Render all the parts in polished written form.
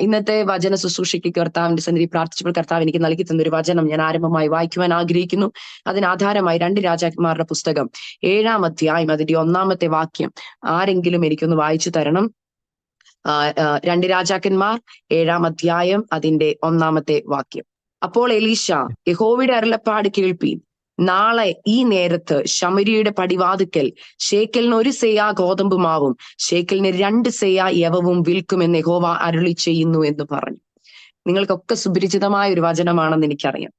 ഇന്നത്തെ വചന ശുശ്രൂഷയ്ക്ക് കർത്താവിന്റെ സന്നിധി പ്രാർത്ഥിച്ചപ്പോൾ കർത്താവ് എനിക്ക് നൽകി തന്നൊരു വചനം ഞാൻ ആരംഭമായി വായിക്കുവാൻ ആഗ്രഹിക്കുന്നു. അതിനാധാരമായി 2 രാജാക്കന്മാരുടെ പുസ്തകം 7-ാം അധ്യായം അതിന്റെ 1-ാമത്തെ വാക്യം ആരെങ്കിലും എനിക്കൊന്ന് വായിച്ചു തരണം. 2 രാജാക്കന്മാർ 7-ാം അധ്യായം അതിന്റെ 1-ാമത്തെ വാക്യം. അപ്പോൾ എലീശ, യഹോവയുടെ അരുളപ്പാട് കേൾപ്പീൻ, നാളെ ഈ നേരത്ത് ശമര്യയുടെ പടിവാതുക്കൽ ശേക്കലിന് 1 സെയാ ഗോതമ്പ് മാവും ശേക്കലിന് 2 സെയാ യവവും വിൽക്കുമെന്ന് യഹോവ അരുളി ചെയ്യുന്നു എന്ന് പറഞ്ഞു. നിങ്ങൾക്കൊക്കെ സുപരിചിതമായ ഒരു വചനമാണെന്ന് എനിക്കറിയാം.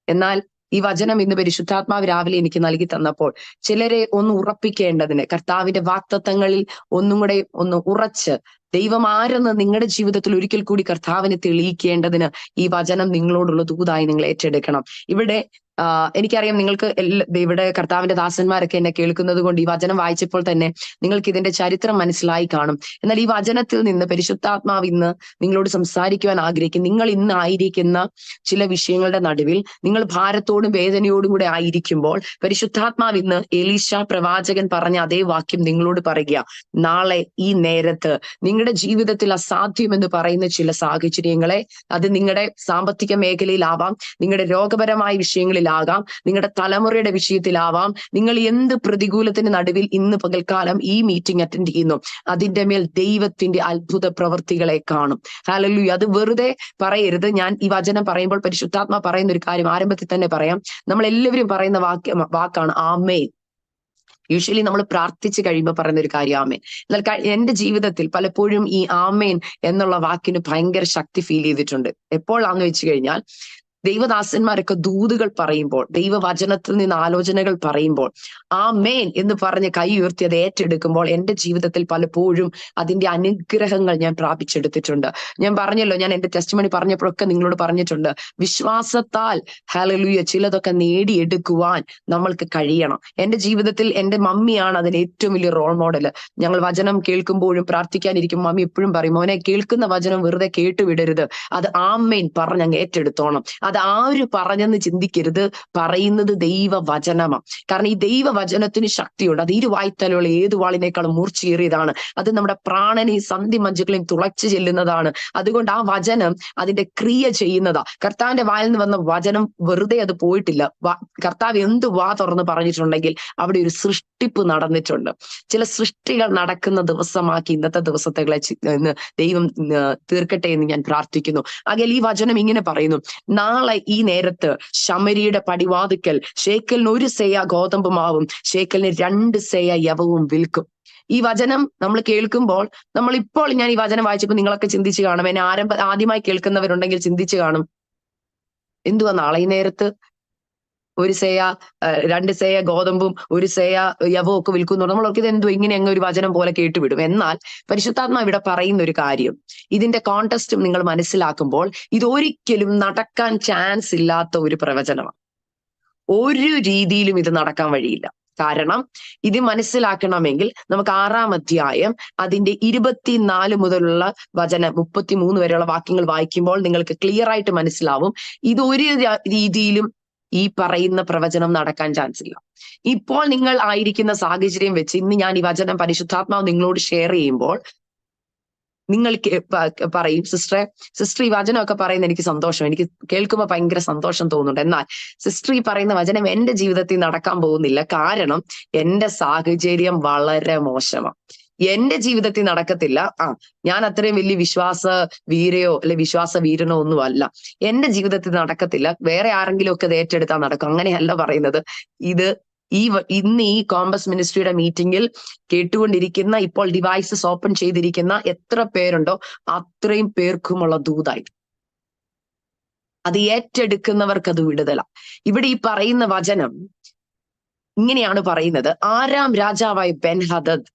എന്നാൽ ഈ വചനം ഇന്ന് പരിശുദ്ധാത്മാവ് രാവിലെ എനിക്ക് നൽകി തന്നപ്പോൾ ചിലരെ ഒന്ന് ഉറപ്പിക്കേണ്ടതിന്, കർത്താവിന്റെ വാഗ്ദത്തങ്ങളിൽ ഒന്നും കൂടെ ഒന്ന് ഉറച്ച് ദൈവം ആരെന്ന് നിങ്ങളുടെ ജീവിതത്തിൽ ഒരിക്കൽ കൂടി കർത്താവിനെ തെളിയിക്കേണ്ടതിന് ഈ വചനം നിങ്ങളോടുള്ള ദൂതായി നിങ്ങൾ ഏറ്റെടുക്കണം. ഇവിടെ എനിക്കറിയാം നിങ്ങൾക്ക് ഇവിടെ കർത്താവിന്റെ ദാസന്മാരൊക്കെ എന്നെ കേൾക്കുന്നത് കൊണ്ട് ഈ വചനം വായിച്ചപ്പോൾ തന്നെ നിങ്ങൾക്ക് ഇതിന്റെ ചരിത്രം മനസ്സിലായി കാണും. എന്നാൽ ഈ വചനത്തിൽ നിന്ന് പരിശുദ്ധാത്മാവ് ഇന്ന് നിങ്ങളോട് സംസാരിക്കുവാൻ ആഗ്രഹിക്കും. നിങ്ങൾ ഇന്ന് ആയിരിക്കുന്ന ചില വിഷയങ്ങളുടെ നടുവിൽ നിങ്ങൾ ഭാരത്തോടും വേദനയോടും കൂടെ ആയിരിക്കുമ്പോൾ പരിശുദ്ധാത്മാവ് ഇന്ന് എലീശ പ്രവാചകൻ പറഞ്ഞ അതേ വാക്യം നിങ്ങളോട് പറയുക, നാളെ ഈ നേരത്ത് നിങ്ങളുടെ ജീവിതത്തിൽ അസാധ്യമെന്ന് പറയുന്ന ചില സാഹചര്യങ്ങളെ, അത് നിങ്ങളുടെ സാമ്പത്തിക മേഖലയിലാവാം, നിങ്ങളുടെ രോഗപരമായ വിഷയങ്ങളിൽ ആകാം, നിങ്ങളുടെ തലമുറയുടെ വിഷയത്തിലാവാം, നിങ്ങൾ എന്ത് പ്രതികൂലത്തിന് നടുവിൽ ഇന്ന് പകൽക്കാലം ഈ മീറ്റിംഗ് അറ്റൻഡ് ചെയ്യുന്നു, അതിന്റെ മേൽ ദൈവത്തിന്റെ അത്ഭുത പ്രവൃത്തികളെ കാണും. ഹല്ലേലൂയ. അത് വെറുതെ പറയരുത്. ഞാൻ ഈ വചനം പറയുമ്പോൾ പരിശുദ്ധാത്മാ പറയുന്ന ഒരു കാര്യം ആരംഭത്തിൽ തന്നെ പറയാം. നമ്മൾ എല്ലാവരും പറയുന്ന വാക്കാണ് ആമേൻ. യൂഷ്വലി നമ്മൾ പ്രാർത്ഥിച്ചു കഴിയുമ്പോൾ പറയുന്ന ഒരു കാര്യം ആമേൻ. എന്നാൽ എന്റെ ജീവിതത്തിൽ പലപ്പോഴും ഈ ആമേൻ എന്നുള്ള വാക്കിന് ഭയങ്കര ശക്തി ഫീൽ ചെയ്തിട്ടുണ്ട്. എപ്പോഴാന്ന് വെച്ച് കഴിഞ്ഞാൽ ദൈവദാസന്മാരൊക്കെ ദൂതുകൾ പറയുമ്പോൾ, ദൈവവചനത്തിൽ നിന്ന് ആലോചനകൾ പറയുമ്പോൾ ആമേൻ എന്ന് പറഞ്ഞ് കൈ ഉയർത്തി അത് ഏറ്റെടുക്കുമ്പോൾ എന്റെ ജീവിതത്തിൽ പലപ്പോഴും അതിന്റെ അനുഗ്രഹങ്ങൾ ഞാൻ പ്രാപിച്ചെടുത്തിട്ടുണ്ട്. ഞാൻ പറഞ്ഞല്ലോ, ഞാൻ എന്റെ ടെസ്റ്റിമണി പറഞ്ഞപ്പോഴൊക്കെ നിങ്ങളോട് പറഞ്ഞിട്ടുണ്ട്, വിശ്വാസത്താൽ ഹല്ലേലൂയ ചിലതൊക്കെ നേടിയെടുക്കുവാൻ നമ്മൾക്ക് കഴിയണം. എന്റെ ജീവിതത്തിൽ എന്റെ മമ്മിയാണ് അതിന് ഏറ്റവും വലിയ റോൾ മോഡല്. ഞങ്ങൾ വചനം കേൾക്കുമ്പോഴും പ്രാർത്ഥിക്കാനിരിക്കും മമ്മി എപ്പോഴും പറയും, മോനെ കേൾക്കുന്ന വചനം വെറുതെ കേട്ടുവിടരുത്, അത് ആമേൻ പറഞ്ഞങ്ങ് ഏറ്റെടുത്തോണം. അത് ആര് പറഞ്ഞെന്ന് ചിന്തിക്കരുത്, പറയുന്നത് ദൈവവചനമാണ്. കാരണം ഈ ദൈവവചനത്തിന് ശക്തിയുണ്ട്. അത് ഇരുവായ്ത്തലുള്ള ഏത് വാളിനേക്കാളും മൂർച്ചയേറിയതാണ്. അത് നമ്മുടെ പ്രാണനെയും സന്ധിമജ്ജകളെയും തുളച്ചു ചെല്ലുന്നതാണ്. അതുകൊണ്ട് ആ വചനം അതിന്റെ ക്രിയ ചെയ്യുന്നതാ. കർത്താവിന്റെ വായിൽ നിന്ന് വന്ന വചനം വെറുതെ അത് പോയിട്ടില്ല. കർത്താവ് എന്ത് വാ തുറന്ന് പറഞ്ഞിട്ടുണ്ടെങ്കിൽ അവിടെ ഒരു സൃഷ്ടിപ്പ് നടന്നിട്ടുണ്ട്. ചില സൃഷ്ടികൾ നടക്കുന്ന ദിവസമാക്കി ഇന്നത്തെ ദിവസത്തെ ദൈവം തീർക്കട്ടെ എന്ന് ഞാൻ പ്രാർത്ഥിക്കുന്നു. ആകയാൽ ഈ വചനം ഇങ്ങനെ പറയുന്നു, നാളെ ഈ നേരത്ത് ശമര്യയുടെ പടിവാതുക്കൽ ശേക്കലിന് 1 സെയാ ഗോതമ്പ് മാവും ശേക്കലിന് 2 സെയാ യവവും വിൽക്കും. ഈ വചനം നമ്മൾ കേൾക്കുമ്പോൾ ഞാൻ ഈ വചനം വായിച്ചപ്പോൾ നിങ്ങളൊക്കെ ചിന്തിച്ചു കാണും, എന്നെ ആദ്യമായി കേൾക്കുന്നവരുണ്ടെങ്കിൽ ചിന്തിച്ചു കാണും, എന്തുവാ നാളെ ഈ നേരത്ത് 1 സെയ 2 സെയ ഗോതമ്പും 1 സെയ യവവും ഒക്കെ വിൽക്കുന്നു. നമ്മളൊക്കെ ഇത് എന്തോ ഇങ്ങനെ അങ്ങ് ഒരു വചനം പോലെ കേട്ടുവിടും. എന്നാൽ പരിശുദ്ധാത്മാ ഇവിടെ പറയുന്ന ഒരു കാര്യം, ഇതിന്റെ കോണ്ടെസ്റ്റും നിങ്ങൾ മനസ്സിലാക്കുമ്പോൾ ഇതൊരിക്കലും നടക്കാൻ ചാൻസ് ഇല്ലാത്ത ഒരു പ്രവചനമാണ്. ഒരു രീതിയിലും ഇത് നടക്കാൻ വഴിയില്ല. കാരണം ഇത് മനസ്സിലാക്കണമെങ്കിൽ നമുക്ക് 6-ാം അധ്യായം അതിന്റെ 24 മുതലുള്ള വചനം 33 വരെയുള്ള വാക്യങ്ങൾ വായിക്കുമ്പോൾ നിങ്ങൾക്ക് ക്ലിയർ ആയിട്ട് മനസ്സിലാവും ഇതൊരു രീതിയിലും ഈ പറയുന്ന പ്രവചനം നടക്കാൻ ചാൻസ് ഇല്ല. ഇപ്പോൾ നിങ്ങൾ ആയിരിക്കുന്ന സാഹചര്യം വെച്ച് ഇന്ന് ഞാൻ ഈ വചനം പരിശുദ്ധാത്മാവ് നിങ്ങളോട് ഷെയർ ചെയ്യുമ്പോൾ നിങ്ങൾ പറയും, സിസ്റ്റർ ഈ വചനമൊക്കെ പറയുന്ന എനിക്ക് സന്തോഷം, എനിക്ക് കേൾക്കുമ്പോൾ ഭയങ്കര സന്തോഷം തോന്നുന്നുണ്ട്. എന്നാൽ സിസ്റ്റർ ഈ പറയുന്ന വചനം എന്റെ ജീവിതത്തിൽ നടക്കാൻ പോകുന്നില്ല. കാരണം എന്റെ സാഹചര്യം വളരെ മോശമാണ്, എന്റെ ജീവിതത്തിൽ നടക്കത്തില്ല. ഞാൻ അത്രയും വലിയ വിശ്വാസ വീരയോ അല്ലെ വിശ്വാസ വീരനോ ഒന്നും അല്ല, എന്റെ ജീവിതത്തിൽ നടക്കത്തില്ല, വേറെ ആരെങ്കിലും ഒക്കെ ഇത് ഏറ്റെടുത്താൽ നടക്കും. അങ്ങനെയല്ല പറയുന്നത്. ഇത് ഇന്ന് ഈ കോമ്പസ് മിനിസ്ട്രിയുടെ മീറ്റിംഗിൽ കേട്ടുകൊണ്ടിരിക്കുന്ന, ഇപ്പോൾ ഡിവൈസസ് ഓപ്പൺ ചെയ്തിരിക്കുന്ന എത്ര പേരുണ്ടോ അത്രയും പേർക്കുമുള്ള ദൂതായി. അത് ഏറ്റെടുക്കുന്നവർക്ക് അത് വിടുതല. ഇവിടെ ഈ പറയുന്ന വചനം ഇങ്ങനെയാണ് പറയുന്നത്, 6-ാം രാജാവായ ബെൻഹദദ്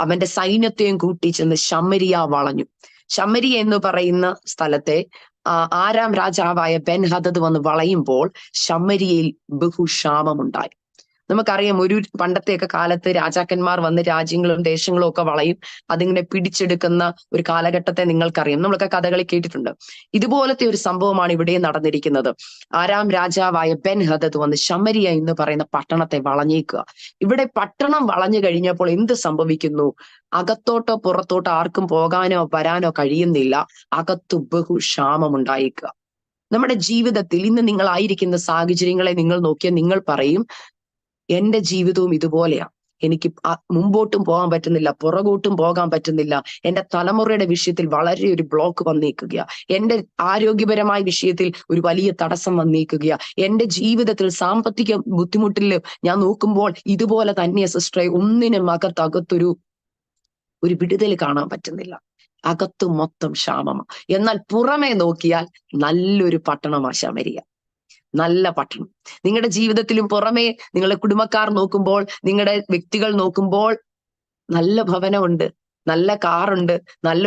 അവന്റെ സൈന്യത്തെയും കൂട്ടി ചെന്ന് ശമരിയ വളഞ്ഞു. ശമരിയ എന്ന് പറയുന്ന സ്ഥലത്തെ 6-ാം രാജാവായ ബെൻഹദദ് വന്ന് വളയുമ്പോൾ ശമരിയയിൽ ബഹുക്ഷാമമുണ്ടായി. നമുക്കറിയാം പണ്ടത്തെയൊക്കെ കാലത്ത് രാജാക്കന്മാർ വന്ന് രാജ്യങ്ങളും ദേശങ്ങളും ഒക്കെ വളയും അതിങ്ങനെ പിടിച്ചെടുക്കുന്ന ഒരു കാലഘട്ടത്തെ നിങ്ങൾക്കറിയാം, നമ്മളൊക്കെ കഥകളി കേട്ടിട്ടുണ്ട്. ഇതുപോലത്തെ ഒരു സംഭവമാണ് ഇവിടെ നടന്നിരിക്കുന്നത്. ആരാം രാജാവായ ബെൻ ഹദദ് വന്ന് ശമരിയ എന്ന് പറയുന്ന പട്ടണത്തെ വളഞ്ഞേക്കുക. ഇവിടെ പട്ടണം വളഞ്ഞു കഴിഞ്ഞപ്പോൾ എന്ത് സംഭവിക്കുന്നു? അകത്തോട്ടോ പുറത്തോട്ടോ ആർക്കും പോകാനോ വരാനോ കഴിയുന്നില്ല. അകത്തു ബഹുക്ഷാമം ഉണ്ടായേക്കുക. നമ്മുടെ ജീവിതത്തിൽ ഇന്ന് നിങ്ങളായിരിക്കുന്ന സാഹചര്യങ്ങളെ നിങ്ങൾ നോക്കിയാൽ നിങ്ങൾ പറയും, എന്റെ ജീവിതവും ഇതുപോലെയാ. എനിക്ക് മുമ്പോട്ടും പോകാൻ പറ്റുന്നില്ല, പുറകോട്ടും പോകാൻ പറ്റുന്നില്ല. എന്റെ തലമുറയുടെ വിഷയത്തിൽ വളരെ ഒരു ബ്ലോക്ക് വന്നേക്കുകയാ. എന്റെ ആരോഗ്യപരമായ വിഷയത്തിൽ ഒരു വലിയ തടസ്സം വന്നേക്കുകയാ. എന്റെ ജീവിതത്തിൽ സാമ്പത്തിക ബുദ്ധിമുട്ടിൽ ഞാൻ നോക്കുമ്പോൾ ഇതുപോലെ തന്നെ സിസ്റ്ററെ, ഒന്നിനും അകത്തൊരു വിടുതൽ കാണാൻ പറ്റുന്നില്ല. അകത്ത് മൊത്തം ക്ഷാമമാണ്. എന്നാൽ പുറമെ നോക്കിയാൽ നല്ലൊരു പട്ടണമാ ശമരിയ. നല്ല പട്ടണം. നിങ്ങളുടെ ജീവിതത്തിലും പുറമേ നിങ്ങളുടെ കുടുംബക്കാർ നോക്കുമ്പോൾ, നിങ്ങളുടെ വ്യക്തികൾ നോക്കുമ്പോൾ നല്ല ഭവനമുണ്ട്, നല്ല കാറുണ്ട്, നല്ല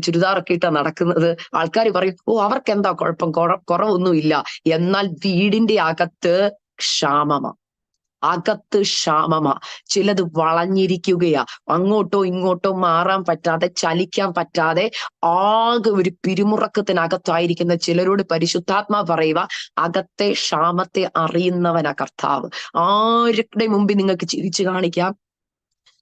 ചുരിദാറൊക്കെ ഇട്ടാ നടക്കുന്നത്. ആൾക്കാർ പറയും, ഓ അവർക്ക് എന്താ കുഴപ്പം, കുറവൊന്നുമില്ല. എന്നാൽ വീടിന്റെ അകത്ത് ക്ഷാമമാ. അകത്ത് ക്ഷാമമാ. ചിലത് വളഞ്ഞിരിക്കുകയാ. അങ്ങോട്ടോ ഇങ്ങോട്ടോ മാറാൻ പറ്റാതെ, ചലിക്കാൻ പറ്റാതെ ആകെ ഒരു പിരിമുറക്കത്തിനകത്തായിരിക്കുന്ന ചിലരോട് പരിശുദ്ധാത്മാ പറയുക, അകത്തെ ക്ഷാമത്തെ അറിയുന്നവനാ കർത്താവ്. ആരുടെ മുമ്പിൽ നിങ്ങൾക്ക് ചിരിച്ചു കാണിക്കാം,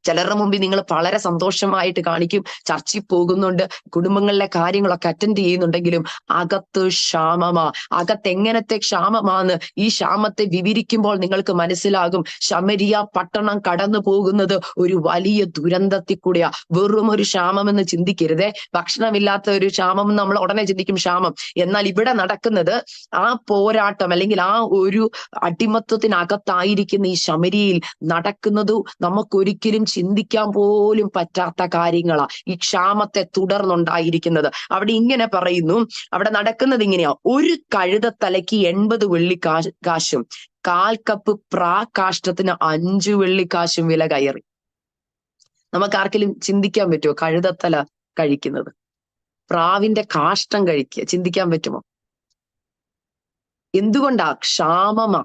ചിലരുടെ മുമ്പിൽ നിങ്ങൾ വളരെ സന്തോഷമായിട്ട് കാണിക്കും, ചർച്ചിൽ പോകുന്നുണ്ട്, കുടുംബങ്ങളിലെ കാര്യങ്ങളൊക്കെ അറ്റൻഡ് ചെയ്യുന്നുണ്ടെങ്കിലും അകത്ത് ക്ഷാമമാ. അകത്ത് എങ്ങനത്തെ ക്ഷാമമാന്ന് ഈ ക്ഷാമത്തെ വിവരിക്കുമ്പോൾ നിങ്ങൾക്ക് മനസ്സിലാകും. ശമരിയ പട്ടണം കടന്നു പോകുന്നത് ഒരു വലിയ ദുരന്തത്തിൽ കൂടെയാ. വെറും ഒരു ക്ഷാമമെന്ന് ചിന്തിക്കരുതേ. ഭക്ഷണമില്ലാത്ത ഒരു ക്ഷാമം നമ്മൾ ഉടനെ ചിന്തിക്കും ക്ഷാമം. എന്നാൽ ഇവിടെ നടക്കുന്നത് ആ പോരാട്ടം, അല്ലെങ്കിൽ ആ ഒരു അടിമത്വത്തിനകത്തായിരിക്കുന്ന ഈ ശമരിയയിൽ നടക്കുന്നത് നമുക്കൊരിക്കലും ചിന്തിക്കാൻ പോലും പറ്റാത്ത കാര്യങ്ങളാ ഈ ക്ഷാമത്തെ തുടർന്നുണ്ടായിരിക്കുന്നത്. അവിടെ ഇങ്ങനെ പറയുന്നു, അവിടെ നടക്കുന്നത് ഇങ്ങനെയാ. ഒരു കഴുതത്തലയ്ക്ക് 80 വെള്ളിക്കാശും 1/4 കപ്പ് പ്രാകാഷ്ഠത്തിന് 5 വെള്ളിക്കാശും വില കയറി. നമുക്ക് ആർക്കെങ്കിലും ചിന്തിക്കാൻ പറ്റുമോ കഴുതത്തല കഴിക്കുന്നത്? പ്രാവിന്റെ കാഷ്ടം കഴിക്കുക ചിന്തിക്കാൻ പറ്റുമോ? എന്തുകൊണ്ടാ? ക്ഷാമമാ.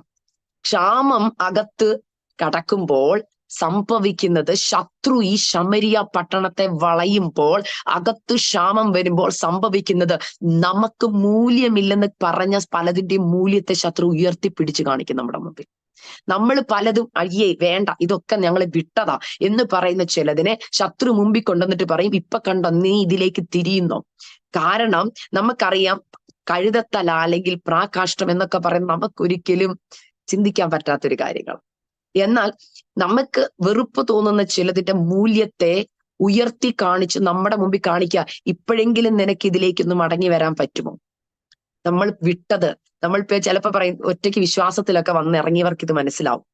ക്ഷാമം അകത്ത് കടക്കുമ്പോൾ സംഭവിക്കുന്നത്, ശത്രു ഈ ശമരിയ പട്ടണത്തെ വളയുമ്പോൾ, അകത്ത് ക്ഷാമം വരുമ്പോൾ സംഭവിക്കുന്നത്, നമുക്ക് മൂല്യമില്ലെന്ന് പറഞ്ഞ പലതിന്റെയും മൂല്യത്തെ ശത്രു ഉയർത്തിപ്പിടിച്ച് കാണിക്കും നമ്മുടെ മുമ്പിൽ. നമ്മൾ പലതും അയ്യേ വേണ്ട, ഇതൊക്കെ ഞങ്ങൾ വിട്ടതാ എന്ന് പറയുന്ന ചിലതിനെ ശത്രു മുമ്പിൽ കൊണ്ടുവന്നിട്ട് പറയും, ഇപ്പൊ കണ്ടോ നീ ഇതിലേക്ക് തിരിയുന്നോ? കാരണം നമുക്കറിയാം, കഴുതത്തല അല്ലെങ്കിൽ പ്രാകാഷ്ടം എന്നൊക്കെ പറയുന്നത് നമുക്കൊരിക്കലും ചിന്തിക്കാൻ പറ്റാത്തൊരു കാര്യങ്ങൾ. എന്നാൽ നമുക്ക് വെറുപ്പ് തോന്നുന്ന ചിലതിന്റെ മൂല്യത്തെ ഉയർത്തി കാണിച്ച് നമ്മുടെ മുമ്പിൽ കാണിക്കുക, ഇപ്പോഴെങ്കിലും നിനക്ക് ഇതിലേക്കൊന്ന് മടങ്ങി വരാൻ പറ്റുമോ? നമ്മൾ വിട്ടത്, നമ്മൾ ചിലപ്പോ പറയും, ഒറ്റയ്ക്ക് വിശ്വാസത്തിലൊക്കെ വന്നിറങ്ങിയവർക്ക് ഇത് മനസ്സിലാവും.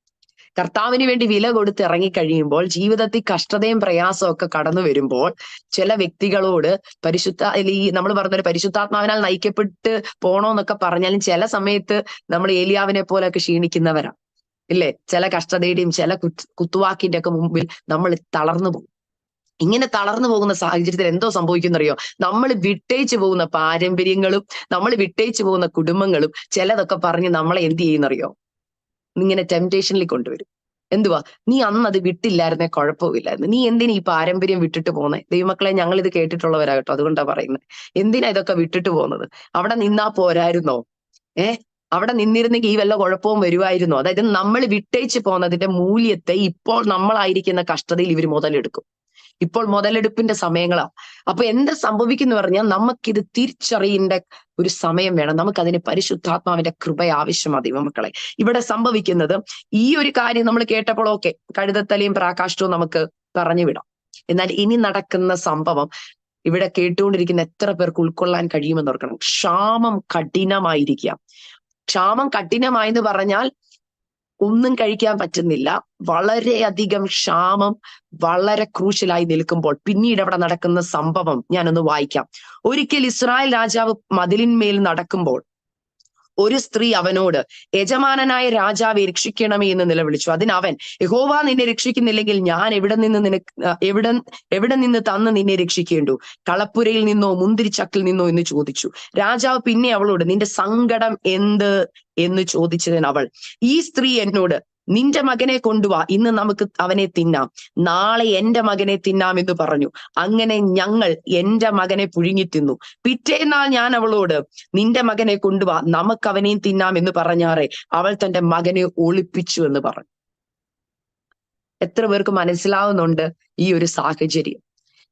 കർത്താവിന് വേണ്ടി വില കൊടുത്ത് ഇറങ്ങിക്കഴിയുമ്പോൾ ജീവിതത്തിൽ കഷ്ടതയും പ്രയാസവും ഒക്കെ കടന്നു വരുമ്പോൾ ചില വ്യക്തികളോട് നമ്മൾ പറഞ്ഞൊരു പരിശുദ്ധാത്മാവിനാൽ നയിക്കപ്പെട്ട് പോണോന്നൊക്കെ പറഞ്ഞാലും ചില സമയത്ത് നമ്മൾ ഏലിയാവിനെ പോലെയൊക്കെ ക്ഷീണിക്കുന്നവരാ, ഇല്ലേ? ചില കഷ്ടതയുടെയും ചില കുത്തുവാക്കിന്റെ ഒക്കെ മുമ്പിൽ നമ്മൾ തളർന്നു പോകും. ഇങ്ങനെ തളർന്നു പോകുന്ന സാഹചര്യത്തിൽ എന്തോ സംഭവിക്കുന്നറിയോ? നമ്മൾ വിട്ടേച്ചു പോകുന്ന പാരമ്പര്യങ്ങളും നമ്മൾ വിട്ടേച്ചു പോകുന്ന കുടുംബങ്ങളും ചിലതൊക്കെ പറഞ്ഞ് നമ്മളെ എന്ത് ചെയ്യുന്നറിയോ? ഇങ്ങനെ ടെംപ്ടേഷനിൽ കൊണ്ടുവരും. എന്തുവാ, നീ അന്ന് അത് വിട്ടില്ലായിരുന്നേ കുഴപ്പമില്ലായിരുന്നു, നീ എന്തിനാ ഈ പാരമ്പര്യം വിട്ടിട്ട് പോന്നെ? ദൈവമക്കളെ, ഞങ്ങൾ ഇത് കേട്ടിട്ടുള്ളവരാ കേട്ടോ, അതുകൊണ്ടാ പറയുന്നത്. എന്തിനാ ഇതൊക്കെ വിട്ടിട്ട് പോകുന്നത്? അവിടെ നിന്നാ പോരായിരുന്നോ? അവിടെ നിന്നിരുന്നെങ്കിൽ ഈ വല്ല കുഴപ്പവും വരുമായിരുന്നോ? അതായത് നമ്മൾ വിട്ടേച്ച് പോകുന്നതിന്റെ മൂല്യത്തെ ഇപ്പോൾ നമ്മളായിരിക്കുന്ന കഷ്ടതയിൽ ഇവർ മുതലെടുക്കും. ഇപ്പോൾ മുതലെടുപ്പിന്റെ സമയങ്ങളാ. അപ്പൊ എന്താ സംഭവിക്കുന്നു പറഞ്ഞാൽ, നമുക്കിത് തിരിച്ചറിയേണ്ട ഒരു സമയം വേണം. നമുക്കതിന് പരിശുദ്ധാത്മാവിന്റെ കൃപ ആവശ്യമാണ് ദൈവമക്കളെ. ഇവിടെ സംഭവിക്കുന്നത് ഈ ഒരു കാര്യം നമ്മൾ കേട്ടപ്പോൾ ഓക്കെ, കഴുതത്തലയും പ്രാകാഷ്ടവും നമുക്ക് പറഞ്ഞു വിടാം. എന്നാൽ ഇനി നടക്കുന്ന സംഭവം ഇവിടെ കേട്ടുകൊണ്ടിരിക്കുന്ന എത്ര പേർക്ക് ഉൾക്കൊള്ളാൻ കഴിയുമെന്ന് ഓർക്കണം. ക്ഷാമം കഠിനമായിരിക്കാം. ക്ഷാമം കഠിനമായെന്ന് പറഞ്ഞാൽ ഒന്നും കഴിക്കാൻ പറ്റുന്നില്ല. വളരെയധികം ക്ഷാമം വളരെ ക്രൂഷ്യലായി നിൽക്കുമ്പോൾ പിന്നീട് അവിടെ നടക്കുന്ന സംഭവം ഞാനൊന്ന് വായിക്കാം. ഒരിക്കൽ ഇസ്രായേൽ രാജാവ് മതിലിന്മേൽ നടക്കുമ്പോൾ ഒരു സ്ത്രീ അവനോട്, യജമാനനായ രാജാവെ രക്ഷിക്കണമേ എന്ന് നിലവിളിച്ചു. അതിനവൻ, യഹോവ നിന്നെ രക്ഷിക്കുന്നില്ലെങ്കിൽ ഞാൻ എവിടെ നിന്ന് തന്ന് നിന്നെ രക്ഷിക്കേണ്ടു? കളപ്പുരയിൽ നിന്നോ മുന്തിരിച്ചക്കിൽ നിന്നോ എന്ന് ചോദിച്ചു. രാജാവ് പിന്നെ അവളോട്, നിന്റെ സങ്കടം എന്ത് എന്ന് ചോദിച്ചതിന് അവൾ, ഈ സ്ത്രീ എന്നോട്, നിന്റെ മകനെ കൊണ്ടുവാ, ഇന്ന് നമുക്ക് അവനെ തിന്നാം, നാളെ എന്റെ മകനെ തിന്നാം എന്ന് പറഞ്ഞു. അങ്ങനെ ഞങ്ങൾ എന്റെ മകനെ പുഴുങ്ങി തിന്നു. പിറ്റേന്നാൾ ഞാൻ അവളോട്, നിന്റെ മകനെ കൊണ്ടുവാ, നമുക്ക് അവനെയും തിന്നാം എന്ന് പറഞ്ഞാറേ അവൾ തന്റെ മകനെ ഒളിപ്പിച്ചു എന്ന് പറഞ്ഞു. എത്ര പേർക്ക് മനസ്സിലാവുന്നുണ്ട് ഈ ഒരു സാഹചര്യം?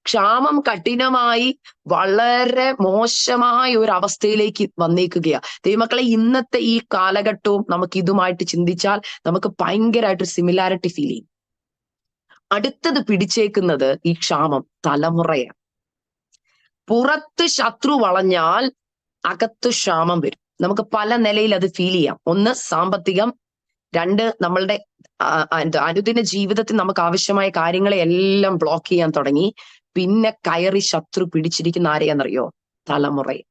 ക്ഷാമം കഠിനമായി വളരെ മോശമായ ഒരു അവസ്ഥയിലേക്ക് വന്നേക്കുകയാ. ദൈവമക്കളെ, ഇന്നത്തെ ഈ കാലഘട്ടവും നമുക്ക് ഇതുമായിട്ട് ചിന്തിച്ചാൽ നമുക്ക് ഭയങ്കരമായിട്ട് സിമിലാരിറ്റി ഫീൽ ചെയ്യും. അടുത്തത് പിടിച്ചേക്കുന്നത് ഈ ക്ഷാമം തലമുറയാണ്. പുറത്ത് ശത്രു വളഞ്ഞാൽ അകത്ത് ക്ഷാമം വരും. നമുക്ക് പല നിലയിൽ അത് ഫീൽ ചെയ്യാം. ഒന്ന് സാമ്പത്തികം, രണ്ട് നമ്മളുടെ അനുദിന ജീവിതത്തിൽ നമുക്ക് ആവശ്യമായ കാര്യങ്ങളെ എല്ലാം ബ്ലോക്ക് ചെയ്യാൻ തുടങ്ങി. പിന്നെ കയറി ശത്രു പിടിച്ചിരിക്കുന്ന ആരെയാണെന്നറിയോ? തലമുറയെ.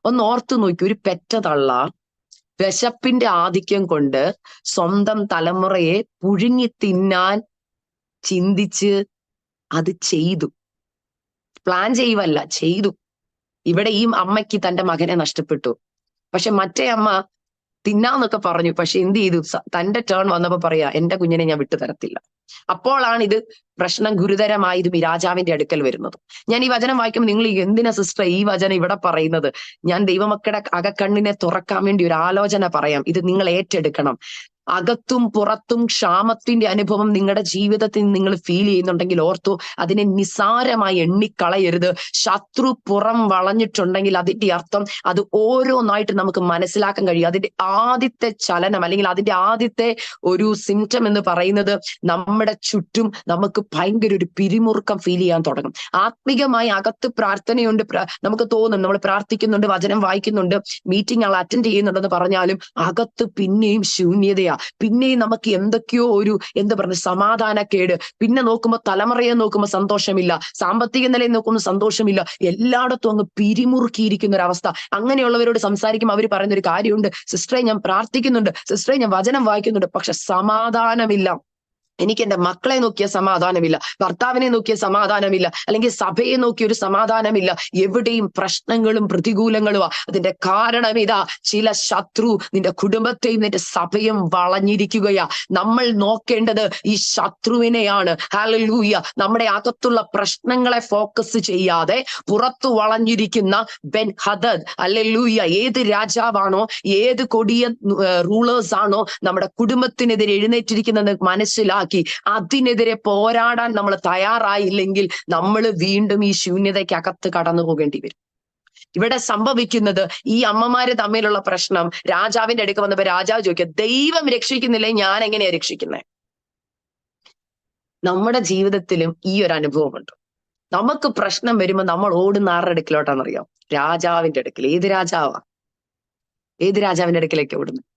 ഒന്ന് ഓർത്തു നോക്കി, ഒരു പെറ്റ തള്ള വിശപ്പിന്റെ ആധിക്യം കൊണ്ട് സ്വന്തം തലമുറയെ പുഴുങ്ങി തിന്നാൻ ചിന്തിച്ച് അത് ചെയ്തു. പ്ലാൻ ചെയ്യുവല്ല, ചെയ്തു. ഇവിടെ ഈ അമ്മയ്ക്ക് തന്റെ മകനെ നഷ്ടപ്പെട്ടു. പക്ഷെ മറ്റേ അമ്മ തിന്നാന്നൊക്കെ പറഞ്ഞു. പക്ഷെ എന്ത് ചെയ്തു? തന്റെ ടേൺ വന്നപ്പോ പറയാ, എന്റെ കുഞ്ഞിനെ ഞാൻ വിട്ടുതരത്തില്ല. അപ്പോഴാണ് ഇത് പ്രശ്നം ഗുരുതരമായതും ഈ രാജാവിന്റെ അടുക്കൽ വരുന്നത്. ഞാൻ ഈ വചനം വായിക്കുമ്പോൾ നിങ്ങൾ എന്തിനാ സിസ്റ്റർ ഈ വചനം ഇവിടെ പറയുന്നത്? ഞാൻ ദൈവമക്കളുടെ അകക്കണ്ണിനെ തുറക്കാൻ വേണ്ടി ഒരു ആലോചന പറയാം. ഇത് നിങ്ങൾ ഏറ്റെടുക്കണം. അകത്തും പുറത്തും ക്ഷാമത്തിന്റെ അനുഭവം നിങ്ങളുടെ ജീവിതത്തിൽ നിങ്ങൾ ഫീൽ ചെയ്യുന്നുണ്ടെങ്കിൽ ഓർത്തു, അതിനെ നിസാരമായി എണ്ണിക്കളയരുത്. ശത്രു പുറം വളഞ്ഞിട്ടുണ്ടെങ്കിൽ അതിന്റെ അർത്ഥം അത് ഓരോന്നായിട്ട് നമുക്ക് മനസ്സിലാക്കാൻ കഴിയും. അതിന്റെ ആദ്യത്തെ ചലനം അല്ലെങ്കിൽ അതിന്റെ ആദ്യത്തെ ഒരു സിംറ്റം എന്ന് പറയുന്നത് നമ്മുടെ ചുറ്റും നമുക്ക് ഭയങ്കര ഒരു പിരിമുറുക്കം ഫീൽ ചെയ്യാൻ തുടങ്ങും. ആത്മീകമായി അകത്ത് പ്രാർത്ഥനയുണ്ട്, നമുക്ക് തോന്നും നമ്മൾ പ്രാർത്ഥിക്കുന്നുണ്ട്, വചനം വായിക്കുന്നുണ്ട്, മീറ്റിംഗ് അറ്റൻഡ് ചെയ്യുന്നുണ്ടെന്ന് പറഞ്ഞാലും അകത്ത് പിന്നെയും ശൂന്യതയാണ്. പിന്നെയും നമുക്ക് എന്തൊക്കെയോ ഒരു സമാധാനക്കേട്. പിന്നെ നോക്കുമ്പോൾ തലമുറയെ നോക്കുമ്പോൾ സന്തോഷമില്ല, സാമ്പത്തിക നിലയിൽ നോക്കുമ്പോൾ സന്തോഷമില്ല, എല്ലായിടത്തും അങ്ങ് പിരിമുറുക്കിയിരിക്കുന്ന ഒരു അവസ്ഥ. അങ്ങനെയുള്ളവരോട് സംസാരിക്കുമ്പോൾ അവർ പറയുന്ന ഒരു കാര്യമുണ്ട്, സിസ്റ്ററെ ഞാൻ പ്രാർത്ഥിക്കുന്നുണ്ട്, സിസ്റ്ററെ ഞാൻ വചനം വായിക്കുന്നുണ്ട്, പക്ഷെ സമാധാനമില്ല. എനിക്ക് എന്റെ മക്കളെ നോക്കിയ സമാധാനമില്ല, ഭർത്താവിനെ നോക്കിയ സമാധാനമില്ല, അല്ലെങ്കിൽ സഭയെ നോക്കിയ ഒരു സമാധാനമില്ല. എവിടെയും പ്രശ്നങ്ങളും പ്രതികൂലങ്ങളുമാ. അതിന്റെ കാരണം ഇതാ, ചില ശത്രു നിന്റെ കുടുംബത്തെയും നിന്റെ സഭയും വളഞ്ഞിരിക്കുകയാ. നമ്മൾ നോക്കേണ്ടത് ഈ ശത്രുവിനെയാണ്. ഹല്ലേലൂയ. നമ്മുടെ അകത്തുള്ള പ്രശ്നങ്ങളെ ഫോക്കസ് ചെയ്യാതെ പുറത്തു വളഞ്ഞിരിക്കുന്ന ബെൻ ഹദദ്, ഹല്ലേലൂയ, ഏത് രാജാവാണോ, ഏത് കൊടിയ റൂളേഴ്സ് ആണോ നമ്മുടെ കുടുംബത്തിനെതിരെ എഴുന്നേറ്റിരിക്കുന്നത് മനസ്സിലാക്കി അതിനെതിരെ പോരാടാൻ നമ്മൾ തയ്യാറായില്ലെങ്കിൽ നമ്മൾ വീണ്ടും ഈ ശൂന്യതയ്ക്ക് അകത്ത് കടന്നു പോകേണ്ടി വരും. ഇവിടെ സംഭവിക്കുന്നത് ഈ അമ്മമാര് തമ്മിലുള്ള പ്രശ്നം. രാജാവിന്റെ അടുക്ക് വന്നപ്പോ രാജാവ് ചോദിക്കുക, ദൈവം രക്ഷിക്കുന്നില്ലേ, ഞാൻ എങ്ങനെയാ രക്ഷിക്കുന്നത്? നമ്മുടെ ജീവിതത്തിലും ഈ ഒരു അനുഭവമുണ്ട്. നമുക്ക് പ്രശ്നം വരുമ്പോൾ നമ്മൾ ഓടുന്ന ആരുടെ അടുക്കിലോട്ടാണെന്നറിയാം? രാജാവിന്റെ അടുക്കൽ. ഏത് രാജാവാ? ഏത് രാജാവിന്റെ അടുക്കിലേക്ക് ഓടുന്നത്?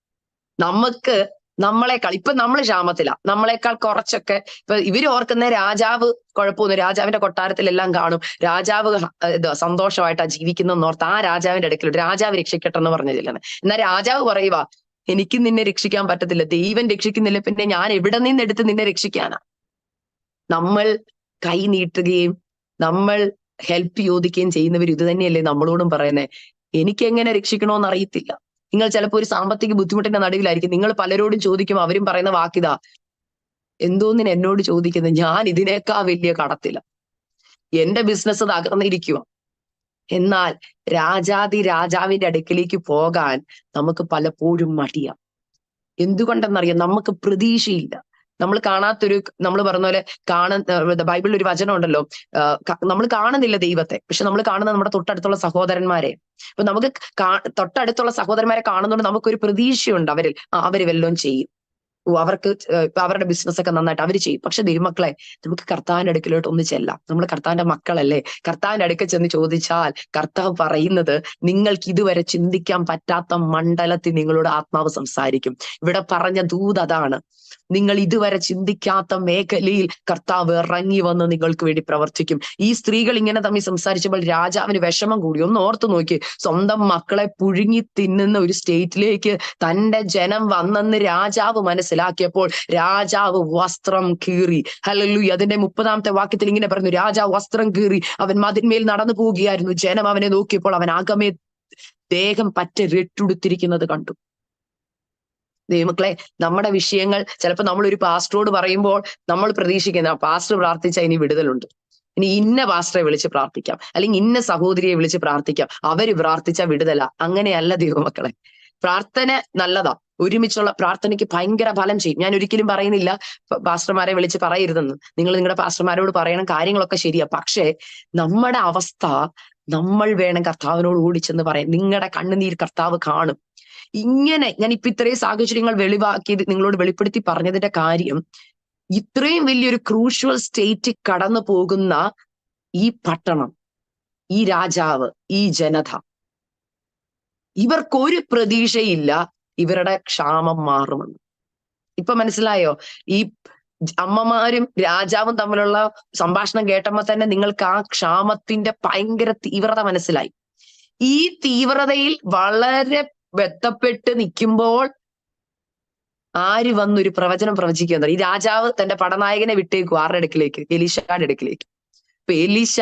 നമുക്ക് നമ്മളെക്കാൾ ഇപ്പൊ നമ്മൾ ക്ഷാമത്തിലാ, നമ്മളെക്കാൾ കുറച്ചൊക്കെ ഇപ്പൊ ഇവര് ഓർക്കുന്ന രാജാവ് കുഴപ്പമൊന്നും, രാജാവിന്റെ കൊട്ടാരത്തിലെല്ലാം കാണും, രാജാവ് സന്തോഷമായിട്ടാ ജീവിക്കുന്നോർത്ത് ആ രാജാവിന്റെ അടുക്കൽ രാജാവ് രക്ഷിക്കട്ടെ എന്ന് പറഞ്ഞില്ലാണ്. എന്നാൽ രാജാവ് പറയുവാ, എനിക്ക് നിന്നെ രക്ഷിക്കാൻ പറ്റത്തില്ല, ദൈവം രക്ഷിക്കുന്നില്ല, പിന്നെ ഞാൻ എവിടെ നിന്നെടുത്ത് നിന്നെ രക്ഷിക്കാനാ? നമ്മൾ കൈ നീട്ടുകയും നമ്മൾ ഹെൽപ്പ് ചോദിക്കുകയും ചെയ്യുന്നവർ ഇത് തന്നെയല്ലേ നമ്മളോടും പറയുന്നത്? എനിക്ക് എങ്ങനെ രക്ഷിക്കണോന്ന് അറിയത്തില്ല. നിങ്ങൾ ചിലപ്പോൾ ഒരു സാമ്പത്തിക ബുദ്ധിമുട്ടിന്റെ നടുവിലായിരിക്കും. നിങ്ങൾ പലരോടും ചോദിക്കും, അവരും പറയുന്ന വാക്കിതാ, എന്തോന്നിന് എന്നോട് ചോദിക്കുന്നത്, ഞാൻ ഇതിനേക്കാൾ വലിയ കടത്തില്ല, എന്റെ ബിസിനസ് തകർന്നിരിക്കുക. എന്നാൽ രാജാവിന്റെ അടുക്കിലേക്ക് പോകാൻ നമുക്ക് പലപ്പോഴും മടിയാം. എന്തുകൊണ്ടെന്നറിയാം? നമുക്ക് പ്രതീക്ഷയില്ല. നമ്മൾ കാണാത്തൊരു, നമ്മൾ പറഞ്ഞ പോലെ ബൈബിളിൽ ഒരു വചനം ഉണ്ടല്ലോ, നമ്മൾ കാണുന്നില്ല ദൈവത്തെ, പക്ഷെ നമ്മൾ കാണുന്നത് നമ്മുടെ തൊട്ടടുത്തുള്ള സഹോദരന്മാരെ. അപ്പൊ നമുക്ക് തൊട്ടടുത്തുള്ള സഹോദരന്മാരെ കാണുന്നതുകൊണ്ട് നമുക്കൊരു പ്രതീക്ഷയുണ്ട്, അവര് വല്ലതും ചെയ്യും, അവർക്ക് അവരുടെ ബിസിനസ് ഒക്കെ നന്നായിട്ട് അവർ ചെയ്യും. പക്ഷെ ദൈവമക്കളെ, നമുക്ക് കർത്താവിന്റെ അടുക്കിലോട്ട് ഒന്ന് ചെല്ലാം. നമ്മൾ കർത്താവിന്റെ മക്കളല്ലേ. കർത്താവിന്റെ അടുക്കൽ ചെന്ന് ചോദിച്ചാൽ കർത്താവ് പറയുന്നത്, നിങ്ങൾക്ക് ഇതുവരെ ചിന്തിക്കാൻ പറ്റാത്ത മണ്ഡലത്തിൽ നിങ്ങളോട് ആത്മാവ് സംസാരിക്കും. ഇവിടെ പറഞ്ഞ ദൂത് അതാണ്. നിങ്ങൾ ഇതുവരെ ചിന്തിക്കാത്ത മേഖലയിൽ കർത്താവ് ഇറങ്ങി വന്ന് നിങ്ങൾക്ക് വേണ്ടി പ്രവർത്തിക്കും. ഈ സ്ത്രീകൾ ഇങ്ങനെ തമ്മിൽ സംസാരിച്ചപ്പോൾ രാജാവിന് വിഷമം കൂടി. ഒന്ന് ഓർത്തു നോക്കി, സ്വന്തം മക്കളെ പുഴുങ്ങി തിന്നുന്ന ഒരു സ്റ്റേറ്റിലേക്ക് തന്റെ ജനം വന്നെന്ന് രാജാവ് മനസ്സിലാക്കിയപ്പോൾ രാജാവ് വസ്ത്രം കീറി. ഹല്ലേലൂയ. അതിന്റെ 30-ാമത്തെ വാക്യത്തിൽ ഇങ്ങനെ പറഞ്ഞു, രാജാവ് വസ്ത്രം കീറി അവൻ മതിന്മേൽ നടന്നു പോവുകയായിരുന്നു. ജനം അവനെ നോക്കിയപ്പോൾ അവൻ അകമേ ദേഹം പറ്റ രട്ടുടുത്തിരിക്കുന്നത് കണ്ടു. ദൈവമക്കളെ, നമ്മുടെ വിഷയങ്ങൾ ചിലപ്പോൾ നമ്മൾ ഒരു പാസ്റ്ററോട് പറയുമ്പോൾ നമ്മൾ പ്രതീക്ഷിക്കുന്ന പാസ്റ്റർ പ്രാർത്ഥിച്ചാൽ ഇനി വിടുതലുണ്ട്, ഇനി ഇന്ന പാസ്റ്ററെ വിളിച്ച് പ്രാർത്ഥിക്കാം, അല്ലെങ്കിൽ ഇന്ന സഹോദരിയെ വിളിച്ച് പ്രാർത്ഥിക്കാം, അവര് പ്രാർത്ഥിച്ചാൽ വിടുതല. അങ്ങനെയല്ല ദൈവമക്കളെ. പ്രാർത്ഥന നല്ലതാ, ഒരുമിച്ചുള്ള പ്രാർത്ഥനയ്ക്ക് ഭയങ്കര ഫലം ചെയ്യും. ഞാൻ ഒരിക്കലും പറയുന്നില്ല പാസ്റ്റർമാരെ വിളിച്ച് പറയരുതെന്ന്. നിങ്ങൾ നിങ്ങളുടെ പാസ്റ്റർമാരോട് പറയണം, കാര്യങ്ങളൊക്കെ ശരിയാ. പക്ഷേ നമ്മുടെ അവസ്ഥ നമ്മൾ വേണം കർത്താവിനോട് ഓടിച്ചെന്ന് പറയാം. നിങ്ങളുടെ കണ്ണുനീർ കർത്താവ് കാണും. ഇങ്ങനെ ഞാൻ ഇപ്പൊ ഇത്രയും സാഹചര്യങ്ങൾ വെളിവാക്കിയത് നിങ്ങളോട് വെളിപ്പെടുത്തി പറഞ്ഞതിന്റെ കാര്യം, ഇത്രയും വലിയൊരു ക്രൂഷ്യൽ സ്റ്റേറ്റ് കടന്നു പോകുന്ന ഈ പട്ടണം, ഈ രാജാവ്, ഈ ജനത, ഇവർക്കൊരു പ്രതീക്ഷയില്ല ഇവരുടെ ക്ഷാമം മാറുമെന്ന്. ഇപ്പൊ മനസ്സിലായോ? ഈ അമ്മമാരും രാജാവും തമ്മിലുള്ള സംഭാഷണം കേട്ടപ്പോ തന്നെ നിങ്ങൾക്ക് ആ ക്ഷാമത്തിന്റെ ഭയങ്കര തീവ്രത മനസ്സിലായി. ഈ തീവ്രതയിൽ വളരെ ബന്ധപ്പെട്ട് നിൽക്കുമ്പോൾ ആര് വന്നൊരു പ്രവചനം പ്രവചിക്കുക? ഈ രാജാവ് തന്റെ പടനായകനെ വിട്ടേക്കും. ആരുടെ അടുക്കിലേക്ക്? എലീശയുടെ അടുക്കിലേക്ക്. അപ്പൊ എലീശ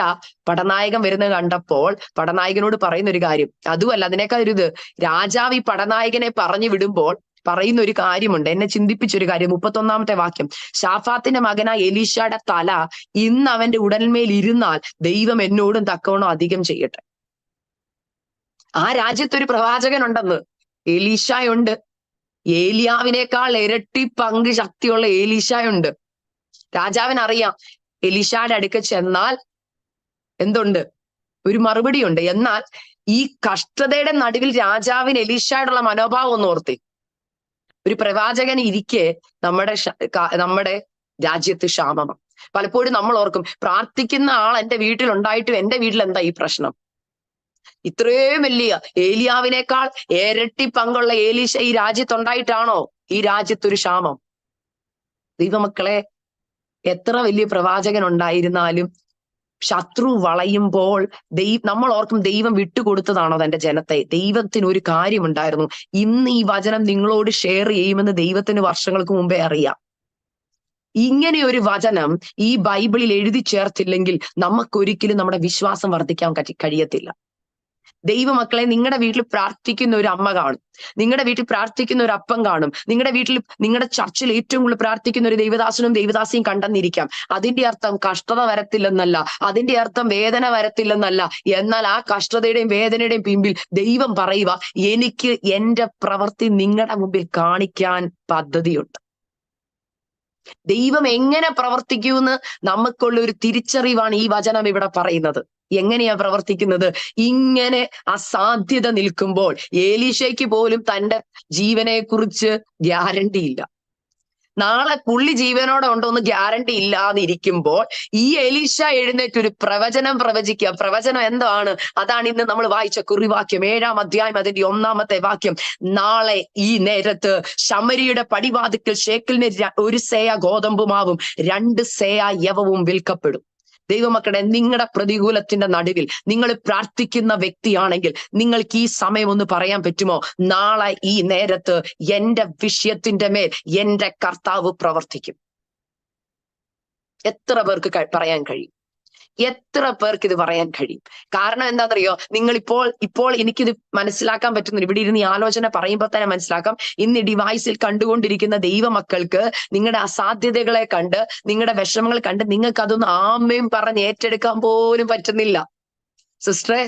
പടനായകൻ വരുന്നത് കണ്ടപ്പോൾ പടനായകനോട് പറയുന്ന ഒരു കാര്യം, അതുമല്ല അതിനേക്കാൾ ഒരു ഇത്, രാജാവ് ഈ പടനായകനെ പറഞ്ഞു വിടുമ്പോൾ പറയുന്ന ഒരു കാര്യമുണ്ട്, എന്നെ ചിന്തിപ്പിച്ചൊരു കാര്യം. 31-ാമത്തെ വാക്യം, ശാഫാത്തിന്റെ മകനായ എലീശയുടെ തല ഇന്ന് അവന്റെ ഉടൽമേൽ ഇരുന്നാൽ ദൈവം എന്നോടും തക്കവണ്ണം അധികം ചെയ്യട്ടെ. ആ രാജ്യത്തൊരു പ്രവാചകൻ ഉണ്ടെന്ന്. എലീശയുണ്ട്. ഏലിയാവിനേക്കാൾ ഇരട്ടി പങ്ക് ശക്തിയുള്ള എലീശയുണ്ട്. രാജാവിനറിയാം എലീശയുടെ അടുക്ക ചെന്നാൽ എന്തുണ്ട്? ഒരു മറുപടി ഉണ്ട്. എന്നാൽ ഈ കഷ്ടതയുടെ നടുവിൽ രാജാവിന് എലീശയോടുള്ള മനോഭാവം ഒന്ന് ഓർത്തി. ഒരു പ്രവാചകൻ ഇരിക്കെ നമ്മുടെ രാജ്യത്ത് ക്ഷാമമാണ്. പലപ്പോഴും നമ്മൾ ഓർക്കും, പ്രാർത്ഥിക്കുന്ന ആൾ എന്റെ വീട്ടിലുണ്ടായിട്ടും എന്റെ വീട്ടിൽ എന്താ ഈ പ്രശ്നം? ഇത്രയും വലിയ ഏലിയാവിനേക്കാൾ ഇരട്ടി പങ്കുള്ള എലീശ ഈ രാജ്യത്തുണ്ടായിട്ടാണോ ഈ രാജ്യത്തൊരു ക്ഷാമം? ദൈവമക്കളെ, എത്ര വലിയ പ്രവാചകൻ ഉണ്ടായിരുന്നാലും ശത്രു വളയുമ്പോൾ നമ്മൾ ഓർക്കും ദൈവം വിട്ടുകൊടുത്തതാണോ തന്റെ ജനത്തെ? ദൈവത്തിന് ഒരു കാര്യമുണ്ടായിരുന്നു. ഇന്ന് ഈ വചനം നിങ്ങളോട് ഷെയർ ചെയ്യുമെന്ന് ദൈവത്തിന് വർഷങ്ങൾക്ക് മുമ്പേ അറിയാം. ഇങ്ങനെ ഒരു വചനം ഈ ബൈബിളിൽ എഴുതി ചേർത്തില്ലെങ്കിൽ നമുക്കൊരിക്കലും നമ്മുടെ വിശ്വാസം വർദ്ധിക്കാൻ കഴിയത്തില്ല. ദൈവമക്കളെ, നിങ്ങളുടെ വീട്ടിൽ പ്രാർത്ഥിക്കുന്ന ഒരു അമ്മ കാണും, നിങ്ങളുടെ വീട്ടിൽ പ്രാർത്ഥിക്കുന്ന ഒരു അപ്പം കാണും, നിങ്ങളുടെ വീട്ടിൽ നിങ്ങളുടെ ചർച്ചിൽ ഏറ്റവും കൂടുതൽ പ്രാർത്ഥിക്കുന്ന ഒരു ദൈവദാസനും ദൈവദാസിയും കണ്ടെന്നിരിക്കാം. അതിന്റെ അർത്ഥം കഷ്ടത വരത്തില്ലെന്നല്ല, അതിന്റെ അർത്ഥം വേദന വരത്തില്ലെന്നല്ല. എന്നാൽ ആ കഷ്ടതയുടെയും വേദനയുടെയും പിമ്പിൽ ദൈവം പറയുക, എനിക്ക് എന്റെ പ്രവൃത്തി നിങ്ങളുടെ മുമ്പിൽ കാണിക്കാൻ പദ്ധതിയുണ്ട്. ദൈവം എങ്ങനെ പ്രവർത്തിക്കുമെന്ന് നമുക്കുള്ള ഒരു തിരിച്ചറിവാണ് ഈ വചനം ഇവിടെ പറയുന്നത്. എങ്ങനെയാ പ്രവർത്തിക്കുന്നത്? ഇങ്ങനെ അസാധ്യത നിൽക്കുമ്പോൾ എലീശയ്ക്ക് പോലും തന്റെ ജീവനെ കുറിച്ച് ഗ്യാരണ്ടി ഇല്ല. നാളെ പുള്ളി ജീവനോടെ ഉണ്ടോന്ന് ഗ്യാരണ്ടി ഇല്ലാതിരിക്കുമ്പോൾ ഈ എലീശ എഴുന്നേറ്റ് ഒരു പ്രവചനം പ്രവചിക്കുക. പ്രവചനം എന്താണ്? അതാണ് ഇന്ന് നമ്മൾ വായിച്ച കുറിവാക്യം, 7-ാം അധ്യായം അതിന്റെ 1-ാമത്തെ വാക്യം. നാളെ ഈ നേരത്ത് ശമരിയുടെ പടിവാതിക്കൽ ശേക്കലിന് 1 സേയ ഗോതമ്പുമാവും 2 സേയ യവവും വിൽക്കപ്പെടും. ദൈവമക്കളെ, നിങ്ങളുടെ പ്രതികൂലത്തിന്റെ നടുവിൽ നിങ്ങൾ പ്രാർത്ഥിക്കുന്ന വ്യക്തിയാണെങ്കിൽ നിങ്ങൾക്ക് ഈ സമയം ഒന്ന് പറയാൻ പറ്റുമോ? നാളെ ഈ നേരത്ത് എന്റെ വിഷയത്തിന്റെ മേൽ എന്റെ കർത്താവ് പ്രവർത്തിക്കും. എത്ര പേർക്ക് പറയാൻ കഴിയും? എത്ര പേർക്ക് ഇത് പറയാൻ കഴിയും? കാരണം എന്താണെന്നറിയോ? നിങ്ങൾ ഇപ്പോൾ എനിക്കിത് മനസ്സിലാക്കാൻ പറ്റുന്നു. ഇവിടെ ഇരുന്ന് ഈ ആലോചന പറയുമ്പോൾ തന്നെ മനസ്സിലാക്കാം. ഇന്ന് ഡിവൈസിൽ കണ്ടുകൊണ്ടിരിക്കുന്ന ദൈവമക്കൾക്ക് നിങ്ങളുടെ അസാധ്യതകളെ കണ്ട്, നിങ്ങളുടെ വിഷമങ്ങൾ കണ്ട് നിങ്ങൾക്ക് അതൊന്നും ആമയും പറഞ്ഞ് ഏറ്റെടുക്കാൻ പോലും പറ്റുന്നില്ല. സിസ്റ്ററെ,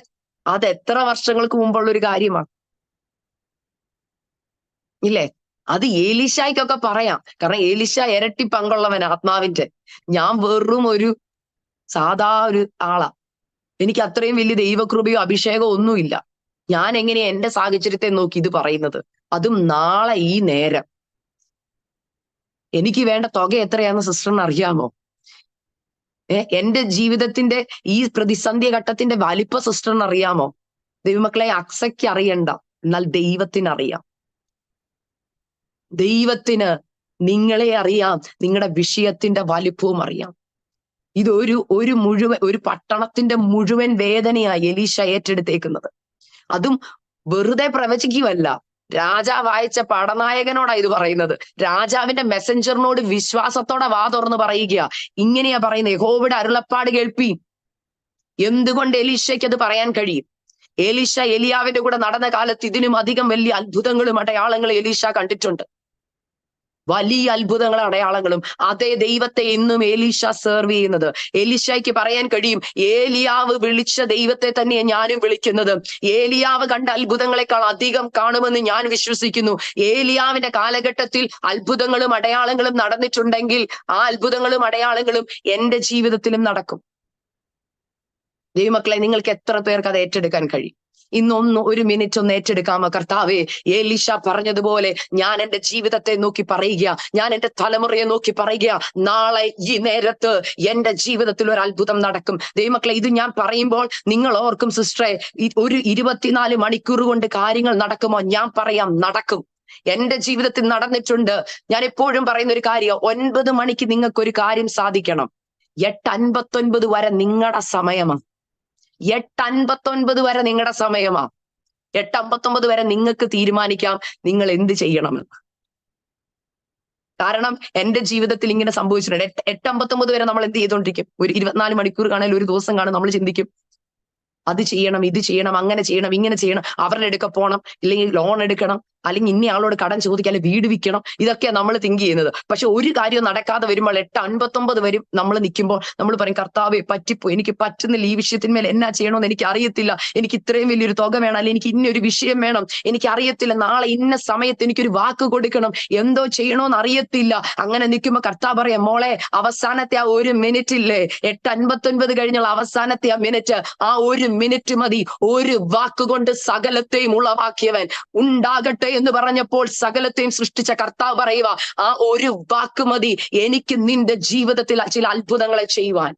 അത് എത്ര വർഷങ്ങൾക്ക് മുമ്പുള്ള ഒരു കാര്യമാണ്, ഇല്ലേ? അത് ഏലീശായ്ക്കൊക്കെ പറയാം. കാരണം ഏലീശ ഇരട്ടി പങ്കുള്ളവൻ ആത്മാവിന്റെ. ഞാൻ വെറും ഒരു സാധാ ഒരു ആളാ. എനിക്ക് അത്രയും വലിയ ദൈവകൃപയോ അഭിഷേകമോ ഒന്നുമില്ല. ഞാൻ എങ്ങനെയാ എന്റെ സാഹചര്യത്തെ നോക്കി ഇത് പറയുന്നത്? അതും നാളെ ഈ നേരം. എനിക്ക് വേണ്ട തുക എത്രയാണെന്ന് സിസ്റ്ററിന് അറിയാമോ? എന്റെ ജീവിതത്തിന്റെ ഈ പ്രതിസന്ധി ഘട്ടത്തിന്റെ വലിപ്പ സിസ്റ്ററിന് അറിയാമോ? ദൈവമക്കളെ, അക്സയ്ക്ക് അറിയണ്ട, എന്നാൽ ദൈവത്തിനറിയാം. ദൈവത്തിന് നിങ്ങളെ അറിയാം, നിങ്ങളുടെ വിഷയത്തിന്റെ വലിപ്പവും അറിയാം. ഇത് ഒരു പട്ടണത്തിന്റെ മുഴുവൻ വേദനയായി എലീശ ഏറ്റെടുത്തേക്കുന്നത്. അതും വെറുതെ പ്രവചിക്കുവല്ല, രാജാവ് അയച്ച പടനായകനോടാ ഇത് പറയുന്നത്. രാജാവിന്റെ മെസ്സഞ്ചറിനോട് വിശ്വാസത്തോടെ വാ തുറന്ന് പറയുക. ഇങ്ങനെയാ പറയുന്നത്, യഹോവയുടെ അരുളപ്പാട് കേൾപ്പീൻ. എന്തുകൊണ്ട് എലീശയ്ക്ക് അത് പറയാൻ കഴിയും? എലീശ എലിയാവിന്റെ കൂടെ നടന്ന കാലത്ത് ഇതിനും അധികം വലിയ അത്ഭുതങ്ങളും അടയാളങ്ങളും എലീശ കണ്ടിട്ടുണ്ട്. വലിയ അത്ഭുതങ്ങളും അടയാളങ്ങളും. അതേ ദൈവത്തെ ഇന്നും എലീശ സെർവ് ചെയ്യുന്നത്. എലീശയ്ക്ക് പറയാൻ കഴിയും, ഏലിയാവ് വിളിച്ച ദൈവത്തെ തന്നെയാണ് ഞാനും വിളിക്കുന്നത്. ഏലിയാവ് കണ്ട അത്ഭുതങ്ങളെക്കാൾ അധികം കാണുമെന്ന് ഞാൻ വിശ്വസിക്കുന്നു. ഏലിയാവിന്റെ കാലഘട്ടത്തിൽ അത്ഭുതങ്ങളും അടയാളങ്ങളും നടന്നിട്ടുണ്ടെങ്കിൽ ആ അത്ഭുതങ്ങളും അടയാളങ്ങളും എന്റെ ജീവിതത്തിലും നടക്കും. ദൈവമക്കളെ, നിങ്ങൾക്ക് എത്ര പേർക്ക് അത് ഏറ്റെടുക്കാൻ കഴിയും? ഇന്നൊന്ന് ഒരു മിനിറ്റ് ഒന്ന് ഏറ്റെടുക്കാമോ? കർത്താവേ, എലീശ പറഞ്ഞതുപോലെ ഞാൻ എന്റെ ജീവിതത്തെ നോക്കി പറയുക, ഞാൻ എന്റെ തലമുറയെ നോക്കി പറയുക, നാളെ ഈ നേരത്ത് എന്റെ ജീവിതത്തിൽ ഒരു അത്ഭുതം നടക്കും. ദൈവമക്കളെ, ഇത് ഞാൻ പറയുമ്പോൾ നിങ്ങൾ ഓർക്കും, സിസ്റ്ററെ ഒരു 24 മണിക്കൂർ കൊണ്ട് കാര്യങ്ങൾ നടക്കുമോ? ഞാൻ പറയാം, നടക്കും. എന്റെ ജീവിതത്തിൽ നടന്നിട്ടുണ്ട്. ഞാൻ എപ്പോഴും പറയുന്ന ഒരു കാര്യം, 9 മണിക്ക് നിങ്ങൾക്ക് ഒരു കാര്യം സാധിക്കണം, 8:59 വരെ നിങ്ങളുടെ സമയമാണ്. 8:59 വരെ നിങ്ങളുടെ സമയമാ. 8:59 വരെ നിങ്ങൾക്ക് തീരുമാനിക്കാം നിങ്ങൾ എന്ത് ചെയ്യണമെന്ന്. കാരണം എന്റെ ജീവിതത്തിൽ ഇങ്ങനെ സംഭവിച്ചിട്ടുണ്ട്. 8:59 വരെ നമ്മൾ എന്ത് ചെയ്തോണ്ടിരിക്കും? ഒരു 24 മണിക്കൂർ കാണാൻ ഒരു ദിവസം കാണാൻ നമ്മൾ ചിന്തിക്കും, അത് ചെയ്യണം, ഇത് ചെയ്യണം, അങ്ങനെ ചെയ്യണം, ഇങ്ങനെ ചെയ്യണം, അവരുടെ അടുക്ക പോകണം, ഇല്ലെങ്കിൽ ലോൺ എടുക്കണം, അല്ലെങ്കിൽ ഇന്ന ആളോട് കടം ചോദിക്കാൻ, വീട് വിൽക്കണം. ഇതൊക്കെയാണ് നമ്മൾ തിങ്ക് ചെയ്യുന്നത്. പക്ഷെ ഒരു കാര്യം നടക്കാതെ വരുമ്പോൾ 8:59 വരും നമ്മൾ നിൽക്കുമ്പോൾ നമ്മൾ പറയും, കർത്താവേ പറ്റിപ്പോ, എനിക്ക് പറ്റുന്നില്ല, ഈ വിഷയത്തിന്മേൽ എന്നാ ചെയ്യണമെന്ന് എനിക്ക് അറിയത്തില്ല, എനിക്ക് ഇത്രയും വലിയൊരു തുക വേണം, അല്ലെങ്കിൽ എനിക്ക് ഇന്നൊരു വിഷയം വേണം, എനിക്ക് അറിയത്തില്ല, നാളെ ഇന്ന സമയത്ത് എനിക്കൊരു വാക്ക് കൊടുക്കണം, എന്തോ ചെയ്യണോന്ന് അറിയത്തില്ല. അങ്ങനെ നിൽക്കുമ്പോൾ കർത്താവ് പറയാം, മോളെ, അവസാനത്തെ ആ ഒരു മിനിറ്റ് ഇല്ലേ, 8:59 കഴിഞ്ഞുള്ള അവസാനത്തെ ആ മിനിറ്റ്, ആ ഒരു മിനിറ്റ് മതി. ഒരു വാക്കുകൊണ്ട് സകലത്തെയും ഉളവാക്കിയവൻ ഉണ്ടാകട്ടെ എന്ന് പറഞ്ഞപ്പോൾ സകലത്തെയും സൃഷ്ടിച്ച കർത്താവ് പറയുക, ആ ഒരു വാക്ക് മതി എനിക്ക് നിന്റെ ജീവിതത്തിൽ ചില അത്ഭുതങ്ങളെ ചെയ്യുവാൻ.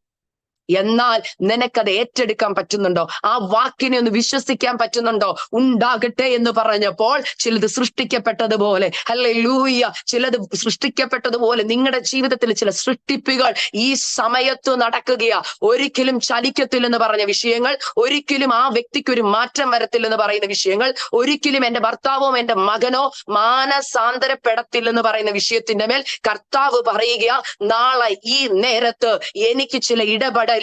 എന്നാൽ നിനക്കത് ഏറ്റെടുക്കാൻ പറ്റുന്നുണ്ടോ? ആ വാക്കിനെ ഒന്ന് വിശ്വസിക്കാൻ പറ്റുന്നുണ്ടോ? ഉണ്ടാകട്ടെ എന്ന് പറഞ്ഞപ്പോൾ ചിലത് സൃഷ്ടിക്കപ്പെട്ടതുപോലെ, ഹല്ലേലൂയ, ചിലത് സൃഷ്ടിക്കപ്പെട്ടതുപോലെ നിങ്ങളുടെ ജീവിതത്തിൽ ചില സൃഷ്ടിപ്പുകൾ ഈ സമയത്ത് നടക്കുകയാ. ഒരിക്കലും ചലിക്കത്തില്ലെന്ന് പറഞ്ഞ വിഷയങ്ങൾ, ഒരിക്കലും ആ വ്യക്തിക്ക് ഒരു മാറ്റം വരത്തില്ലെന്ന് പറയുന്ന വിഷയങ്ങൾ, ഒരിക്കലും എന്റെ ഭർത്താവോ എന്റെ മകനോ മാനസാന്തരപ്പെടത്തില്ലെന്ന് പറയുന്ന വിഷയത്തിന്റെ മേൽ കർത്താവ് പറയുക, നാളെ ഈ നേരത്ത് എനിക്ക് ചില ഇടപെടൽ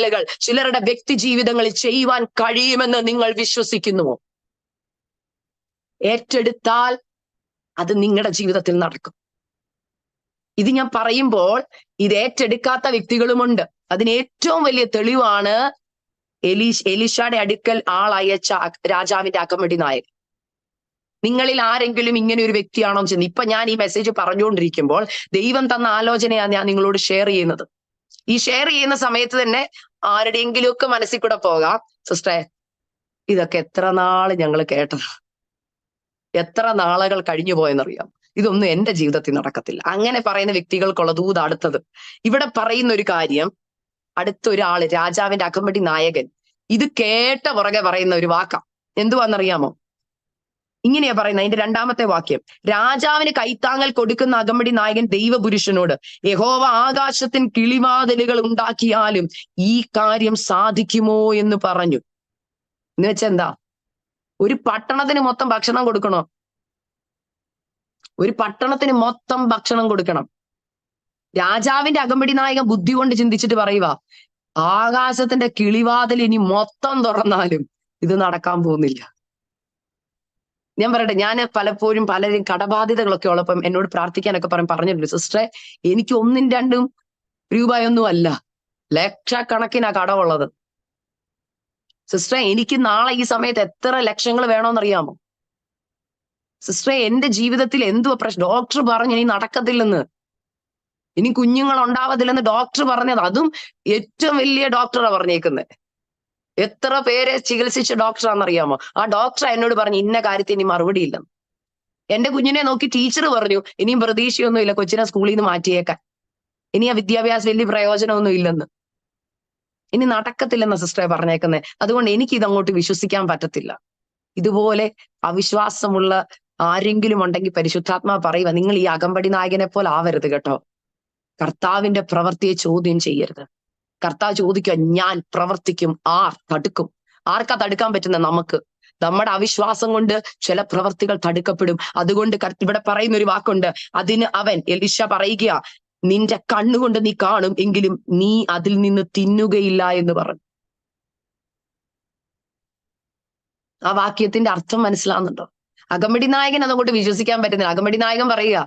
ചിലരുടെ വ്യക്തി ജീവിതങ്ങളിൽ ചെയ്യുവാൻ കഴിയുമെന്ന് നിങ്ങൾ വിശ്വസിക്കുന്നുവോ? ഏറ്റെടുത്താൽ അത് നിങ്ങളുടെ ജീവിതത്തിൽ നടക്കും. ഇത് ഞാൻ പറയുമ്പോൾ ഇത് ഏറ്റെടുക്കാത്ത വ്യക്തികളുമുണ്ട്. അതിന് ഏറ്റവും വലിയ തെളിവാണ് എലീശയുടെ അടുക്കൽ ആളയച്ച രാജാവിന്റെ അകമ്പടി നായകൻ. നിങ്ങളിൽ ആരെങ്കിലും ഇങ്ങനെ ഒരു വ്യക്തിയാണോ എന്ന് ഇപ്പൊ ഞാൻ ഈ മെസ്സേജ് പറഞ്ഞുകൊണ്ടിരിക്കുമ്പോൾ ദൈവം തന്ന ആലോചനയാണ് ഞാൻ നിങ്ങളോട് ഷെയർ ചെയ്യുന്നത്. ഈ ഷെയർ ചെയ്യുന്ന സമയത്ത് തന്നെ ആരുടെയെങ്കിലും ഒക്കെ മനസ്സിൽ കൂടെ പോകാം, സിസ്റ്ററെ ഇതൊക്കെ എത്ര നാള് ഞങ്ങൾ കേട്ടതാ, എത്ര നാളുകൾ കഴിഞ്ഞു പോയെന്നറിയാം, ഇതൊന്നും എന്റെ ജീവിതത്തിൽ നടക്കത്തില്ല. അങ്ങനെ പറയുന്ന വ്യക്തികൾക്കുള്ള ദൂത് അടുത്തത്. ഇവിടെ പറയുന്ന ഒരു കാര്യം, അടുത്ത ഒരാള് രാജാവിന്റെ അകമ്പടി നായകൻ ഇത് കേട്ട പുറകെ പറയുന്ന ഒരു വാക്കാ. എന്തുവാന്നറിയാമോ? ഇങ്ങനെയാ പറയുന്നത്, അതിന്റെ 2-ാമത്തെ വാക്യം, രാജാവിന് കൈത്താങ്ങൽ കൊടുക്കുന്ന അകമ്പടി നായകൻ ദൈവപുരുഷനോട്, യഹോവ ആകാശത്തിന് കിളിവാതിലുകൾ ഉണ്ടാക്കിയാലും ഈ കാര്യം സാധിക്കുമോ എന്ന് പറഞ്ഞു. എന്ന് വെച്ചാ എന്താ? ഒരു പട്ടണത്തിന് മൊത്തം ഭക്ഷണം കൊടുക്കണോ? ഒരു പട്ടണത്തിന് മൊത്തം ഭക്ഷണം കൊടുക്കണം. രാജാവിന്റെ അകമ്പടി നായകൻ ബുദ്ധി കൊണ്ട് ചിന്തിച്ചിട്ട് പറയുക, ആകാശത്തിന്റെ കിളിവാതിൽ ഇനി മൊത്തം തുറന്നാലും ഇത് നടക്കാൻ പോകുന്നില്ല. ഞാൻ പറയട്ടെ, ഞാൻ പലപ്പോഴും പലരും കടബാധ്യതകളൊക്കെ ഉള്ളപ്പം എന്നോട് പ്രാർത്ഥിക്കാനൊക്കെ പറഞ്ഞിട്ടുണ്ട്, സിസ്റ്ററെ എനിക്ക് 1-2 രൂപയൊന്നും അല്ല, ലക്ഷക്കണക്കിനാ കടമുള്ളത്. സിസ്റ്ററെ എനിക്ക് നാളെ ഈ സമയത്ത് എത്ര ലക്ഷങ്ങൾ വേണോന്നറിയാമോ? സിസ്റ്ററെ എന്റെ ജീവിതത്തിൽ എന്തുവാ പ്രശ്നം? ഡോക്ടർ പറഞ്ഞു ഇനി നടക്കത്തില്ലെന്ന്, ഇനി കുഞ്ഞുങ്ങൾ ഉണ്ടാവത്തില്ലെന്ന് ഡോക്ടർ പറഞ്ഞത്. അതും ഏറ്റവും വലിയ ഡോക്ടറാ പറഞ്ഞേക്കുന്നത്. എത്ര പേരെ ചികിത്സിച്ച ഡോക്ടറാണെന്നറിയാമോ? ആ ഡോക്ടർ എന്നോട് പറഞ്ഞു ഇന്ന കാര്യത്തിന് ഇനി മറുപടി ഇല്ലെന്ന്. എന്റെ കുഞ്ഞിനെ നോക്കി ടീച്ചർ പറഞ്ഞു ഇനിയും പ്രതീക്ഷയൊന്നും ഇല്ല, കൊച്ചിനെ സ്കൂളിൽ നിന്ന് മാറ്റിയേക്കാൻ, ഇനി ആ വിദ്യാഭ്യാസം വലിയ പ്രയോജനമൊന്നും ഇല്ലെന്ന്, ഇനി നടക്കത്തില്ലെന്ന സിസ്റ്ററെ പറഞ്ഞേക്കുന്നത്. അതുകൊണ്ട് എനിക്ക് ഇതങ്ങോട്ട് വിശ്വസിക്കാൻ പറ്റത്തില്ല. ഇതുപോലെ അവിശ്വാസമുള്ള ആരെങ്കിലും ഉണ്ടെങ്കിൽ പരിശുദ്ധാത്മാ പറയുക, നിങ്ങൾ ഈ അകമ്പടി നായകനെ പോലെ ആവരുത് കേട്ടോ. കർത്താവിന്റെ പ്രവൃത്തിയെ ചോദ്യം ചെയ്യരുത്. കർത്താവ് ചോദിക്കുക, ഞാൻ പ്രവർത്തിക്കും, ആർ തടുക്കും? ആർക്കാ തടുക്കാൻ പറ്റുന്ന? നമുക്ക്. നമ്മുടെ അവിശ്വാസം കൊണ്ട് ചില പ്രവർത്തികൾ തടുക്കപ്പെടും. അതുകൊണ്ട് ഇവിടെ പറയുന്ന ഒരു വാക്കുണ്ട്, അതിന് അവൻ എലീശ പറയുക, നിന്റെ കണ്ണുകൊണ്ട് നീ കാണും, എങ്കിലും നീ അതിൽ നിന്ന് തിന്നുകയില്ല എന്ന് പറഞ്ഞു. ആ വാക്യത്തിന്റെ അർത്ഥം മനസ്സിലാവുന്നുണ്ടോ? അകമ്പടി നായകൻ അതുകൊണ്ട് വിശ്വസിക്കാൻ പറ്റുന്നില്ല. അകമ്പടി നായകൻ പറയുക,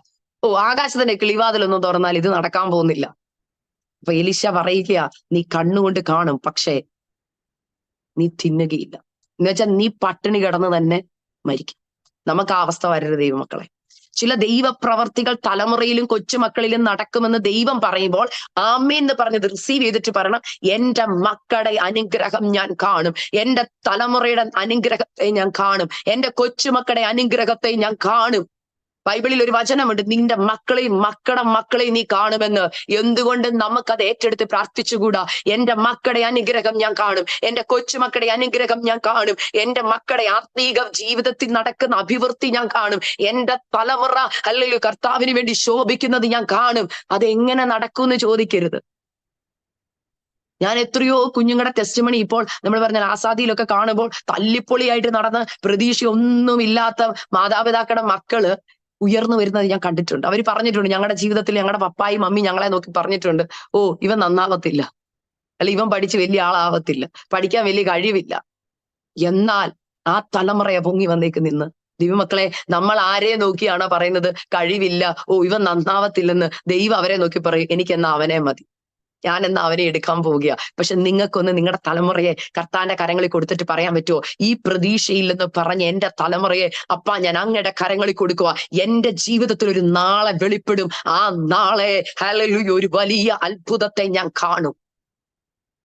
ആകാശത്തിന്റെ കിളിവാതിലൊന്നും തുറന്നാൽ ഇത് നടക്കാൻ പോകുന്നില്ല. അപ്പൊ എലീശ പറയുക, നീ കണ്ണുകൊണ്ട് കാണും, പക്ഷേ നീ തിന്നുകയില്ല. എന്നുവെച്ചാൽ നീ പട്ടിണി കിടന്ന് തന്നെ മരിക്കും. നമുക്ക് ആ അവസ്ഥ വരരുത് ദൈവമക്കളെ. ചില ദൈവപ്രവർത്തികൾ തലമുറയിലും കൊച്ചുമക്കളിലും നടക്കുമെന്ന് ദൈവം പറയുമ്പോൾ ആമേൻ എന്ന് പറഞ്ഞത് റിസീവ് ചെയ്തിട്ട് പറയണം, എന്റെ മക്കളുടെ അനുഗ്രഹം ഞാൻ കാണും, എന്റെ തലമുറയുടെ അനുഗ്രഹത്തെ ഞാൻ കാണും, എന്റെ കൊച്ചുമക്കളുടെ അനുഗ്രഹത്തെ ഞാൻ കാണും. ബൈബിളിൽ ഒരു വചനമുണ്ട്, നിന്റെ മക്കളെയും മക്കളുടെ മക്കളെയും നീ കാണുമെന്ന്. എന്തുകൊണ്ട് നമുക്കത് ഏറ്റെടുത്ത് പ്രാർത്ഥിച്ചുകൂടാ? എന്റെ മക്കളുടെ അനുഗ്രഹം ഞാൻ കാണും, എന്റെ കൊച്ചുമക്കളുടെ അനുഗ്രഹം ഞാൻ കാണും, എന്റെ മക്കളുടെ ആത്മീക ജീവിതത്തിൽ നടക്കുന്ന അഭിവൃദ്ധി ഞാൻ കാണും, എന്റെ തലമുറ അല്ലെങ്കിൽ കർത്താവിന് വേണ്ടി ശോഭിക്കുന്നത് ഞാൻ കാണും. അതെങ്ങനെ നടക്കുമെന്ന് ചോദിക്കരുത്. ഞാൻ എത്രയോ കുഞ്ഞുങ്ങളുടെ ടെസ്റ്റിമണി ഇപ്പോൾ നമ്മൾ പറഞ്ഞ ആസാദിയിലൊക്കെ കാണുമ്പോൾ തല്ലിപ്പൊളിയായിട്ട് നടന്ന് പ്രതീക്ഷയൊന്നുമില്ലാത്ത മാതാപിതാക്കളുടെ മക്കള് ഉയർന്നു വരുന്നത് ഞാൻ കണ്ടിട്ടുണ്ട്. അവർ പറഞ്ഞിട്ടുണ്ട്, ഞങ്ങളുടെ ജീവിതത്തിൽ ഞങ്ങളുടെ പപ്പായും മമ്മി ഞങ്ങളെ നോക്കി പറഞ്ഞിട്ടുണ്ട്, ഇവൻ നന്നാവത്തില്ല, അല്ല ഇവൻ പഠിച്ച് വലിയ ആളാവത്തില്ല, പഠിക്കാൻ വലിയ കഴിവില്ല. എന്നാൽ ആ തലമുറയെ പൊങ്ങി വന്നേക്ക് നിന്ന്. ദൈവമക്കളെ, നമ്മൾ ആരെ നോക്കിയാണോ പറയുന്നത് കഴിവില്ല, ഇവൻ നന്നാവത്തില്ലെന്ന്? ദൈവം അവരെ നോക്കി പറയും, എനിക്കെന്നാ അവനെ മതി, ഞാൻ എന്നാ അവനെ എടുക്കാൻ പോവുക. പക്ഷെ നിങ്ങൾക്കൊന്ന് നിങ്ങളുടെ തലമുറയെ കർത്താന്റെ കരങ്ങളിൽ കൊടുത്തിട്ട് പറയാൻ പറ്റുമോ, ഈ പ്രതീക്ഷയില്ലെന്ന് പറഞ്ഞ് എന്റെ തലമുറയെ അപ്പാ ഞാൻ അങ്ങയുടെ കരങ്ങളിൽ കൊടുക്കുക, എന്റെ ജീവിതത്തിൽ ഒരു നാളെ വെളിപ്പെടും, ആ നാളെ ഹല്ലേലൂയ ഒരു വലിയ അത്ഭുതത്തെ ഞാൻ കാണും.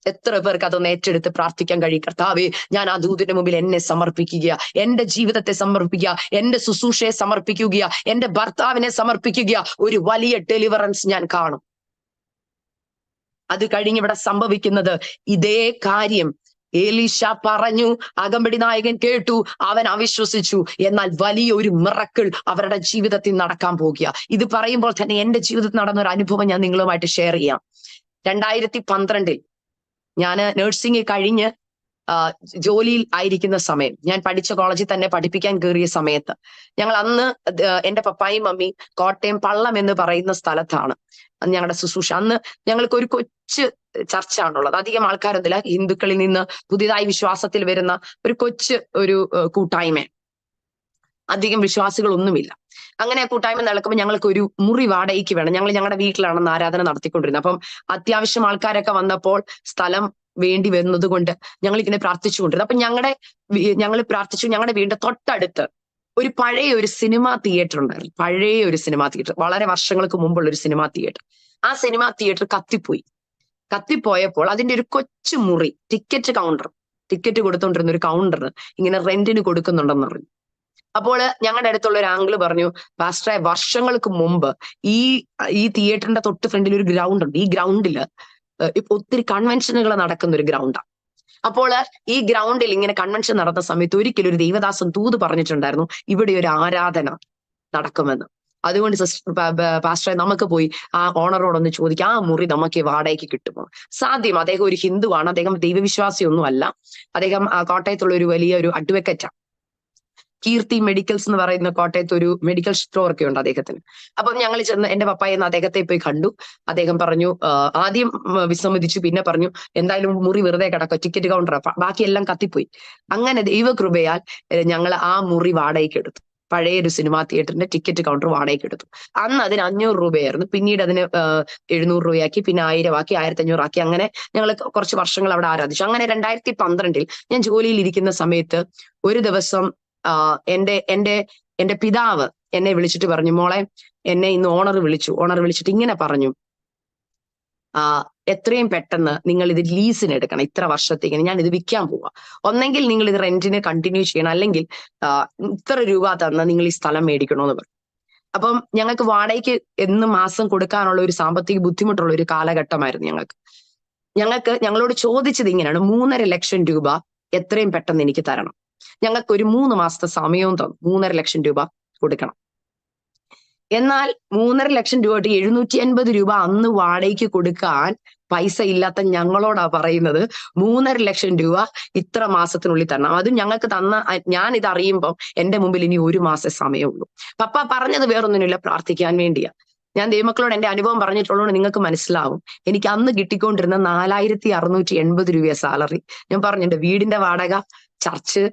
എത്ര പേർക്ക് അതൊന്ന് ഏറ്റെടുത്ത് പ്രാർത്ഥിക്കാൻ കഴിയും? കർത്താവേ, ഞാൻ ആ ദൂതിന്റെ മുമ്പിൽ എന്നെ സമർപ്പിക്കുക, എന്റെ ജീവിതത്തെ സമർപ്പിക്കുക, എന്റെ ശുശ്രൂഷയെ സമർപ്പിക്കുക, എന്റെ ഭർത്താവിനെ സമർപ്പിക്കുക, ഒരു വലിയ ഡെലിവറൻസ് ഞാൻ കാണും. അത് കഴിഞ്ഞ് ഇവിടെ സംഭവിക്കുന്നത് ഇതേ കാര്യം എലീശ പറഞ്ഞു, അകമ്പടി നായകൻ കേട്ടു, അവൻ അവിശ്വസിച്ചു. എന്നാൽ വലിയ ഒരു മിറക്കിൾ അവരുടെ ജീവിതത്തിൽ നടക്കാൻ പോകുക. ഇത് പറയുമ്പോൾ തന്നെ എന്റെ ജീവിതത്തിൽ നടന്ന ഒരു അനുഭവം ഞാൻ നിങ്ങളുമായിട്ട് ഷെയർ ചെയ്യാം. 2012 ഞാൻ നഴ്സിംഗ് കഴിഞ്ഞ് ജോലിയിൽ ആയിരിക്കുന്ന സമയം, ഞാൻ പഠിച്ച കോളേജിൽ തന്നെ പഠിപ്പിക്കാൻ കയറിയ സമയത്ത്, ഞങ്ങൾ അന്ന് എന്റെ പപ്പായും മമ്മി കോട്ടയം പള്ളം എന്ന് പറയുന്ന സ്ഥലത്താണ് ഞങ്ങളുടെ ശുശ്രൂഷ. അന്ന് ഞങ്ങൾക്ക് ഒരു കൊച്ചു ചർച്ചാണുള്ളത്, അധികം ആൾക്കാരൊന്നുമില്ല, ഹിന്ദുക്കളിൽ നിന്ന് പുതിയതായി വിശ്വാസത്തിൽ വരുന്ന ഒരു കൊച്ചു ഒരു കൂട്ടായ്മ, അധികം വിശ്വാസികളൊന്നുമില്ല. അങ്ങനെ കൂട്ടായ്മ നടക്കുമ്പോൾ ഞങ്ങൾക്ക് ഒരു മുറി വാടകയ്ക്ക് വേണം. ഞങ്ങളുടെ വീട്ടിലാണ് ആരാധന നടത്തിക്കൊണ്ടിരുന്നത്. അപ്പം അത്യാവശ്യം ആൾക്കാരൊക്കെ വന്നപ്പോൾ സ്ഥലം വേണ്ടി വരുന്നത് കൊണ്ട് ഞങ്ങൾ ഇങ്ങനെ പ്രാർത്ഥിച്ചുകൊണ്ടിരുന്നത്. അപ്പൊ ഞങ്ങൾ പ്രാർത്ഥിച്ചു. ഞങ്ങളുടെ വീടിന്റെ തൊട്ടടുത്ത് ഒരു പഴയ ഒരു സിനിമാ തിയേറ്റർ ഉണ്ടായിരുന്നു. പഴയ ഒരു സിനിമാ തിയേറ്റർ, വളരെ വർഷങ്ങൾക്ക് മുമ്പുള്ള ഒരു സിനിമാ തിയേറ്റർ. ആ സിനിമാ തിയേറ്റർ കത്തിപ്പോയപ്പോൾ അതിന്റെ ഒരു കൊച്ചു മുറി, ടിക്കറ്റ് കൊടുത്തോണ്ടിരുന്ന ഒരു കൗണ്ടർ ഇങ്ങനെ റെന്റിന് കൊടുക്കുന്നുണ്ടെന്ന് പറഞ്ഞു. അപ്പോൾ ഞങ്ങളുടെ അടുത്തുള്ള ഒരു ആംഗിള് പറഞ്ഞു, പാസ്റ്ററെ, വർഷങ്ങൾക്ക് മുമ്പ് ഈ തിയേറ്ററിന്റെ തൊട്ട് ഫ്രണ്ടിൽ ഒരു ഗ്രൗണ്ട് ഉണ്ട്. ഈ ഗ്രൗണ്ടില് ഒത്തിരി കൺവെൻഷനുകൾ നടക്കുന്ന ഒരു ഗ്രൗണ്ടാണ്. അപ്പോൾ ഈ ഗ്രൗണ്ടിൽ ഇങ്ങനെ കൺവെൻഷൻ നടന്ന സമയത്ത് ഒരിക്കലും ഒരു ദൈവദാസൻ തൂത് പറഞ്ഞിട്ടുണ്ടായിരുന്നു, ഇവിടെ ഒരു ആരാധന നടക്കുമെന്ന്. അതുകൊണ്ട് പാസ്റ്ററെ, നമുക്ക് പോയി ആ ഓണറോടൊന്ന് ചോദിക്കാം, ആ മുറി നമുക്ക് വാടകയ്ക്ക് കിട്ടുമോ? സാധ്യം. അദ്ദേഹം ഒരു ഹിന്ദുവാണ്, അദ്ദേഹം ദൈവവിശ്വാസിയൊന്നും അല്ല. അദ്ദേഹം കോട്ടയത്തുള്ള ഒരു വലിയ ഒരു അഡ്വക്കറ്റാണ്. കീർത്തി മെഡിക്കൽസ് എന്ന് പറയുന്ന കോട്ടയത്ത് ഒരു മെഡിക്കൽ സ്റ്റോർ ഒക്കെ ഉണ്ട് അദ്ദേഹത്തിന്. അപ്പം ഞങ്ങൾ ചെന്ന് എന്റെ പപ്പായെന്ന് അദ്ദേഹത്തെ പോയി കണ്ടു. അദ്ദേഹം പറഞ്ഞു, ആദ്യം വിസമ്മതിച്ചു, പിന്നെ പറഞ്ഞു എന്തായാലും മുറി വെറുതെ കിടക്കുക, ടിക്കറ്റ് കൗണ്ടർ, ബാക്കിയെല്ലാം കത്തിപ്പോയി. അങ്ങനെ ദൈവകൃപയാൽ ഞങ്ങൾ ആ മുറി വാടകയ്ക്ക് എടുത്തു. പഴയൊരു സിനിമാ തിയേറ്ററിന്റെ ടിക്കറ്റ് കൗണ്ടർ വാടകയ്ക്ക് എടുത്തു. അന്ന് അതിന് 500 രൂപയായിരുന്നു. പിന്നീട് അതിന് 700 രൂപയാക്കി, പിന്നെ 1000 ആക്കി, 1500 ആക്കി. അങ്ങനെ ഞങ്ങൾ കുറച്ച് വർഷങ്ങൾ അവിടെ ആരാധിച്ചു. അങ്ങനെ 2012 ഞാൻ ജോലിയിൽ ഇരിക്കുന്ന സമയത്ത് ഒരു ദിവസം എന്റെ പിതാവ് എന്നെ വിളിച്ചിട്ട് പറഞ്ഞു, മോളെ, എന്നെ ഇന്ന് ഓണർ വിളിച്ചിട്ട് ഇങ്ങനെ പറഞ്ഞു, എത്രയും പെട്ടെന്ന് നിങ്ങൾ ഇത് ലീസിന് എടുക്കണം, ഇത്ര വർഷത്തേക്ക് ഞാൻ ഇത് വിൽക്കാൻ പോവാ, ഒന്നെങ്കിൽ നിങ്ങൾ ഇത് റെന്റിന് കണ്ടിന്യൂ ചെയ്യണം, അല്ലെങ്കിൽ ഇത്ര രൂപ തന്ന് നിങ്ങൾ ഈ സ്ഥലം മേടിക്കണോന്ന് പറഞ്ഞു. അപ്പം ഞങ്ങൾക്ക് വാടകയ്ക്ക് എന്നും മാസം കൊടുക്കാനുള്ള ഒരു സാമ്പത്തിക ബുദ്ധിമുട്ടുള്ള ഒരു കാലഘട്ടമായിരുന്നു ഞങ്ങളോട് ചോദിച്ചത് ഇങ്ങനെയാണ്, 3.5 ലക്ഷം രൂപ എത്രയും പെട്ടെന്ന് എനിക്ക് തരണം. ഞങ്ങൾക്ക് ഒരു 3 മാസത്തെ സമയവും തന്നു, 3.5 ലക്ഷം രൂപ കൊടുക്കണം. എന്നാൽ 3.5 ലക്ഷം രൂപ 750 രൂപ അന്ന് വാടകയ്ക്ക് കൊടുക്കാൻ പൈസ ഇല്ലാത്ത ഞങ്ങളോടാ പറയുന്നത് 3.5 ലക്ഷം രൂപ ഇത്ര മാസത്തിനുള്ളിൽ തരണം. അതും ഞങ്ങൾക്ക് ഞാൻ ഇത് അറിയുമ്പോൾ എന്റെ മുമ്പിൽ ഇനി 1 മാസേ സമയമുള്ളൂ. പപ്പ പറഞ്ഞത് വേറൊന്നിനുമില്ല, പ്രാർത്ഥിക്കാൻ വേണ്ടിയാ. ഞാൻ ദൈവമക്കളോട് എന്റെ അനുഭവം പറഞ്ഞിട്ടുള്ളതുകൊണ്ട് നിങ്ങൾക്ക് മനസ്സിലാവും. എനിക്ക് അന്ന് കിട്ടിക്കൊണ്ടിരുന്ന 4680 രൂപ സാലറി. ഞാൻ പറഞ്ഞു, എന്റെ വീടിന്റെ വാടക, ചർച്ച്,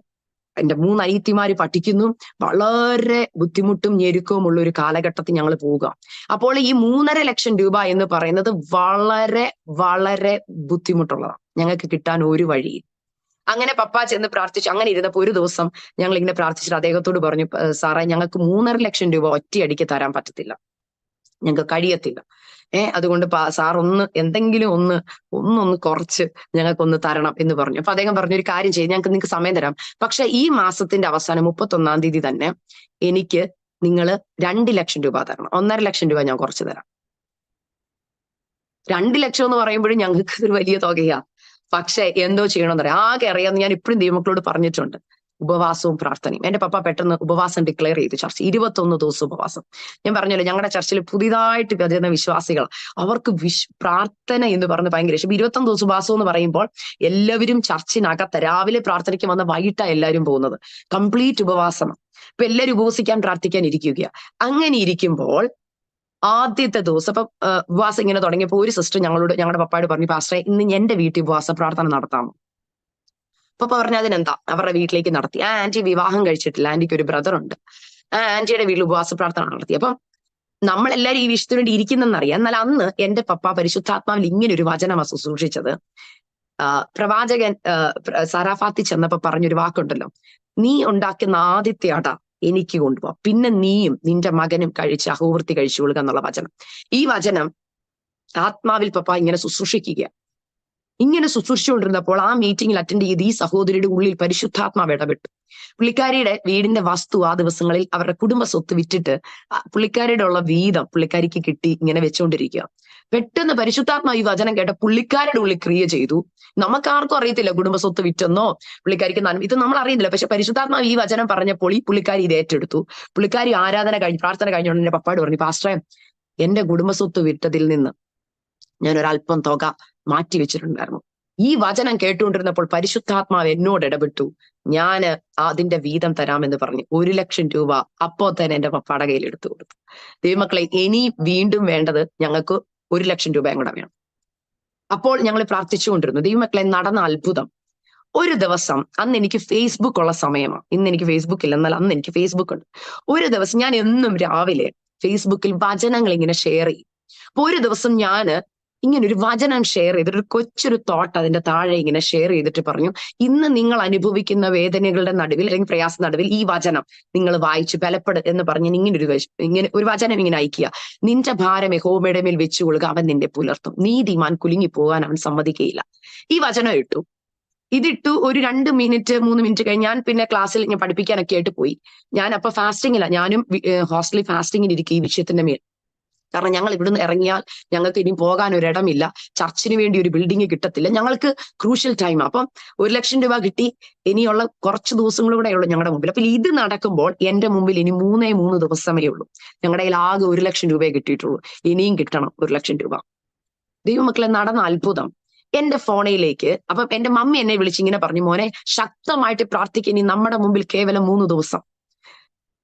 എന്റെ 3 അനിയത്തിമാര് പഠിക്കുന്നു. വളരെ ബുദ്ധിമുട്ടും ഞെരുക്കവും ഉള്ള ഒരു കാലഘട്ടത്തിൽ ഞങ്ങൾ പോവുക. അപ്പോൾ ഈ 3.5 ലക്ഷം രൂപ എന്ന് പറയുന്നത് വളരെ വളരെ ബുദ്ധിമുട്ടുള്ളതാണ്. ഞങ്ങൾക്ക് കിട്ടാൻ ഒരു വഴിയും. അങ്ങനെ പപ്പ ചെന്ന് പ്രാർത്ഥിച്ചു. അങ്ങനെ ഇരുന്നപ്പോ ഒരു ദിവസം ഞങ്ങൾ ഇങ്ങനെ പ്രാർത്ഥിച്ചിട്ട് അദ്ദേഹത്തോട് പറഞ്ഞു, സാറേ ഞങ്ങൾക്ക് 3.5 ലക്ഷം രൂപ ഒറ്റയടിക്ക് തരാൻ പറ്റത്തില്ല, ഞങ്ങൾക്ക് കഴിയത്തില്ല. അതുകൊണ്ട് സാർ എന്തെങ്കിലും ഒന്ന് കുറച്ച് ഞങ്ങൾക്കൊന്ന് തരണം എന്ന് പറഞ്ഞു. അപ്പൊ അദ്ദേഹം പറഞ്ഞു, ഒരു കാര്യം ചെയ്യും, നിങ്ങൾക്ക് സമയം തരാം, പക്ഷെ ഈ മാസത്തിന്റെ അവസാനം 31-ാം തീയതി തന്നെ എനിക്ക് നിങ്ങൾ 2 ലക്ഷം രൂപ തരണം. 1.5 ലക്ഷം രൂപ ഞാൻ കുറച്ച് തരാം. 2 ലക്ഷം എന്ന് പറയുമ്പോഴും ഞങ്ങൾക്ക് ഒരു വലിയ തുകയാ. പക്ഷെ എന്തോ ചെയ്യണമെന്നറിയാം. ആകെ അറിയാമെന്ന് ഞാൻ ഇപ്പോഴും ദൈവമക്കളോട് പറഞ്ഞിട്ടുണ്ട്. ഉപവാസവും പ്രാർത്ഥനയും. എന്റെ പപ്പ പെട്ടെന്ന് ഉപവാസം ഡിക്ലെയർ ചെയ്തു. ചർച്ച 21 ദിവസം ഉപവാസം. ഞാൻ പറഞ്ഞല്ലോ, ഞങ്ങളുടെ ചർച്ചിൽ പുതിയതായിട്ട് വരുന്ന വിശ്വാസികൾ, അവർക്ക് പ്രാർത്ഥന എന്ന് പറഞ്ഞ് ഭയങ്കര ഇഷ്ടം. 21 ദിവസം ഉപവാസം എന്ന് പറയുമ്പോൾ എല്ലാവരും ചർച്ചിനകത്ത് രാവിലെ പ്രാർത്ഥനയ്ക്ക് വന്ന് വൈകിട്ടാണ് എല്ലാവരും പോകുന്നത്. കംപ്ലീറ്റ് ഉപവാസമാണ്. ഇപ്പൊ എല്ലാവരും ഉപവസിക്കാൻ പ്രാർത്ഥിക്കാൻ ഇരിക്കുക. അങ്ങനെ ഇരിക്കുമ്പോൾ ആദ്യത്തെ ദിവസം അപ്പൊ ഉപവാസം ഇങ്ങനെ തുടങ്ങിയപ്പോൾ ഒരു സിസ്റ്റർ ഞങ്ങളുടെ പപ്പായോട് പറഞ്ഞു, പാസ്റ്ററെ ഇന്ന് എന്റെ വീട്ടിൽ ഉപവാസ പ്രാർത്ഥന നടത്താമോ? പപ്പ പറഞ്ഞു, അതിനെന്താ. അവരുടെ വീട്ടിലേക്ക് നടത്തി. ആന്റി വിവാഹം കഴിച്ചിട്ടില്ല, ആന്റിക്ക് ഒരു ബ്രദർ ഉണ്ട്. ആന്റിയുടെ വീട്ടിൽ ഉപവാസ പ്രാർത്ഥന നടത്തി. അപ്പം നമ്മളെല്ലാവരും ഈ വിഷയത്തിന് വേണ്ടി ഇരിക്കുന്നെന്നറിയാം. എന്നാൽ അന്ന് എന്റെ പപ്പ പരിശുദ്ധാത്മാവിൽ ഇങ്ങനെ ഒരു വചനമാണ് ശുശ്രൂഷിച്ചത്. പ്രവാചകൻ സറാഫാത്തിൽ ചെന്നപ്പോ പറഞ്ഞൊരു വാക്കുണ്ടല്ലോ, നീ ഉണ്ടാക്കുന്ന ആദ്യത്തെ അട എനിക്ക് കൊണ്ടുപോവാം, പിന്നെ നീയും നിന്റെ മകനും കഴിച്ച് അഹോവൃത്തി കഴിച്ചുകൊള്ളുക എന്നുള്ള വചനം. ഈ വചനം ആത്മാവിൽ പപ്പ ഇങ്ങനെ ശുശ്രൂഷിക്കുക. ഇങ്ങനെ ശുശ്രൂഷിച്ചുകൊണ്ടിരുന്നപ്പോൾ ആ മീറ്റിംഗിൽ അറ്റൻഡ് ചെയ്ത് ഈ സഹോദരിയുടെ ഉള്ളിൽ പരിശുദ്ധാത്മാവ് ഇടപെട്ടു. പുള്ളിക്കാരിയുടെ വീടിന്റെ വസ്തു ആ ദിവസങ്ങളിൽ അവരുടെ കുടുംബ സ്വത്ത് വിറ്റിട്ട് പുള്ളിക്കാരിയുടെ ഉള്ള വീതം പുള്ളിക്കാരിക്ക് കിട്ടി ഇങ്ങനെ വെച്ചുകൊണ്ടിരിക്കുക. പെട്ടെന്ന് പരിശുദ്ധാത്മാവ് ഈ വചനം കേട്ട പുള്ളിക്കാരുടെ ഉള്ളിൽ ക്രിയ ചെയ്തു. നമുക്കാർക്കും അറിയത്തില്ല കുടുംബ സ്വത്ത് വിറ്റെന്നോ പുള്ളിക്കാരിക്ക് ഇത് നമ്മൾ അറിയുന്നില്ല. പക്ഷെ പരിശുദ്ധാത്മാവ് ഈ വചനം പറഞ്ഞപ്പോൾ ഈ പുള്ളിക്കാരി ഇത് ഏറ്റെടുത്തു. പുള്ളിക്കാരി പ്രാർത്ഥന കഴിഞ്ഞുകൊണ്ട് എന്റെ പപ്പായോട് പറഞ്ഞു, പാസ്റ്ററെ എന്റെ കുടുംബ സ്വത്ത് വിറ്റതിൽ നിന്ന് ഞാൻ ഒരല്പം തുക മാറ്റി വെച്ചിട്ടുണ്ടായിരുന്നു. ഈ വചനം കേട്ടുകൊണ്ടിരുന്നപ്പോൾ പരിശുദ്ധാത്മാവ് എന്നോട് ഇടപെട്ടു. ഞാന് അതിന്റെ വീതം തരാമെന്ന് പറഞ്ഞു 1 ലക്ഷം രൂപ അപ്പോ തന്നെ എന്റെ പപ്പാടെ കയ്യിൽ എടുത്തു കൊടുത്തു. ദൈവമക്കളെ, ഇനി വീണ്ടും വേണ്ടത് ഞങ്ങൾക്ക് 1 ലക്ഷം രൂപയും കൂടെ വേണം. അപ്പോൾ ഞങ്ങൾ പ്രാർത്ഥിച്ചുകൊണ്ടിരുന്നു. ദൈവമക്കളെ, നടന്ന അത്ഭുതം. ഒരു ദിവസം, അന്ന് എനിക്ക് ഫേസ്ബുക്ക് ഉള്ള സമയമാണ്. ഇന്ന് എനിക്ക് ഫേസ്ബുക്ക് ഇല്ല, എന്നാൽ അന്ന് എനിക്ക് ഫേസ്ബുക്ക് ഉണ്ട്. ഒരു ദിവസം ഞാൻ എന്നും രാവിലെ ഫേസ്ബുക്കിൽ വചനങ്ങൾ ഇങ്ങനെ ഷെയർ ചെയ്യും. അപ്പൊ ഒരു ദിവസം ഞാന് ഇങ്ങനെ ഒരു വചനം ഷെയർ ചെയ്തിട്ട് ഒരു കൊച്ചൊരു തോട്ട് അതിന്റെ താഴെ ഇങ്ങനെ ഷെയർ ചെയ്തിട്ട് പറഞ്ഞു, ഇന്ന് നിങ്ങൾ അനുഭവിക്കുന്ന വേദനകളുടെ നടുവിൽ അല്ലെങ്കിൽ പ്രയാസ നടുവിൽ ഈ വചനം നിങ്ങൾ വായിച്ച് ബലപ്പെടും എന്ന് പറഞ്ഞ് ഇങ്ങനെ ഒരു വചനം ഇങ്ങനെ അയക്കുക. നിന്റെ ഭാരം യഹോവയുടെ മേൽ വെച്ചുകൊള്ളുക, അവൻ നിന്നെ പുലർത്തും, നീതിമാൻ കുലുങ്ങി പോകാൻ അവൻ സമ്മതിക്കുകയില്ല. ഈ വചനം ഇതിട്ടു ഒരു 2 മിനിറ്റ് 3 മിനിറ്റ് കഴിഞ്ഞ് ഞാൻ പിന്നെ ക്ലാസ്സിൽ ഞാൻ പഠിപ്പിക്കാനൊക്കെ ആയിട്ട് പോയി. ഞാൻ അപ്പൊ ഫാസ്റ്റിങ്ങില്ല, ഞാനും ഹോസ്റ്റലിൽ ഫാസ്റ്റിങ്ങിന് ഇരിക്കും ഈ വിഷയത്തിന്റെ മേൽ. കാരണം ഞങ്ങൾ ഇവിടുന്ന് ഇറങ്ങിയാൽ ഞങ്ങൾക്ക് ഇനി പോകാൻ ഒരിടമില്ല, ചർച്ചിന് വേണ്ടി ഒരു ബിൽഡിംഗ് കിട്ടത്തില്ല, ഞങ്ങൾക്ക് ക്രൂഷ്യൽ ടൈം. അപ്പം 1 ലക്ഷം രൂപ കിട്ടി, ഇനിയുള്ള കുറച്ച് ദിവസങ്ങളും കൂടെ ഉള്ളൂ ഞങ്ങളുടെ മുമ്പിൽ. അപ്പൊ ഇത് നടക്കുമ്പോൾ എന്റെ മുമ്പിൽ ഇനി 3 ദിവസമേ ഉള്ളൂ. ഞങ്ങളുടെ കയ്യിൽ ആകെ 1 ലക്ഷം രൂപയെ കിട്ടിയിട്ടുള്ളൂ. ഇനിയും കിട്ടണം 1 ലക്ഷം രൂപ. ദൈവമക്കളെ, നടന്ന അത്ഭുതം. എന്റെ ഫോണിലേക്ക് അപ്പം എന്റെ മമ്മി എന്നെ വിളിച്ചിങ്ങനെ പറഞ്ഞു, മോനെ ശക്തമായിട്ട് പ്രാർത്ഥിക്കുക, ഇനി നമ്മുടെ മുമ്പിൽ കേവലം 3 ദിവസം.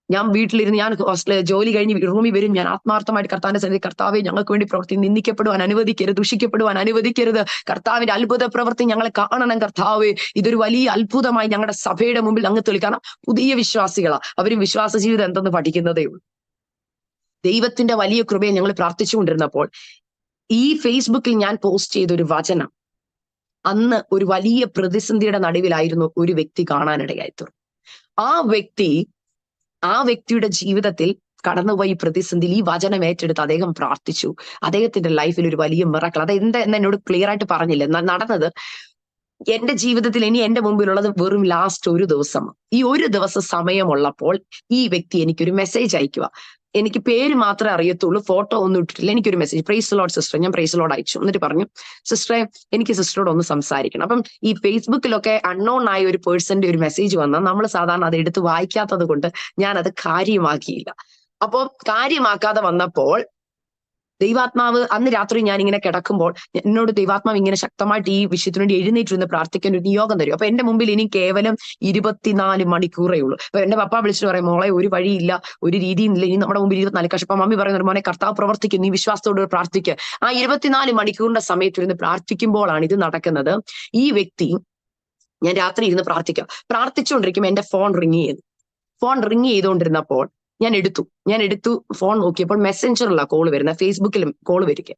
ഞാൻ വീട്ടിലിരുന്ന്, ഞാൻ ഹോസ്റ്റലിൽ ജോലി കഴിഞ്ഞ് റൂമിൽ വരും, ഞാൻ ആത്മാർത്ഥമായിട്ട് കർത്താവിന്റെ സന്നിധി, കർത്താവെ ഞങ്ങൾക്ക് വേണ്ടി പ്രവർത്തി, നിന്ദിക്കപ്പെടുവാൻ അനുവദിക്കരുത്, ദുഷിക്കപ്പെടുവാൻ അനുവദിക്കരുത്, കർത്താവിന്റെ അത്ഭുത പ്രവൃത്തി ഞങ്ങളെ കാണണം കർത്താവേ, ഇതൊരു വലിയ അത്ഭുതമായി ഞങ്ങളുടെ സഭയുടെ മുമ്പിൽ അങ്ങ് തെളി. കാരണം പുതിയ വിശ്വാസികളാ, അവരും വിശ്വാസ ജീവിതം എന്തെന്ന് പഠിക്കുന്നതേ ഉള്ളൂ. ദൈവത്തിന്റെ വലിയ കൃപയെ ഞങ്ങൾ പ്രാർത്ഥിച്ചുകൊണ്ടിരുന്നപ്പോൾ ഈ ഫേസ്ബുക്കിൽ ഞാൻ പോസ്റ്റ് ചെയ്തൊരു വചനം അന്ന് ഒരു വലിയ പ്രതിസന്ധിയുടെ നടുവിലായിരുന്നു ഒരു വ്യക്തി കാണാനിടയായിത്തീർന്നു. ആ വ്യക്തിയുടെ ജീവിതത്തിൽ കടന്നുപോയി പ്രതിസന്ധിയിൽ ഈ വചനം ഏറ്റെടുത്ത് അദ്ദേഹം പ്രാർത്ഥിച്ചു. അദ്ദേഹത്തിന്റെ ലൈഫിൽ ഒരു വലിയ മിറക്കിൾ. അത് എന്ന് എന്നോട് ക്ലിയർ ആയിട്ട് പറഞ്ഞില്ല. എന്നാൽ നടന്നത് എന്റെ ജീവിതത്തിൽ ഇനി എന്റെ മുമ്പിലുള്ളത് വെറും ലാസ്റ്റ് 1 ദിവസം. ഈ 1 ദിവസം സമയമുള്ളപ്പോൾ ഈ വ്യക്തി എനിക്കൊരു മെസ്സേജ് അയക്കുക. എനിക്ക് പേര് മാത്രമേ അറിയത്തുള്ളൂ, ഫോട്ടോ ഒന്നും ഇട്ടിട്ടില്ല. എനിക്കൊരു മെസ്സേജ്, പ്രൈസ് ലോർഡ് സിസ്റ്റർ. ഞാൻ പ്രൈസ് ലോർഡ് അയച്ചു. എന്നിട്ട് പറഞ്ഞു, സിസ്റ്ററെ എനിക്ക് സിസ്റ്ററോട് ഒന്ന് സംസാരിക്കണം. അപ്പം ഈ ഫേസ്ബുക്കിലൊക്കെ അൺനോൺ ആയ ഒരു പേഴ്സന്റെ ഒരു മെസ്സേജ് വന്നാൽ നമ്മൾ സാധാരണ അത് എടുത്ത് വായിക്കാത്തത് കൊണ്ട് ഞാൻ അത് കാര്യമാക്കിയില്ല. അപ്പോൾ കാര്യമാക്കാതെ വന്നപ്പോൾ ദൈവാത്മാവ് അന്ന് രാത്രി ഞാൻ ഇങ്ങനെ കിടക്കുമ്പോൾ എന്നോട് ദൈവാത്മാവ് ഇങ്ങനെ ശക്തമായിട്ട് ഈ വിഷയത്തിന് വേണ്ടി എഴുന്നേറ്റിരുന്ന് പ്രാർത്ഥിക്കാൻ ഒരു നിയോഗം തരും. അപ്പൊ എന്റെ മുമ്പിൽ ഇനി കേവലം 24 മണിക്കൂറേ ഉള്ളൂ. അപ്പൊ എന്റെ പപ്പ വിളിച്ചിട്ട് പറയും, മോളെ ഒരു വഴിയില്ല, ഒരു രീതിയും ഇല്ല, ഇനി നമ്മുടെ മുമ്പിൽ 24 കഷ്ടം. അപ്പൊ മമ്മി പറയുന്നത്, മോനെ കർത്താവ് പ്രവർത്തിക്കും, നീ വിശ്വാസത്തോട് പ്രാർത്ഥിക്കുക. ആ 24 മണിക്കൂറിന്റെ സമയത്തിരുന്ന് പ്രാർത്ഥിക്കുമ്പോഴാണ് ഇത് നടക്കുന്നത്. ഈ വ്യക്തി ഞാൻ രാത്രി ഇരുന്ന് പ്രാർത്ഥിച്ചുകൊണ്ടിരിക്കുമ്പോൾ എന്റെ ഫോൺ റിങ് ചെയ്തുകൊണ്ടിരുന്നപ്പോൾ ഞാൻ എടുത്തു ഫോൺ നോക്കിയപ്പോൾ മെസ്സഞ്ചറിലാ കോൾ വരുന്നത്, ഫേസ്ബുക്കിലും കോൾ വരിക.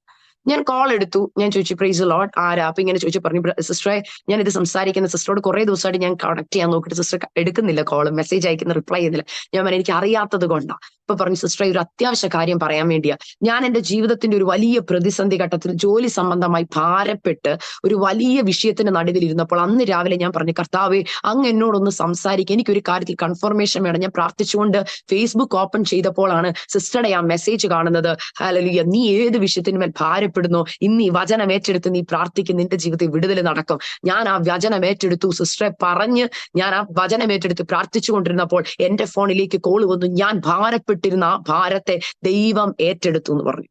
ഞാൻ കോൾ എടുത്തു, ഞാൻ ചോദിച്ചു പ്രൈസ് ലോർഡ് ആരാ? അപ്പൊ ഇങ്ങനെ ചോദിച്ചു, പറഞ്ഞു സിസ്റ്ററെ ഞാൻ ഇത് സംസാരിക്കുന്ന സിസ്റ്ററോട് കുറെ ദിവസമായിട്ട് ഞാൻ കണക്ട് ചെയ്യാൻ നോക്കിയിട്ട് സിസ്റ്റർ എടുക്കുന്നില്ല, കോൾ മെസ്സേജ് അയക്കുന്ന റിപ്ലൈ ചെയ്യുന്നില്ല. ഞാൻ പറഞ്ഞു എനിക്ക് അറിയാത്തത് കൊണ്ടാ. അപ്പൊ പറഞ്ഞു സിസ്റ്ററെ ഒരു അത്യാവശ്യ കാര്യം പറയാൻ വേണ്ടിയാ. ഞാൻ എന്റെ ജീവിതത്തിന്റെ ഒരു വലിയ പ്രതിസന്ധി ഘട്ടത്തിൽ ജോലി സംബന്ധമായി ഭാരപ്പെട്ട് ഒരു വലിയ വിഷയത്തിന്റെ നടുവിൽ ഇരുന്നപ്പോൾ അന്ന് രാവിലെ ഞാൻ പറഞ്ഞു, കർത്താവേ അങ്ങ് എന്നോടൊന്ന് സംസാരിക്കുക, എനിക്കൊരു കാര്യത്തിൽ കൺഫർമേഷൻ വേണം. ഞാൻ പ്രാർത്ഥിച്ചുകൊണ്ട് ഫേസ്ബുക്ക് ഓപ്പൺ ചെയ്തപ്പോഴാണ് സിസ്റ്ററുടെ ആ മെസ്സേജ് കാണുന്നത്. ഹല്ലേലൂയ, നീ ഏത് വിഷയത്തിന്മേൽ ഭാരപ്പെടുന്നോ ഇന്ന് ഈ വചനം ഏറ്റെടുത്ത് നീ പ്രാർത്ഥിക്കും, നിന്റെ ജീവിതത്തിൽ വിടുതൽ നടക്കും. ഞാൻ ആ വചനം ഏറ്റെടുത്തു സിസ്റ്ററെ പറഞ്ഞ് ഞാൻ ആ വചനം ഏറ്റെടുത്ത് പ്രാർത്ഥിച്ചുകൊണ്ടിരുന്നപ്പോൾ എന്റെ ഫോണിലേക്ക് കോൾ വന്നു. ഞാൻ ഭാരപ്പെട്ടിരുന്ന ആ ഭാരത്തെ ദൈവം ഏറ്റെടുത്തു എന്ന് പറഞ്ഞു.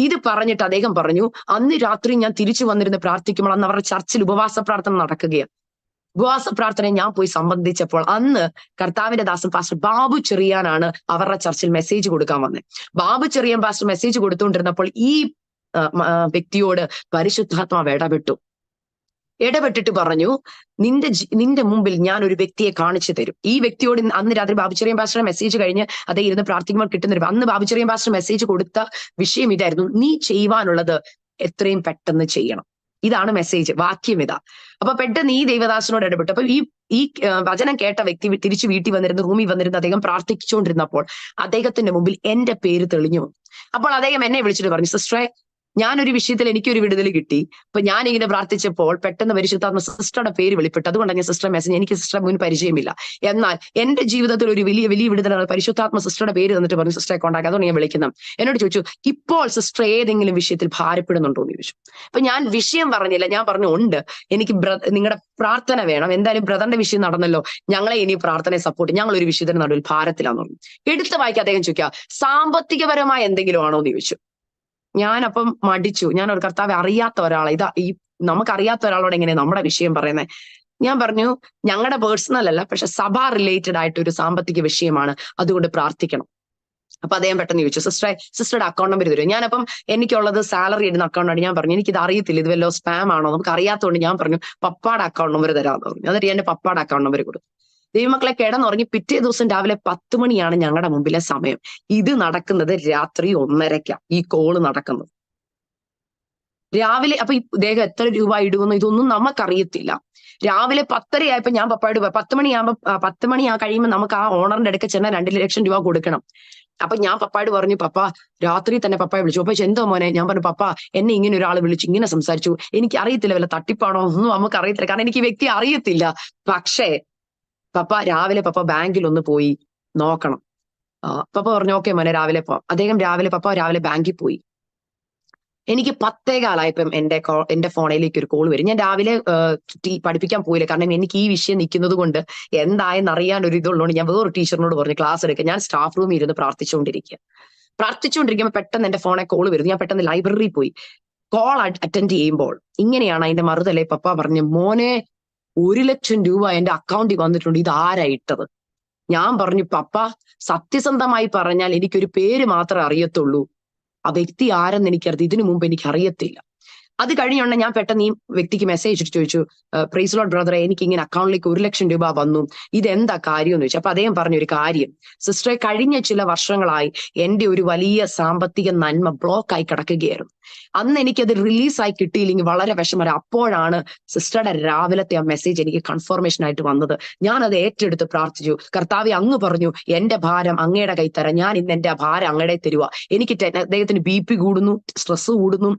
ഇത് പറഞ്ഞിട്ട് അദ്ദേഹം പറഞ്ഞു, അന്ന് രാത്രി ഞാൻ തിരിച്ചു വന്നിരുന്ന് പ്രാർത്ഥിക്കുമ്പോൾ അന്ന് അവരുടെ ചർച്ചിൽ ഉപവാസ പ്രാർത്ഥന നടക്കുകയാണ്. ഉപവാസ പ്രാർത്ഥന ഞാൻ പോയി സംബന്ധിച്ചപ്പോൾ അന്ന് കർത്താവിന്റെ ദാസൻ പാസ്റ്റർ ബാബു ചെറിയാനാണ് അവരുടെ ചർച്ചിൽ മെസ്സേജ് കൊടുക്കാൻ വന്നത്. ബാബു ചെറിയാൻ പാസ്റ്റർ മെസ്സേജ് കൊടുത്തുകൊണ്ടിരുന്നപ്പോൾ ഈ വ്യക്തിയോട് പരിശുദ്ധാത്മാവ് ഇടപെട്ടിട്ട് പറഞ്ഞു, നിന്റെ മുമ്പിൽ ഞാൻ ഒരു വ്യക്തിയെ കാണിച്ചു തരും. ഈ വ്യക്തിയോട് അന്ന് രാത്രി ബാബുചെറിയൻ പാസ്റ്റർ മെസ്സേജ് കഴിഞ്ഞ് അതേ ഇരുന്ന് പ്രാർത്ഥിക്കുമ്പോൾ കിട്ടുന്ന അന്ന് ബാബുചെറിയൻ പാസ്റ്റർ മെസ്സേജ് കൊടുത്ത വിഷയം ഇതായിരുന്നു, നീ ചെയ്യുവാനുള്ളത് എത്രയും പെട്ടെന്ന് ചെയ്യണം. ഇതാണ് മെസ്സേജ്, വാക്യം ഇതാ. അപ്പൊ പെട്ടെന്ന് ഈ ദൈവദാസനോട് ഇടപെട്ടു. അപ്പൊ ഈ വചനം കേട്ട വ്യക്തി തിരിച്ചു വീട്ടിൽ വന്നിരുന്നു, റൂമിൽ വന്നിരുന്ന് അദ്ദേഹം പ്രാർത്ഥിച്ചുകൊണ്ടിരുന്നപ്പോൾ അദ്ദേഹത്തിന്റെ മുമ്പിൽ എന്റെ പേര് തെളിഞ്ഞു. അപ്പോൾ അദ്ദേഹം എന്നെ വിളിച്ചിട്ട് പറഞ്ഞു, സിസ്റ്ററെ ഞാനൊരു വിഷയത്തിൽ എനിക്കൊരു വിടുതൽ കിട്ടി. അപ്പൊ ഞാൻ ഇങ്ങനെ പ്രാർത്ഥിച്ചപ്പോൾ പെട്ടെന്ന് പരിശുദ്ധാത്മ സിസ്റ്ററുടെ പേര് വെളിപ്പെട്ടു. അതുകൊണ്ടാണ് ഞാൻ സിസ്റ്റർ മെസ്സേജ്, എനിക്ക് സിസ്റ്റർ മുൻ പരിചയമില്ല, എന്നാൽ എന്റെ ജീവിതത്തിൽ ഒരു വലിയ വിടുതലാണ്. പരിശുദ്ധാത്മ സിസ്റ്ററുടെ പേര് തന്നിട്ട് പറഞ്ഞു സിസ്റ്ററെ കോണ്ടാക്ട്, അതുകൊണ്ട് ഞാൻ വിളിക്കുന്നത്. എന്നോട് ചോദിച്ചു, ഇപ്പോൾ സിസ്റ്റർ ഏതെങ്കിലും വിഷയത്തിൽ ഭാരപ്പെടുന്നുണ്ടോ എന്ന് ചോദിച്ചു. അപ്പൊ ഞാൻ വിഷയം പറഞ്ഞില്ല, ഞാൻ പറഞ്ഞു ഉണ്ട്, എനിക്ക് നിങ്ങളുടെ പ്രാർത്ഥന വേണം. എന്തായാലും ബ്രദറിന്റെ വിഷയം നടന്നല്ലോ, ഞങ്ങളെ ഇനി പ്രാർത്ഥനയെ സപ്പോർട്ട്, ഞങ്ങൾ ഒരു വിഷയത്തിന് നടുവിൽ ഭാരത്തിലാന്ന് പറഞ്ഞു. എടുത്ത് വായിക്കാൻ അദ്ദേഹം ചോദിക്കുക, സാമ്പത്തികപരമായ എന്തെങ്കിലും ആണോ എന്ന് ചോദിച്ചു. ഞാനപ്പം മടിച്ചു. ഞാൻ ഒരു കർത്താവ് അറിയാത്ത ഒരാളെ നമുക്കറിയാത്ത ഒരാളോട് എങ്ങനെ നമ്മുടെ വിഷയം പറയുന്നത്? ഞാൻ പറഞ്ഞു ഞങ്ങളുടെ പേഴ്സണൽ അല്ല, പക്ഷെ സഭ റിലേറ്റഡ് ആയിട്ട് ഒരു സാമ്പത്തിക വിഷയമാണ്, അതുകൊണ്ട് പ്രാർത്ഥിക്കണം. അപ്പൊ അദ്ദേഹം പെട്ടെന്ന് ചോദിച്ചു, സിസ്റ്ററുടെ അക്കൗണ്ട് നമ്പർ തരും. ഞാനപ്പം എനിക്കുള്ളത് സാലറി ഇടുന്ന അക്കൗണ്ടാണ്. ഞാൻ പറഞ്ഞു എനിക്കിത് അറിയത്തില്ല, ഇത് വല്ലോ സ്പാം ആണോ, നമുക്ക് അറിയാത്തതുകൊണ്ട് ഞാൻ പറഞ്ഞു പപ്പാടെ അക്കൗണ്ട് നമ്പർ തരാമെന്ന് പറഞ്ഞു. എന്നിട്ട് എന്റെ പപ്പാടെ അക്കൗണ്ട് നമ്പർ കൊടുത്തു. ദൈവമക്കളെ കിടന്നുറങ്ങി പിറ്റേ ദിവസം രാവിലെ 10 മണിയാണ് ഞങ്ങളുടെ മുമ്പിലെ സമയം. ഇത് നടക്കുന്നത് രാത്രി 1:30 ഈ കോള് നടക്കുന്നത്. രാവിലെ അപ്പൊ ഇദ്ദേഹം എത്ര രൂപ ഇടുമെന്ന് ഇതൊന്നും നമുക്കറിയത്തില്ല. രാവിലെ 10:30 ആയപ്പോ ഞാൻ പപ്പായോട് 10 മണി കഴിയുമ്പോൾ നമുക്ക് ആ ഓണറിന്റെ അടുക്ക ചെന്നാൽ 2 ലക്ഷം രൂപ കൊടുക്കണം. അപ്പൊ ഞാൻ പപ്പായോട് പറഞ്ഞു, പപ്പ രാത്രി തന്നെ പപ്പായെ വിളിച്ചു. അപ്പൊ എന്തോ മോനെ? ഞാൻ പറഞ്ഞു, പപ്പ എന്നെ ഇങ്ങനെ ഒരാൾ വിളിച്ചു, ഇങ്ങനെ സംസാരിച്ചു, എനിക്ക് അറിയത്തില്ല, വല്ല തട്ടിപ്പാണോ ഒന്നും നമുക്ക് അറിയത്തില്ല, കാരണം എനിക്ക് ഈ വ്യക്തി അറിയത്തില്ല. പക്ഷേ പപ്പ രാവിലെ ബാങ്കിൽ ഒന്ന് പോയി നോക്കണം. പപ്പ പറഞ്ഞു ഓക്കെ മോനെ രാവിലെ പോവാം. അദ്ദേഹം പപ്പ രാവിലെ ബാങ്കിൽ പോയി. എനിക്ക് 10:15 എന്റെ ഫോണിലേക്ക് ഒരു കോൾ വരും. ഞാൻ രാവിലെ പഠിപ്പിക്കാൻ പോയില്ല, കാരണം എനിക്ക് ഈ വിഷയം നിൽക്കുന്നത് കൊണ്ട് എന്തായെന്ന് അറിയാൻ ഒരു ഇതുള്ളതുകൊണ്ട് ഞാൻ വേറൊരു ടീച്ചറിനോട് പറഞ്ഞു ക്ലാസ് എടുക്കുക. ഞാൻ സ്റ്റാഫ് റൂമിൽ ഇരുന്ന് പ്രാർത്ഥിച്ചുകൊണ്ടിരിക്കുമ്പോൾ പെട്ടെന്ന് എന്റെ ഫോണിൽ കോൾ വരുന്നു. ഞാൻ പെട്ടെന്ന് ലൈബ്രറിയിൽ പോയി കോൾ അറ്റൻഡ് ചെയ്യുമ്പോൾ ഇങ്ങനെയാണ് അതിന്റെ മറുതലേ പപ്പ പറഞ്ഞു, മോനെ 1 ലക്ഷം രൂപ എന്റെ അക്കൗണ്ടിൽ വന്നിട്ടുണ്ട്, ഇത് ആരാ ഇട്ടത്? ഞാൻ പറഞ്ഞു, പപ്പ സത്യസന്ധമായി പറഞ്ഞാൽ എനിക്കൊരു പേര് മാത്രമേ അറിയത്തുള്ളൂ, ആ വ്യക്തി ആരെന്ന് എനിക്കറിയാം, ഇതിനു മുമ്പ് എനിക്ക് അറിയത്തില്ല. അത് കഴിഞ്ഞുകൊണ്ട് ഞാൻ പെട്ടെന്ന് ഈ വ്യക്തിക്ക് മെസ്സേജ് ഇട്ട് ചോദിച്ചു, പ്രൈസ് ലോർഡ് ബ്രദറെ, എനിക്ക് ഇങ്ങനെ അക്കൗണ്ടിലേക്ക് 1 ലക്ഷം രൂപ വന്നു, ഇതെന്താ കാര്യം എന്ന് ചോദിച്ചു. അപ്പൊ അദ്ദേഹം പറഞ്ഞ ഒരു കാര്യം, സിസ്റ്ററെ കഴിഞ്ഞ ചില വർഷങ്ങളായി എന്റെ ഒരു വലിയ സാമ്പത്തിക നന്മ ബ്ലോക്ക് ആയി കിടക്കുകയായിരുന്നു. അന്ന് എനിക്കത് റിലീസായി കിട്ടിയില്ലെങ്കിൽ വളരെ വിഷമം. അപ്പോഴാണ് സിസ്റ്ററുടെ രാവിലത്തെ ആ മെസ്സേജ് എനിക്ക് കൺഫർമേഷൻ ആയിട്ട് വന്നത്. ഞാൻ അത് ഏറ്റെടുത്ത് പ്രാർത്ഥിച്ചു, കർത്താവേ അങ്ങ് പറഞ്ഞു എന്റെ ഭാരം അങ്ങയുടെ കൈ തരാം, ഞാൻ ഇന്ന് എന്റെ ഭാരം അങ്ങയുടെ തരുക. എനിക്ക് അദ്ദേഹത്തിന് BP കൂടുന്നു, സ്ട്രെസ് കൂടുന്നു,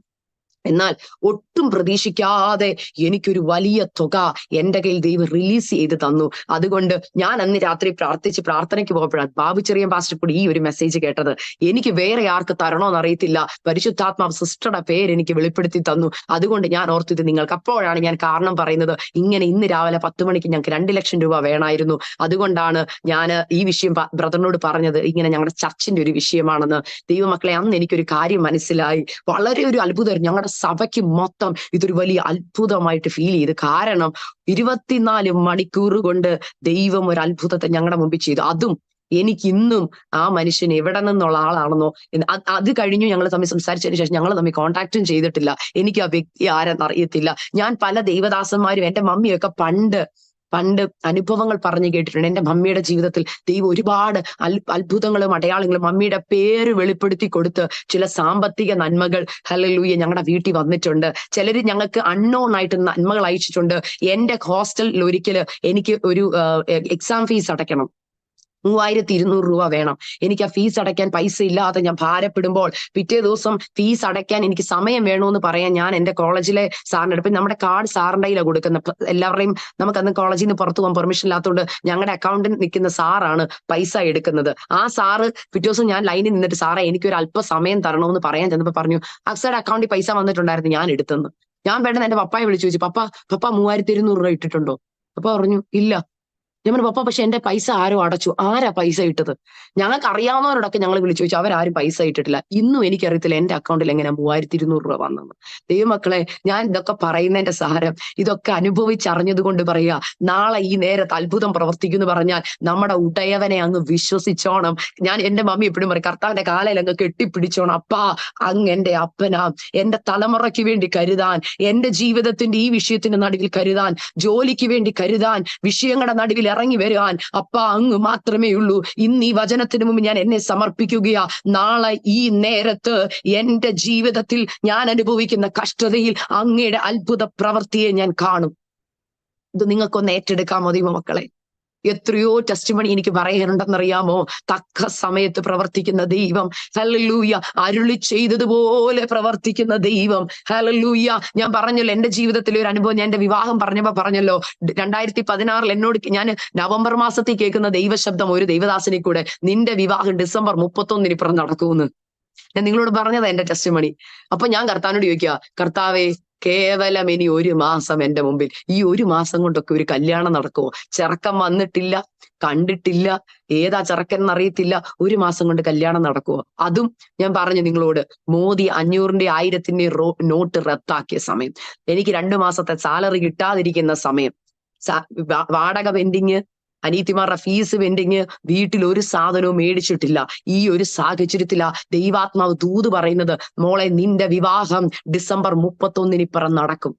എന്നാൽ ഒട്ടും പ്രതീക്ഷിക്കാതെ എനിക്കൊരു വലിയ തുക എന്റെ കയ്യിൽ ദൈവം റിലീസ് ചെയ്ത് തന്നു. അതുകൊണ്ട് ഞാൻ അന്ന് രാത്രി പ്രാർത്ഥനയ്ക്ക് പോയപ്പോഴാണ് ബാബുചെറിയൻ പാസ്റ്റർ കൂടി ഈ ഒരു മെസ്സേജ് കേട്ടത്. എനിക്ക് വേറെ ആർക്ക് തരണോന്ന് അറിയത്തില്ല, പരിശുദ്ധാത്മാവ് സിസ്റ്ററുടെ പേര് എനിക്ക് വെളിപ്പെടുത്തി തന്നു. അതുകൊണ്ട് ഞാൻ ഓർത്തത് നിങ്ങൾക്ക്. അപ്പോഴാണ് ഞാൻ കാരണം പറയുന്നത്, ഇങ്ങനെ ഇന്ന് രാവിലെ 10 മണിക്ക് ഞങ്ങൾക്ക് 2 ലക്ഷം രൂപ വേണമായിരുന്നു. അതുകൊണ്ടാണ് ഞാൻ ഈ വിഷയം ബ്രദറിനോട് പറഞ്ഞത്, ഇങ്ങനെ ഞങ്ങളുടെ ചർച്ചിന്റെ ഒരു വിഷയമാണെന്ന്. ദൈവമക്കളെ, അന്ന് എനിക്കൊരു കാര്യം മനസ്സിലായി, വളരെ ഒരു അത്ഭുതം. ഞങ്ങളുടെ സഭയ്ക്ക് മൊത്തം ഇതൊരു വലിയ അത്ഭുതമായിട്ട് ഫീൽ ചെയ്ത്. കാരണം 24 മണിക്കൂർ കൊണ്ട് ദൈവം ഒരു അത്ഭുതത്തെ ഞങ്ങളുടെ മുമ്പിൽ ചെയ്തു. അതും എനിക്ക് ഇന്നും ആ മനുഷ്യൻ എവിടെ നിന്നുള്ള ആളാണെന്നോ, അത് കഴിഞ്ഞു ഞങ്ങൾ തമ്മിൽ സംസാരിച്ചതിന് ശേഷം ഞങ്ങൾ തമ്മിൽ കോൺടാക്റ്റും ചെയ്തിട്ടില്ല. എനിക്ക് ആ വ്യക്തി ആരെന്ന് അറിയത്തില്ല. ഞാൻ പല ദൈവദാസന്മാരും എന്റെ മമ്മിയൊക്കെ പണ്ട് പണ്ട് അനുഭവങ്ങൾ പറഞ്ഞു കേട്ടിട്ടുണ്ട്. എന്റെ മമ്മിയുടെ ജീവിതത്തിൽ ദൈവം ഒരുപാട് അത്ഭുതങ്ങളും അടയാളങ്ങളും മമ്മിയുടെ പേര് വെളിപ്പെടുത്തി കൊടുത്ത് ചില സാമ്പത്തിക നന്മകൾ ഹല്ലേലൂയ ഞങ്ങളുടെ വീട്ടിൽ വന്നിട്ടുണ്ട്. ചിലര് ഞങ്ങൾക്ക് അൺനോൺ ആയിട്ട് നന്മകൾ അയച്ചിട്ടുണ്ട്. എന്റെ ഹോസ്റ്റലിൽ ഒരിക്കൽ എനിക്ക് ഒരു എക്സാം ഫീസ് അടയ്ക്കണം, 3200 രൂപ വേണം. എനിക്ക് ആ ഫീസ് അടയ്ക്കാൻ പൈസ ഇല്ലാതെ ഞാൻ ഭാരപ്പെടുമ്പോൾ പിറ്റേ ദിവസം ഫീസ് അടയ്ക്കാൻ എനിക്ക് സമയം വേണമെന്ന് പറയാൻ ഞാൻ എന്റെ കോളേജിലെ സാറിന്റെ അടുത്ത്, നമ്മുടെ കാർഡ് സാറിന്റെ കയ്യിലാണ് കൊടുക്കുന്നത്. എല്ലാവരുടെയും നമുക്ക് അന്ന് കോളേജിൽ നിന്ന് പുറത്തു പോകാൻ പെർമിഷൻ ഇല്ലാത്തതുകൊണ്ട് ഞങ്ങളുടെ അക്കൗണ്ടിൽ നിൽക്കുന്ന സാറാണ് പൈസ എടുക്കുന്നത്. ആ സാറ് പിറ്റേ ദിവസം ഞാൻ ലൈനിൽ നിന്നിട്ട് സാറേ എനിക്കൊരു അല്പ സമയം തരണമെന്ന് പറയാൻ ചെന്നപ്പോൾ പറഞ്ഞു അക്സയുടെ അക്കൗണ്ടിൽ പൈസ വന്നിട്ടുണ്ടായിരുന്നു, ഞാൻ എടുത്തെന്ന്. ഞാൻ പെട്ടെന്ന് എന്റെ പപ്പായെ വിളിച്ചു ചോദിച്ചു, പപ്പ 3200 രൂപ ഇട്ടിട്ടുണ്ടോ? പപ്പ പറഞ്ഞു ഇല്ല. ഞാൻ പറഞ്ഞു പപ്പ പക്ഷെ എന്റെ പൈസ ആരോ അടച്ചു. ആരാ പൈസ ഇട്ടത്? ഞങ്ങൾക്ക് അറിയാവുന്നവരോടൊക്കെ ഞങ്ങൾ വിളിച്ചു ചോദിച്ചു, അവരാരും പൈസ ഇട്ടിട്ടില്ല. ഇന്നും എനിക്കറിയത്തില്ല എന്റെ അക്കൗണ്ടിൽ എങ്ങനെ 3200 രൂപ വന്നെന്ന്. ദൈവമക്കളെ, ഞാൻ ഇതൊക്കെ പറയുന്നതിന്റെ സാരം ഇതൊക്കെ അനുഭവിച്ചറിഞ്ഞത് കൊണ്ട് പറയുക, നാളെ ഈ നേരത്ത് അത്ഭുതം പ്രവർത്തിക്കുന്നു പറഞ്ഞാൽ നമ്മുടെ ഉടയവനെ അങ്ങ് വിശ്വസിച്ചോണം. ഞാൻ എന്റെ മമ്മി എപ്പോഴും പറയും, കർത്താവിന്റെ കാലയിൽ അങ്ങ് കെട്ടിപ്പിടിച്ചോണം. അപ്പാ അങ്ങ് എന്റെ അപ്പനാ, എന്റെ തലമുറയ്ക്ക് വേണ്ടി കരുതാൻ, എന്റെ ജീവിതത്തിന്റെ ഈ വിഷയത്തിന്റെ നടുവിൽ കരുതാൻ, ജോലിക്ക് വേണ്ടി കരുതാൻ, വിഷയങ്ങളുടെ നടുവിൽ ഇറങ്ങി വരുവാൻ അപ്പ അങ്ങ് മാത്രമേ ഉള്ളൂ. ഇന്ന് ഈ വചനത്തിന് മുമ്പ് ഞാൻ എന്നെ സമർപ്പിക്കുകയാ. നാളെ ഈ നേരത്ത് എന്റെ ജീവിതത്തിൽ ഞാൻ അനുഭവിക്കുന്ന കഷ്ടതയിൽ അങ്ങയുടെ അത്ഭുത പ്രവൃത്തിയെ ഞാൻ കാണും. ഇത് നിങ്ങൾക്കൊന്ന് ഏറ്റെടുക്കാമോ ദൈവമക്കളെ? എത്രയോ ടെസ്റ്റിമണി എനിക്ക് പറയാനുണ്ടെന്നറിയാമോ? തക്ക സമയത്ത് പ്രവർത്തിക്കുന്ന ദൈവം, ഹല്ലേലൂയ, അരുളി ചെയ്തതുപോലെ പ്രവർത്തിക്കുന്ന ദൈവം, ഹല്ലേലൂയ. ഞാൻ പറഞ്ഞല്ലോ എന്റെ ജീവിതത്തിലെ ഒരു അനുഭവം, ഞാൻ എന്റെ വിവാഹം പറഞ്ഞല്ലോ 2016 എന്നോട് ഞാൻ നവംബർ മാസത്തിൽ കേൾക്കുന്ന ദൈവശബ്ദം ഒരു ദൈവദാസനെ കൂടെ, നിന്റെ വിവാഹം ഡിസംബർ 31 ഇപ്പുറം നടക്കുമെന്ന്. ഞാൻ നിങ്ങളോട് പറഞ്ഞതാ എന്റെ ടെസ്റ്റിമണി. അപ്പൊ ഞാൻ കർത്താവിനോട് ചോദിക്കുക, കർത്താവേ കേവലം ഇനി 1 മാസം എന്റെ മുമ്പിൽ, ഈ 1 മാസം കൊണ്ടൊക്കെ ഒരു കല്യാണം നടക്കുമോ? ചെറുക്കൻ വന്നിട്ടില്ല, കണ്ടിട്ടില്ല, ഏതാ ചെറുക്കൻ എന്നറിയത്തില്ല, 1 മാസം കൊണ്ട് കല്യാണം നടക്കുമോ? അതും ഞാൻ പറഞ്ഞു നിങ്ങളോട്, മോദി 500ന്റെ 1000ന്റെ നോട്ട് റദ്ദാക്കിയ സമയം, എനിക്ക് 2 മാസത്തെ സാലറി കിട്ടാതിരിക്കുന്ന സമയം, വാടക പെൻഡിങ്, അനീതിമാരുടെ ഫീസ് പെൻഡിങ്, വീട്ടിൽ ഒരു സാധനവും മേടിച്ചിട്ടില്ല. ഈ ഒരു സാഹചര്യത്തിലാ ദൈവാത്മാവ് ദൂത് പറയുന്നത്, മോളെ നിന്റെ വിവാഹം ഡിസംബർ 31 ഇപ്പുറം നടക്കും.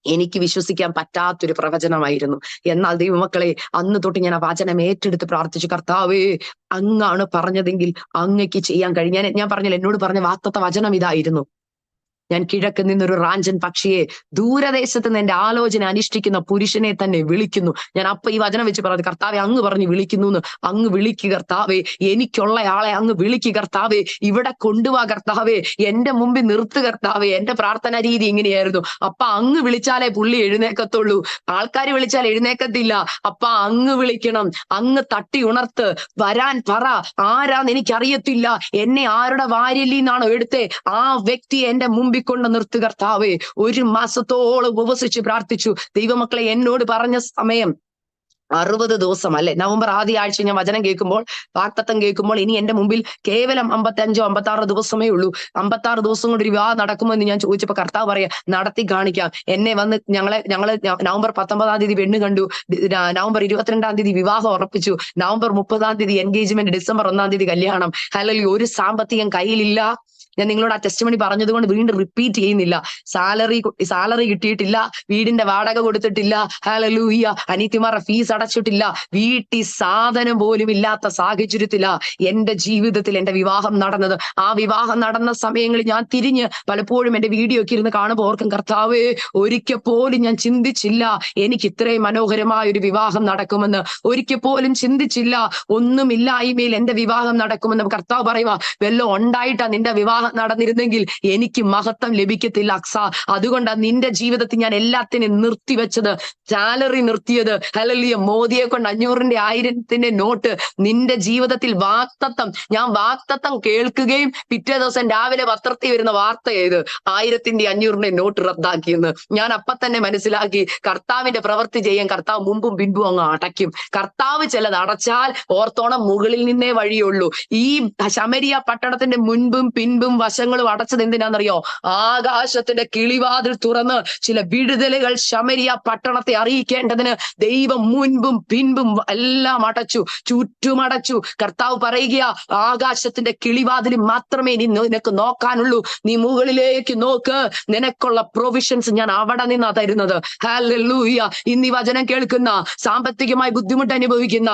എനിക്ക് വിശ്വസിക്കാൻ പറ്റാത്തൊരു പ്രവചനമായിരുന്നു. എന്നാൽ ദൈവമക്കളെ, അന്ന് തൊട്ട് ഞാൻ ആ വചനം ഏറ്റെടുത്ത് പ്രാർത്ഥിച്ചു, കർത്താവേ അങ്ങാണ് പറഞ്ഞതെങ്കിൽ അങ്ങയ്ക്ക് ചെയ്യാൻ കഴിഞ്ഞ. ഞാൻ പറഞ്ഞില്ല, എന്നോട് പറഞ്ഞ വാഗ്ദത്ത വചനം ഇതായിരുന്നു, ഞാൻ കിഴക്ക് നിന്നൊരു റാഞ്ചൻ പക്ഷിയെ, ദൂരദേശത്ത് നിന്ന് എന്റെ ആലോചന അനുഷ്ഠിക്കുന്ന പുരുഷനെ തന്നെ വിളിക്കുന്നു. ഞാൻ അപ്പൊ ഈ വചനം വെച്ച് പറഞ്ഞു, കർത്താവെ അങ്ങ് പറഞ്ഞു വിളിക്കുന്നു എന്ന്. അങ്ങ് വിളിക്കുക കർത്താവേ, എനിക്കുള്ള ആളെ അങ്ങ് വിളിക്കുക കർത്താവേ, ഇവിടെ കൊണ്ടുപോവാ കർത്താവേ, എന്റെ മുമ്പിൽ നിർത്തുക കർത്താവേ. എന്റെ പ്രാർത്ഥന രീതി ഇങ്ങനെയായിരുന്നു. അപ്പ അങ്ങ് വിളിച്ചാലേ പുള്ളി എഴുന്നേക്കത്തുള്ളൂ, ആൾക്കാർ വിളിച്ചാൽ എഴുന്നേക്കത്തില്ല. അപ്പ അങ്ങ് വിളിക്കണം, അങ്ങ് തട്ടി ഉണർത്ത്, വരാൻ പറ. ആരാന്ന് എനിക്കറിയത്തില്ല, എന്നെ ആരുടെ വാര്യലിൽ നിന്നാണോ എടുത്തേ ആ വ്യക്തിയെ എന്റെ മുമ്പിൽ കൊണ്ട് നിർത്തുക കർത്താവേ. 1 മാസത്തോളം ഉപവസിച്ച് പ്രാർത്ഥിച്ചു. ദൈവമക്കളെ, എന്നോട് പറഞ്ഞ സമയം 60 ദിവസം അല്ലെ, നവംബർ ആദ്യ ആഴ്ച ഞാൻ വചനം കേൾക്കുമ്പോൾ, വാഗ്ദത്തം കേൾക്കുമ്പോൾ, ഇനി എന്റെ മുമ്പിൽ കേവലം 55-56 ദിവസമേ ഉള്ളൂ. 56 ദിവസം കൊണ്ട് ഒരു വിവാഹം നടക്കുമോ എന്ന് ഞാൻ ചോദിച്ചപ്പോ കർത്താവ് പറയാ, നടത്തി കാണിക്കാം. എന്നെ വന്ന് ഞങ്ങള് നവംബർ 19-ാം തീയതി പെണ്ണ് കണ്ടു, നവംബർ 22-ാം തീയതി വിവാഹം ഉറപ്പിച്ചു, നവംബർ 30-ാം തീയതി എൻഗേജ്മെന്റ്, ഡിസംബർ 1-ാം തീയതി കല്യാണം. ഹല്ലേലൂയ. ഒരു സാമ്പത്തികം കയ്യിലില്ല. ഞാൻ നിങ്ങളോട് ആ ടെസ്റ്റിമണി പറഞ്ഞത് കൊണ്ട് വീണ്ടും റിപ്പീറ്റ് ചെയ്യുന്നില്ല. സാലറി കിട്ടിയിട്ടില്ല, വീടിന്റെ വാടക കൊടുത്തിട്ടില്ല, ഹല്ലേലൂയ, അനീതിമാരുടെ ഫീസ് അടച്ചിട്ടില്ല, വീട്ടിൽ സാധനം പോലും ഇല്ലാത്ത സാഹചര്യത്തിലാ എന്റെ ജീവിതത്തിൽ എന്റെ വിവാഹം നടന്നത്. ആ വിവാഹം നടന്ന സമയങ്ങളിൽ ഞാൻ തിരിഞ്ഞ് പലപ്പോഴും എന്റെ വീഡിയോ ഒക്കെ ഇരുന്ന് കാണുമ്പോൾ ഓർക്കും, കർത്താവേ ഒരിക്കൽ പോലും ഞാൻ ചിന്തിച്ചില്ല എനിക്ക് ഇത്രയും മനോഹരമായ ഒരു വിവാഹം നടക്കുമെന്ന്. ഒരിക്കൽ പോലും ചിന്തിച്ചില്ല ഒന്നുമില്ലായ്മയിൽ എന്റെ വിവാഹം നടക്കുമെന്ന്. കർത്താവ് പറയുക, വല്ലതും ഉണ്ടായിട്ടാ നിന്റെ വിവാഹം നടന്നിരുന്നെങ്കിൽ എനിക്ക് മഹത്വം ലഭിക്കത്തില്ല അക്സ. അതുകൊണ്ടാണ് നിന്റെ ജീവിതത്തിൽ ഞാൻ എല്ലാത്തിനും നിർത്തിവെച്ചത്, സാലറി നിർത്തിയത്. ഹല്ലേലൂയ. മോദിയെ കൊണ്ട് 500ന്റെ 1000ത്തിന്റെ നോട്ട് നിന്റെ ജീവിതത്തിൽ വാഗ്ദത്തം, ഞാൻ വാഗ്ദത്തം കേൾക്കുകയും പിറ്റേ ദിവസം രാവിലെ പത്രത്തിൽ വരുന്ന വാർത്ത ചെയ്ത് 1000ന്റെ 500ന്റെ നോട്ട് റദ്ദാക്കിയെന്ന്. ഞാൻ അപ്പൊ തന്നെ മനസ്സിലാക്കി, കർത്താവിന്റെ പ്രവൃത്തി ചെയ്യാൻ കർത്താവ് മുമ്പും പിൻപും അങ്ങ് അടയ്ക്കും. കർത്താവ് ചിലത് അടച്ചാൽ ഓർത്തോണം, മുകളിൽ നിന്നേ വഴിയുള്ളൂ. ഈ ശമരിയ പട്ടണത്തിന്റെ മുൻപും പിൻപും മുൻപും വശങ്ങളും അടച്ചത് എന്തിനാണെന്നറിയോ? ആകാശത്തിന്റെ കിളിവാതിൽ തുറന്ന് ചില വിടുതലുകൾ ശമരിയ പട്ടണത്തെ അറിയിക്കേണ്ടതിന് ദൈവം മുൻപും പിൻപും എല്ലാം അടച്ചു, ചുറ്റുമടച്ചു. കർത്താവ് പറയുക, ആകാശത്തിന്റെ കിളിവാതിൽ മാത്രമേ നിനക്ക് നോക്കാനുള്ളൂ. നീ മുകളിലേക്ക് നോക്ക്, നിനക്കുള്ള പ്രൊവിഷൻസ് ഞാൻ അവിടെ നിന്നാ തരുന്നത്. ഹല്ലേലൂയ. ഇന്ന് ഈ വചനം കേൾക്കുന്ന, സാമ്പത്തികമായി ബുദ്ധിമുട്ട് അനുഭവിക്കുന്ന,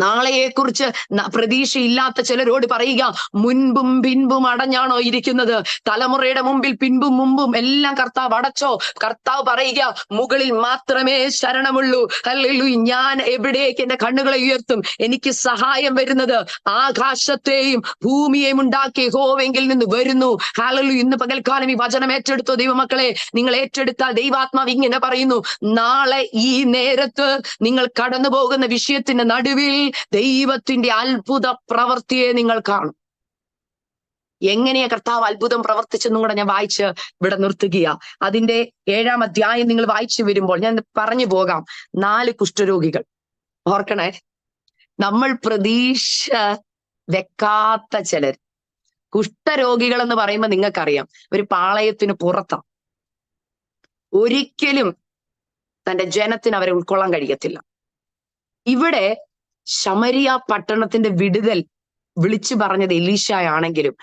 നാളെയെക്കുറിച്ച് പ്രതീക്ഷയില്ലാത്ത ചിലരോട് പറയുക, മുൻപും പിൻപും അടഞ്ഞാണോ ഇരിക്കുന്നത്? തലമുറയുടെ മുമ്പിൽ പിൻപും മുമ്പും എല്ലാം കർത്താവ് അടച്ചോ? കർത്താവ് പറയുക, മുകളിൽ മാത്രമേ ശരണമുള്ളൂ. ഹല്ലേലൂയ. ഞാൻ എവിടേക്ക് എന്റെ കണ്ണുകളെ ഉയർത്തും? എനിക്ക് സഹായം വരുന്നത് ആകാശത്തെയും ഭൂമിയെയും ഉണ്ടാക്കിയ യഹോവയെങ്കിൽ നിന്ന് വരുന്നു. ഹല്ലേലൂയ. ഇന്ന് പകൽക്കാലം ഈ വചനം ഏറ്റെടുത്തോ ദൈവമക്കളെ? നിങ്ങൾ ഏറ്റെടുത്താൽ ദൈവാത്മാവ് ഇങ്ങനെ പറയുന്നു, നാളെ ഈ നേരത്ത് നിങ്ങൾ കടന്നു പോകുന്ന വിഷയത്തിന്റെ നടുവിൽ ദൈവത്തിന്റെ അത്ഭുത പ്രവൃത്തിയെ നിങ്ങൾ കാണും. എങ്ങനെയാ കർത്താവ് അത്ഭുതം പ്രവർത്തിച്ചെന്നും കൂടെ ഞാൻ വായിച്ച് ഇവിടെ നിർത്തുകയാ. അതിന്റെ 7-ാം അധ്യായം നിങ്ങൾ വായിച്ചു വരുമ്പോൾ ഞാൻ പറഞ്ഞു പോകാം. 4 കുഷ്ഠരോഗികൾ. ഓർക്കണേ, നമ്മൾ പ്രതീക്ഷ വെക്കാത്ത ചിലർ. കുഷ്ഠരോഗികൾ എന്ന് പറയുമ്പോൾ നിങ്ങൾക്കറിയാം, ഒരു പാളയത്തിന് പുറത്താണ്. ഒരിക്കലും തന്റെ ജനത്തിന് അവരെ ഉൾക്കൊള്ളാൻ കഴിയത്തില്ല. ഇവിടെ ശമരിയ പട്ടണത്തിന്റെ വിടുതൽ വിളിച്ചു പറഞ്ഞത് എലീശയാണെങ്കിലും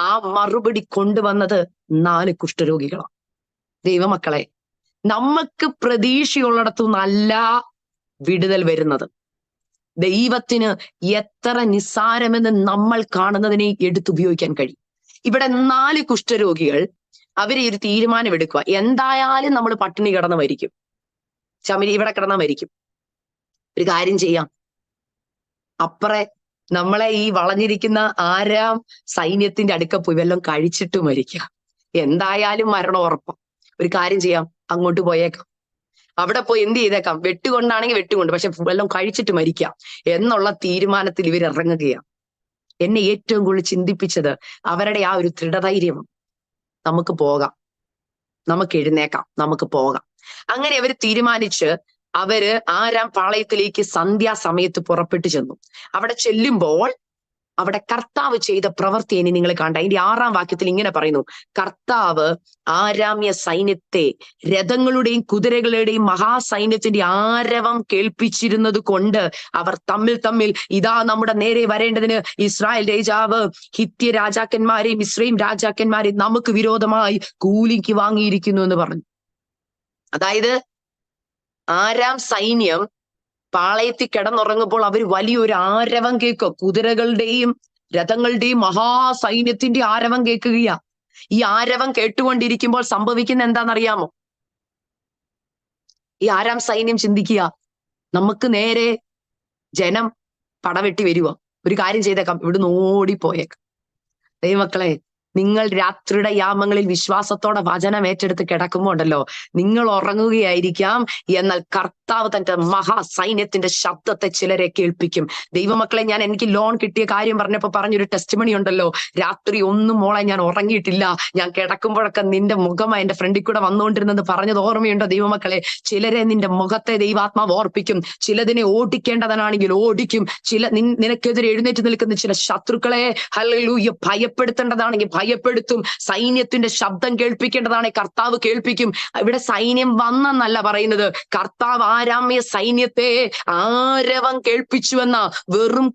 ആ മറുപടി കൊണ്ടുവന്നത് 4 കുഷ്ഠരോഗികളാണ്. ദൈവമക്കളെ, നമുക്ക് പ്രതീക്ഷയുള്ളിടത്തു നല്ല വിടുതൽ വരുന്നത്. ദൈവത്തിന് എത്ര നിസ്സാരമെന്ന് നമ്മൾ കാണുന്നതിനെ എടുത്തുപയോഗിക്കാൻ കഴിയും. ഇവിടെ 4 കുഷ്ഠരോഗികൾ അവര് ഒരു തീരുമാനമെടുക്കുക, എന്തായാലും നമ്മൾ പട്ടിണി കിടന്ന് മരിക്കും, ശമരി ഇവിടെ കിടന്നാ മരിക്കും. ഒരു കാര്യം ചെയ്യാം, അപ്പറെ നമ്മളെ ഈ വളഞ്ഞിരിക്കുന്ന ആരാം സൈന്യത്തിന്റെ അടുക്ക പോയി വല്ലതും കഴിച്ചിട്ട് മരിക്കാം. എന്തായാലും മരണം ഉറപ്പാം. ഒരു കാര്യം ചെയ്യാം, അങ്ങോട്ട് പോയേക്കാം. അവിടെ പോയി എന്ത് ചെയ്തേക്കാം? വെട്ടുകൊണ്ടാണെങ്കിൽ വെട്ടുകൊണ്ട്, പക്ഷെ വല്ലതും കഴിച്ചിട്ട് മരിക്കാം എന്നുള്ള തീരുമാനത്തിൽ ഇവർ ഇറങ്ങുകയാണ്. എന്നെ ഏറ്റവും കൂടുതൽ ചിന്തിപ്പിച്ചത് അവരുടെ ആ ഒരു ദൃഢധൈര്യമാണ്. നമുക്ക് പോകാം, നമുക്ക് എഴുന്നേക്കാം, നമുക്ക് പോകാം. അങ്ങനെ അവർ തീരുമാനിച്ച് അവര് ആരാം പാളയത്തിലേക്ക് സന്ധ്യാസമയത്ത് പുറപ്പെട്ടു ചെന്നു. അവിടെ ചെല്ലുമ്പോൾ അവിടെ കർത്താവ് ചെയ്ത പ്രവൃത്തി ഇനി നിങ്ങൾ കണ്ട. അതിന്റെ 6-ാം വാക്യത്തിൽ ഇങ്ങനെ പറയുന്നു, കർത്താവ് ആരാമ്യ സൈന്യത്തെ രഥങ്ങളുടെയും കുതിരകളുടെയും മഹാസൈന്യത്തിന്റെ ആരവം കേൾപ്പിച്ചിരുന്നത് കൊണ്ട് അവർ തമ്മിൽ ഇതാ നമ്മുടെ നേരെ വരേണ്ടതിന് ഇസ്രായേൽ രാജാവ് ഹിത്യ രാജാക്കന്മാരെയും ഇസ്രയേൽ രാജാക്കന്മാരെയും നമുക്ക് വിരോധമായി കൂലിക്ക് വാങ്ങിയിരിക്കുന്നു എന്ന് പറഞ്ഞു. അതായത് ആരാം സൈന്യം പാളയത്തിൽ കിടന്നുറങ്ങുമ്പോൾ അവർ വലിയൊരു ആരവം കേൾക്കുക. കുതിരകളുടെയും രഥങ്ങളുടെയും മഹാസൈന്യത്തിന്റെ ആരവം കേൾക്കുകയാ. ഈ ആരവം കേട്ടുകൊണ്ടിരിക്കുമ്പോൾ സംഭവിക്കുന്ന എന്താണെന്നറിയാമോ? ഈ ആരാം സൈന്യം ചിന്തിക്കുക, നമുക്ക് നേരെ ജനം പടവെട്ടി വരുക, ഒരു കാര്യം ചെയ്തേക്കാം, ഇവിടുന്ന് ഓടിപ്പോയേക്കാം. ദൈവമക്കളെ, നിങ്ങൾ രാത്രിയുടെ യാമങ്ങളിൽ വിശ്വാസത്തോടെ വചനം ഏറ്റെടുത്ത് കിടക്കുമ്പോൾ ഉണ്ടല്ലോ, നിങ്ങൾ ഉറങ്ങുകയായിരിക്കാം, എന്നാൽ കർത്താവ് തന്റെ മഹാസൈന്യത്തിന്റെ ശബ്ദത്തെ ചിലരെ കേൾപ്പിക്കും. ദൈവമക്കളെ, ഞാൻ എനിക്ക് ലോൺ കിട്ടിയ കാര്യം പറഞ്ഞപ്പോ പറഞ്ഞൊരു ടെസ്റ്റിമണി ഉണ്ടല്ലോ, രാത്രി ഒന്നും മോളെ ഞാൻ ഉറങ്ങിയിട്ടില്ല, ഞാൻ കിടക്കുമ്പോഴൊക്കെ നിന്റെ മുഖമായി എന്റെ ഫ്രണ്ടിൽ കൂടെ വന്നുകൊണ്ടിരുന്നത് പറഞ്ഞത് ഓർമ്മയുണ്ടോ? ദൈവമക്കളെ, ചിലരെ നിന്റെ മുഖത്തെ ദൈവാത്മാവ് ഓർപ്പിക്കും, ചിലതിനെ ഓടിക്കേണ്ടതിനാണെങ്കിൽ ഓടിക്കും, നിനക്കെതിരെ എഴുന്നേറ്റ് നിൽക്കുന്ന ചില ശത്രുക്കളെ ഹല്ലേലൂയ ഭയപ്പെടുത്തേണ്ടതാണെങ്കിൽ ഭയപ്പെടുത്തും. സൈന്യത്തിന്റെ ശബ്ദം കേൾപ്പിക്കേണ്ടതാണ് കർത്താവ് കേൾപ്പിക്കും. ഇവിടെ സൈന്യം വന്നെന്നല്ല പറയുന്നത്, കർത്താവ് ആരാമ്യ സൈന്യത്തെ ആരവം കേൾപ്പിച്ചുവെന്ന വെറും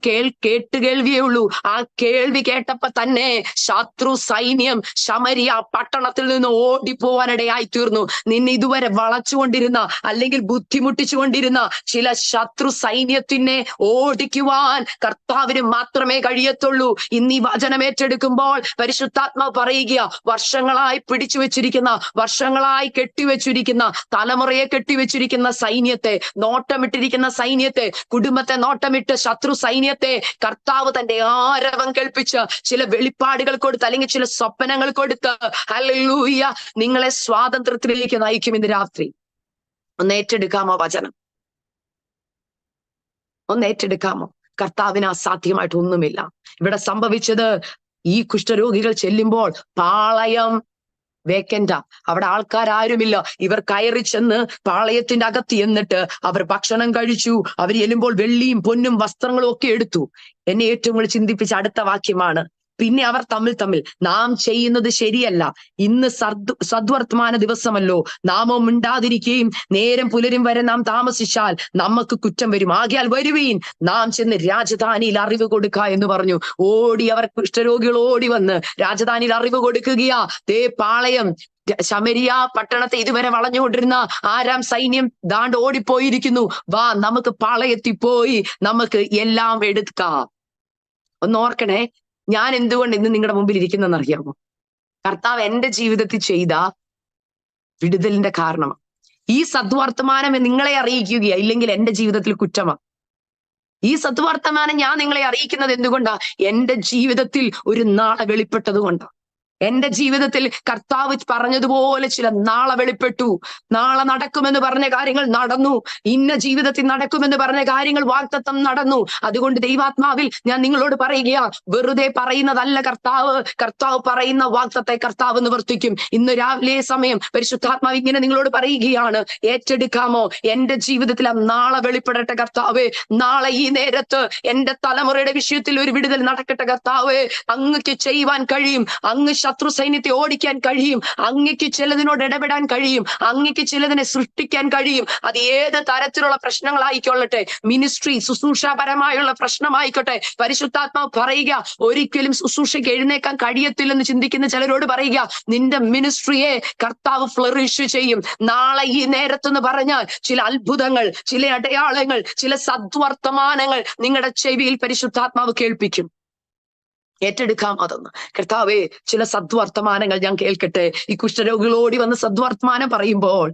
കേട്ടുകേൾവിയേ ഉള്ളൂ. ആ കേൾവി കേട്ടപ്പോ തന്നെ ശത്രു സൈന്യം ശമരിയ പട്ടണത്തിൽ നിന്ന് ഓടിപ്പോവാനിടയായി തീർന്നു. നിന്നെ ഇതുവരെ വളച്ചുകൊണ്ടിരുന്ന അല്ലെങ്കിൽ ബുദ്ധിമുട്ടിച്ചുകൊണ്ടിരുന്ന ചില ശത്രു സൈന്യത്തിനെ ഓടിക്കുവാൻ കർത്താവിന് മാത്രമേ കഴിയത്തുള്ളൂ. ഇന്ന് ഈ വചനം ഏറ്റെടുക്കുമ്പോൾ പരിശുദ്ധാത്മാവ് പറയുക, വർഷങ്ങളായി പിടിച്ചു വെച്ചിരിക്കുന്ന, വർഷങ്ങളായി കെട്ടിവെച്ചിരിക്കുന്ന, തലമുറയെ കെട്ടിവെച്ചിരിക്കുന്ന സൈന്യത്തെ, നോട്ടമിട്ടിരിക്കുന്ന സൈന്യത്തെ, കുടുംബത്തെ നോട്ടമിട്ട് ശത്രു സൈന്യത്തെ കർത്താവ് തന്റെ ആരവം കേൾപ്പിച്ച് ചില വെളിപ്പാടുകൾ കൊടുത്ത് അല്ലെങ്കിൽ ചില സ്വപ്നങ്ങൾ കൊടുത്ത് ഹല്ലേലൂയ നിങ്ങളെ സ്വാതന്ത്ര്യത്തിലേക്ക് നയിക്കും. ഇന്ന് രാത്രി ഒന്ന് ഏറ്റെടുക്കാമോ വചനം? ഒന്ന് ഏറ്റെടുക്കാമോ? കർത്താവിന് അസാധ്യമായിട്ട് ഒന്നുമില്ല. ഇവിടെ സംഭവിച്ചത്, ഈ കുഷ്ഠരോഗികൾ ചെല്ലുമ്പോൾ പാളയം വേക്കന്റാ, അവിടെ ആൾക്കാരാരുമില്ല. ഇവർ കയറി ചെന്ന് പാളയത്തിന്റെ അകത്ത് എന്നിട്ട് അവർ ഭക്ഷണം കഴിച്ചു. അവർ ചെല്ലുമ്പോൾ വെള്ളിയും പൊന്നും വസ്ത്രങ്ങളും ഒക്കെ എടുത്തു. എന്നെ ഏറ്റവും കൂടുതൽ ചിന്തിപ്പിച്ച അടുത്ത വാക്യമാണ്, പിന്നെ അവർ തമ്മിൽ നാം ചെയ്യുന്നത് ശരിയല്ല, ഇന്ന് സദ്വർത്തമാന ദിവസമല്ലോ, നാമോ മിണ്ടാതിരിക്കുകയും നേരം പുലരും വരെ നാം താമസിച്ചാൽ നമുക്ക് കുറ്റം വരും. ആകയാൽ വരുവീൻ, നാം ചെന്ന് രാജധാനിയിൽ അറിവ് കൊടുക്ക എന്ന് പറഞ്ഞു. ഓടി അവർ കുഷ്ഠരോഗികൾ ഓടി വന്ന് രാജധാനിയിൽ അറിവ് കൊടുക്കുകയാ. ദേ പാളയം ശമരിയ പട്ടണത്തെ ഇതുവരെ വളഞ്ഞുകൊണ്ടിരുന്ന ആരാം സൈന്യം ദാണ്ട് ഓടിപ്പോയിരിക്കുന്നു. വാ, നമുക്ക് പാളയത്തിൽ പോയി നമുക്ക് എല്ലാം എടുക്കാം. ഒന്ന് ഓർക്കണേ, ഞാൻ എന്തുകൊണ്ട് ഇന്ന് നിങ്ങളുടെ മുമ്പിൽ ഇരിക്കുന്നെന്ന് അറിയാമോ? കർത്താവ് എന്റെ ജീവിതത്തിൽ ചെയ്ത വിടുതലിന്റെ കാരണമാണ്. ഈ സദ്വർത്തമാനം നിങ്ങളെ അറിയിക്കുകയാ, ഇല്ലെങ്കിൽ എന്റെ ജീവിതത്തിൽ കുറ്റമാണ്. ഈ സദ്വർത്തമാനം ഞാൻ നിങ്ങളെ അറിയിക്കുന്നത് എന്തുകൊണ്ടാ? എന്റെ ജീവിതത്തിൽ ഒരു നാളെ വെളിപ്പെട്ടത് കൊണ്ടാ. എന്റെ ജീവിതത്തിൽ കർത്താവ് പറഞ്ഞതുപോലെ ചില നാളെ വെളിപ്പെട്ടു. നാളെ നടക്കുമെന്ന് പറഞ്ഞ കാര്യങ്ങൾ നടന്നു. ഇന്ന ജീവിതത്തിൽ നടക്കുമെന്ന് പറഞ്ഞ കാര്യങ്ങൾ വാഗ്ദത്തം നടന്നു. അതുകൊണ്ട് ദൈവാത്മാവിൽ ഞാൻ നിങ്ങളോട് പറയുകയാ, വെറുതെ പറയുന്നതല്ല കർത്താവ്. കർത്താവ് പറയുന്ന വാഗ്ദത്തെ കർത്താവ് നിവർത്തിക്കും. ഇന്ന് രാവിലെ സമയം പരിശുദ്ധാത്മാവ് ഇങ്ങനെ നിങ്ങളോട് പറയുകയാണ്, ഏറ്റെടുക്കാമോ? എന്റെ ജീവിതത്തിൽ ആ നാളെ വെളിപ്പെടട്ടെ കർത്താവേ. നാളെ ഈ നേരത്ത് എന്റെ തലമുറയുടെ വിഷയത്തിൽ ഒരു വിടുതൽ നടക്കട്ടെ കർത്താവേ. അങ്ങക്ക് ചെയ്യുവാൻ കഴിയും. അങ്ങ് ശത്രു സൈന്യത്തെ ഓടിക്കാൻ കഴിയും. അങ്ങക്ക് ചിലതിനോട് ഇടപെടാൻ കഴിയും. അങ്ങക്ക് ചിലതിനെ സൃഷ്ടിക്കാൻ കഴിയും. അത് ഏത് തരത്തിലുള്ള പ്രശ്നങ്ങളായിക്കൊള്ളട്ടെ, മിനിസ്ട്രി ശുശ്രൂഷാപരമായുള്ള പ്രശ്നമായിക്കോട്ടെ, പരിശുദ്ധാത്മാവ് പറയുക, ഒരിക്കലും ശുശ്രൂഷയ്ക്ക് എഴുന്നേക്കാൻ കഴിയത്തില്ലെന്ന് ചിന്തിക്കുന്ന ചിലരോട് പറയുക, നിന്റെ മിനിസ്ട്രിയെ കർത്താവ് ഫ്ലറിഷ് ചെയ്യും. നാളെ ഈ നേരത്തെന്ന് പറഞ്ഞാൽ ചില അത്ഭുതങ്ങൾ, ചില അടയാളങ്ങൾ, ചില സദ്വർത്തമാനങ്ങൾ നിങ്ങളുടെ ചെവിയിൽ പരിശുദ്ധാത്മാവ് കേൾപ്പിക്കും. ഏറ്റെടുക്കാം അതൊന്ന്. കർത്താവേ, ചില സദ്വർത്തമാനങ്ങൾ ഞാൻ കേൾക്കട്ടെ. ഈ കുഷ്ഠരോഗികളോടി വന്ന് സദ്വർത്തമാനം പറയുമ്പോൾ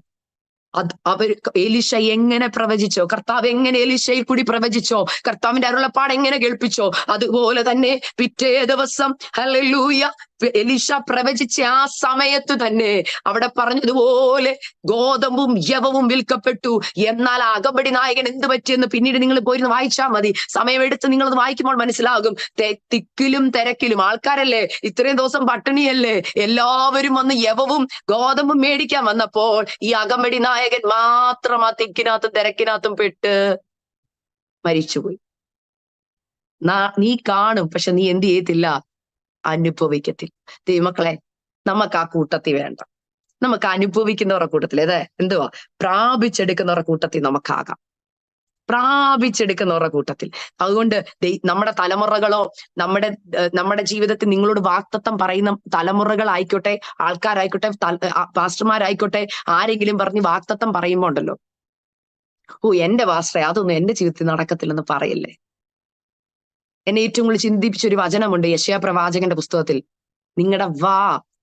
അവർ എലീശ എങ്ങനെ പ്രവചിച്ചോ, കർത്താവ് എങ്ങനെ എലീശയിൽ കൂടി പ്രവചിച്ചോ, കർത്താവിന്റെ അരുളപ്പാട് എങ്ങനെ കേൾപ്പിച്ചോ, അതുപോലെ തന്നെ പിറ്റേ ദിവസം ഹല്ലേലൂയ എലീശ പ്രവചിച്ച ആ സമയത്ത് തന്നെ അവിടെ പറഞ്ഞതുപോലെ ഗോതമ്പും യവവും വിൽക്കപ്പെട്ടു. എന്നാൽ അകമ്പടി നായകൻ എന്ത് പറ്റിയെന്ന് പിന്നീട് നിങ്ങൾ പോയിരുന്ന് വായിച്ചാൽ മതി. സമയമെടുത്ത് നിങ്ങളത് വായിക്കുമ്പോൾ മനസ്സിലാകും. തിക്കിലും തിരക്കിലും ആൾക്കാരല്ലേ, ഇത്രയും ദിവസം പട്ടിണിയല്ലേ, എല്ലാവരും വന്ന് യവവും ഗോതമ്പും മേടിക്കാൻ വന്നപ്പോൾ ഈ അകമ്പടി നായകൻ മാത്രം ആ തിക്കിനകത്തും തിരക്കിനകത്തും പെട്ട് മരിച്ചുപോയി. നീ കാണും, പക്ഷെ നീ എന്ത് ചെയ്യത്തില്ല, അനുഭവിക്കത്തില്ല. ദൈവമക്കളെ, നമുക്ക് ആ കൂട്ടത്തിൽ വേണ്ട. നമുക്ക് അനുഭവിക്കുന്നവരുടെ കൂട്ടത്തിൽ എന്തുവാ, പ്രാപിച്ചെടുക്കുന്നവരുടെ കൂട്ടത്തിൽ നമുക്കാകാം. പ്രാപിച്ചെടുക്കുന്നവരുടെ കൂട്ടത്തിൽ. അതുകൊണ്ട് നമ്മുടെ തലമുറകളോ നമ്മുടെ ജീവിതത്തിൽ നിങ്ങളോട് വാഗ്ദത്തം പറയുന്ന തലമുറകളായിക്കോട്ടെ, ആൾക്കാരായിക്കോട്ടെ, പാസ്റ്റർമാരായിക്കോട്ടെ, ആരെങ്കിലും പറഞ്ഞ് വാഗ്ദത്തം പറയുമ്പോ ഉണ്ടല്ലോ, എന്റെ പാസ്റ്ററെ അതൊന്നും എന്റെ ജീവിതത്തിൽ നടക്കത്തില്ലെന്ന് പറയല്ലേ. എന്നെ ഏറ്റവും കൂടുതൽ ചിന്തിപ്പിച്ചൊരു വചനമുണ്ട് യെശയ്യാ പ്രവാചകന്റെ പുസ്തകത്തിൽ. നിങ്ങളുടെ വാ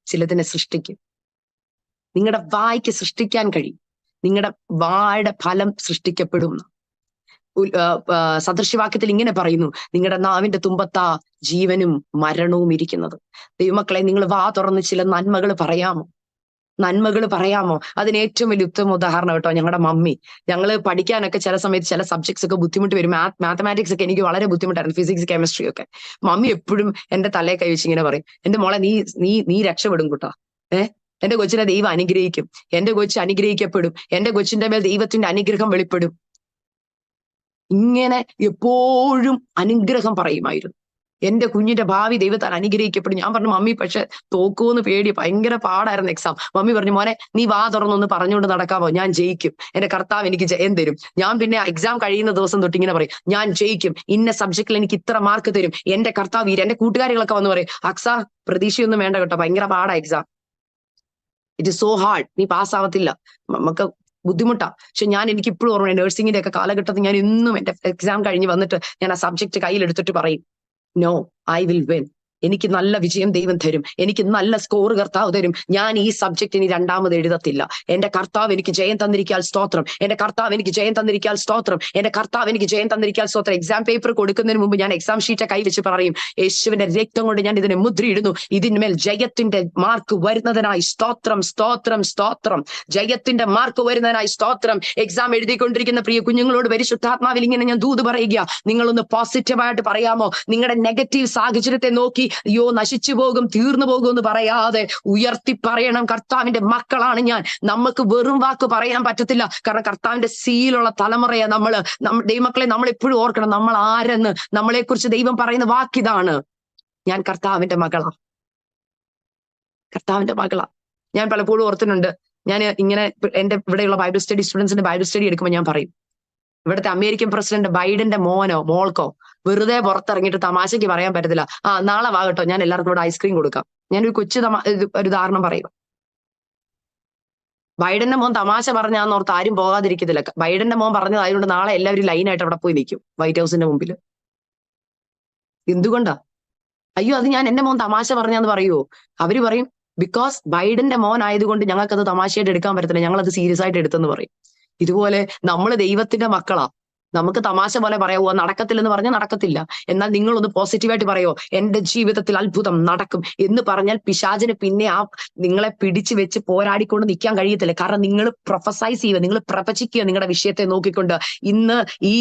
ചിലതിനെ സൃഷ്ടിക്കും. നിങ്ങളുടെ വായ്ക്ക് സൃഷ്ടിക്കാൻ കഴിയും. നിങ്ങളുടെ വായുടെ ഫലം സൃഷ്ടിക്കപ്പെടും. സദൃശ്യവാക്യത്തിൽ ഇങ്ങനെ പറയുന്നു, നിങ്ങളുടെ നാവിന്റെ തുമ്പത്താ ജീവനും മരണവും ഇരിക്കുന്നത്. ദൈവമക്കളെ, നിങ്ങൾ വാ തുറന്ന് ചില നന്മകൾ പറയാമോ? അതിന് ഏറ്റവും വലിയ ഉത്തമ ഉദാഹരണം കേട്ടോ, ഞങ്ങളുടെ മമ്മി. ഞങ്ങള് പഠിക്കാനൊക്കെ ചില സമയത്ത് ചില സബ്ജക്ട്സ് ഒക്കെ ബുദ്ധിമുട്ട് വരും. മാത്തമാറ്റിക്സ് ഒക്കെ എനിക്ക് വളരെ ബുദ്ധിമുട്ടായിരുന്നു, ഫിസിക്സ് കെമിസ്ട്രി ഒക്കെ. മമ്മി എപ്പോഴും എന്റെ തലയെ കൈവച്ച് ഇങ്ങനെ പറയും, എന്റെ മോളെ നീ രക്ഷപ്പെടും കൂട്ടാ. എന്റെ കൊച്ചിനെ ദൈവം അനുഗ്രഹിക്കും, എന്റെ കൊച്ച് അനുഗ്രഹിക്കപ്പെടും, എന്റെ കൊച്ചിന്റെ മേൽ ദൈവത്തിന്റെ അനുഗ്രഹം വെളിപ്പെടും. ഇങ്ങനെ എപ്പോഴും അനുഗ്രഹം പറയുമായിരുന്നു. എന്റെ കുഞ്ഞിന്റെ ഭാവി ദൈവത്താൽ അനുഗ്രഹിക്കപ്പെടും. ഞാൻ പറഞ്ഞു, മമ്മി പക്ഷെ തോക്കുമെന്ന് പേടി, ഭയങ്കര പാടായിരുന്നു എക്സാം. മമ്മി പറഞ്ഞു, മോനെ നീ വാ തുറന്നൊന്ന് പറഞ്ഞുകൊണ്ട് നടക്കാമോ, ഞാൻ ജയിക്കും, എന്റെ കർത്താവ് എനിക്ക് ജയം തരും. ഞാൻ പിന്നെ എക്സാം കഴിയുന്ന ദിവസം തൊട്ട് ഇങ്ങനെ പറയും, ഞാൻ ജയിക്കും, ഇന്ന സബ്ജക്റ്റിൽ എനിക്ക് ഇത്ര മാർക്ക് തരും, എന്റെ കർത്താവ്. എന്റെ കൂട്ടുകാരികളൊക്കെ വന്ന് പറയും, അക്സ പ്രതീക്ഷയൊന്നും വേണ്ട കേട്ടോ, ഭയങ്കര പാടാ exam, it is so hard, നീ പാസ്സാവത്തില്ല, നമുക്ക് ബുദ്ധിമുട്ടാ. പക്ഷെ എനിക്ക് ഇപ്പോഴും ഓർമ്മ, നഴ്സിംഗിന്റെ ഒക്കെ കാലഘട്ടത്തിൽ ഞാൻ ഇന്നും എന്റെ എക്സാം കഴിഞ്ഞ് വന്നിട്ട് ഞാൻ ആ സബ്ജക്ട് കയ്യിലെടുത്തിട്ട് പറയും, നോ, ഐ വിൽ വിൻ. എനിക്ക് നല്ല വിജയം ദൈവം തരും, എനിക്ക് നല്ല സ്കോർ കർത്താവ് തരും. ഞാൻ ഈ സബ്ജക്ട് ഇനി രണ്ടാമത് എഴുതത്തില്ല. എന്റെ കർത്താവ് എനിക്ക് ജയം തന്നിരിക്കാൻ സ്തോത്രം, എന്റെ കർത്താവ് എനിക്ക് ജയം തന്നിരിക്കാൻ സ്തോത്രം, എന്റെ കർത്താവ് എനിക്ക് ജയം തന്നിരിക്കാൻ സ്തോത്രം. എക്സാം പേപ്പർ കൊടുക്കുന്നതിന് മുമ്പ് ഞാൻ എക്സാം ഷീറ്റ് കൈ വെച്ച് പറയും, യേശുവിന്റെ രക്തം കൊണ്ട് ഞാൻ ഇതിനെ മുദ്രയിടുന്നു, ഇതിന്മേൽ ജയത്തിന്റെ മാർക്ക് വരുന്നതിനായി സ്തോത്രം, സ്തോത്രം, സ്തോത്രം, ജയത്തിന്റെ മാർക്ക് വരുന്നതിനായി സ്തോത്രം. എക്സാം എഴുതിക്കൊണ്ടിരിക്കുന്ന പ്രിയ കുഞ്ഞുങ്ങളോട് പരിശുദ്ധാത്മാവിൽ ഇങ്ങനെ ഞാൻ ദൂത് പറയുക, നിങ്ങളൊന്ന് പോസിറ്റീവായിട്ട് പറയാമോ? നിങ്ങളുടെ നെഗറ്റീവ് സാഹചര്യത്തെ നോക്കി അയ്യോ നശിച്ചു പോകും, തീർന്നു പോകും എന്ന് പറയാതെ ഉയർത്തി പറയണം, കർത്താവിന്റെ മക്കളാണ് ഞാൻ. നമുക്ക് വെറും വാക്ക് പറയാൻ പറ്റത്തില്ല, കാരണം കർത്താവിന്റെ സീലുള്ള തലമുറയെ ദൈവമക്കളെ നമ്മൾ എപ്പോഴും ഓർക്കണം, നമ്മൾ ആരെന്ന്. നമ്മളെ കുറിച്ച് ദൈവം പറയുന്ന വാക്കിതാണ്, ഞാൻ കർത്താവിന്റെ മകളാ, കർത്താവിന്റെ മകളാ. ഞാൻ പലപ്പോഴും ഓർത്തുന്നുണ്ട്, ഞാൻ ഇങ്ങനെ എന്റെ ഇവിടെയുള്ള ബൈബിൾ സ്റ്റഡി സ്റ്റുഡൻസിന്റെ ബൈബിൾ സ്റ്റഡി എടുക്കുമ്പോൾ ഞാൻ പറയും, ഇവിടുത്തെ അമേരിക്കൻ പ്രസിഡന്റ് ബൈഡന്റെ മോനോ മോൾക്കോ വെറുതെ പുറത്തിറങ്ങിയിട്ട് തമാശയ്ക്ക് പറയാൻ പറ്റത്തില്ല, നാളെ വാകട്ടോ ഞാൻ എല്ലാവർക്കും ഇവിടെ ഐസ്ക്രീം കൊടുക്കാം. ഞാനൊരു കൊച്ചു ഒരു ഉദാഹരണം പറയും. ബൈഡന്റെ മോൻ തമാശ പറഞ്ഞാന്ന് ഓർത്ത് ആരും പോകാതിരിക്കത്തില്ല. ബൈഡന്റെ മോൻ പറഞ്ഞതായതുകൊണ്ട് നാളെ എല്ലാവരും ലൈനായിട്ട് അവിടെ പോയി നിൽക്കും വൈറ്റ് ഹൗസിന്റെ മുമ്പിൽ. എന്തുകൊണ്ടാ? അയ്യോ അത് ഞാൻ എന്റെ മോൻ തമാശ പറഞ്ഞാന്ന് പറയുമോ? അവര് പറയും ബിക്കോസ് ബൈഡന്റെ മോൻ ആയതുകൊണ്ട് ഞങ്ങൾക്കത് തമാശയായിട്ട് എടുക്കാൻ പറ്റത്തില്ല, ഞങ്ങളത് സീരിയസ് ആയിട്ട് എടുത്തെന്ന് പറയും. ഇതുപോലെ നമ്മൾ ദൈവത്തിന്റെ മക്കളാ, നമുക്ക് തമാശ പോലെ പറയാവോ നടക്കത്തില്ലെന്ന് പറഞ്ഞാൽ നടക്കത്തില്ല. എന്നാൽ നിങ്ങളൊന്ന് പോസിറ്റീവായിട്ട് പറയോ എന്റെ ജീവിതത്തിൽ അത്ഭുതം നടക്കും എന്ന് പറഞ്ഞാൽ പിശാചിന് പിന്നെ നിങ്ങളെ പിടിച്ചു വെച്ച് പോരാടിക്കൊണ്ട് നിൽക്കാൻ കഴിയത്തില്ല. കാരണം നിങ്ങൾ പ്രൊഫസൈസ് ചെയ്യുക, നിങ്ങൾ പ്രവചിക്കുക നിങ്ങളുടെ വിഷയത്തെ നോക്കിക്കൊണ്ട്. ഇന്ന് ഈ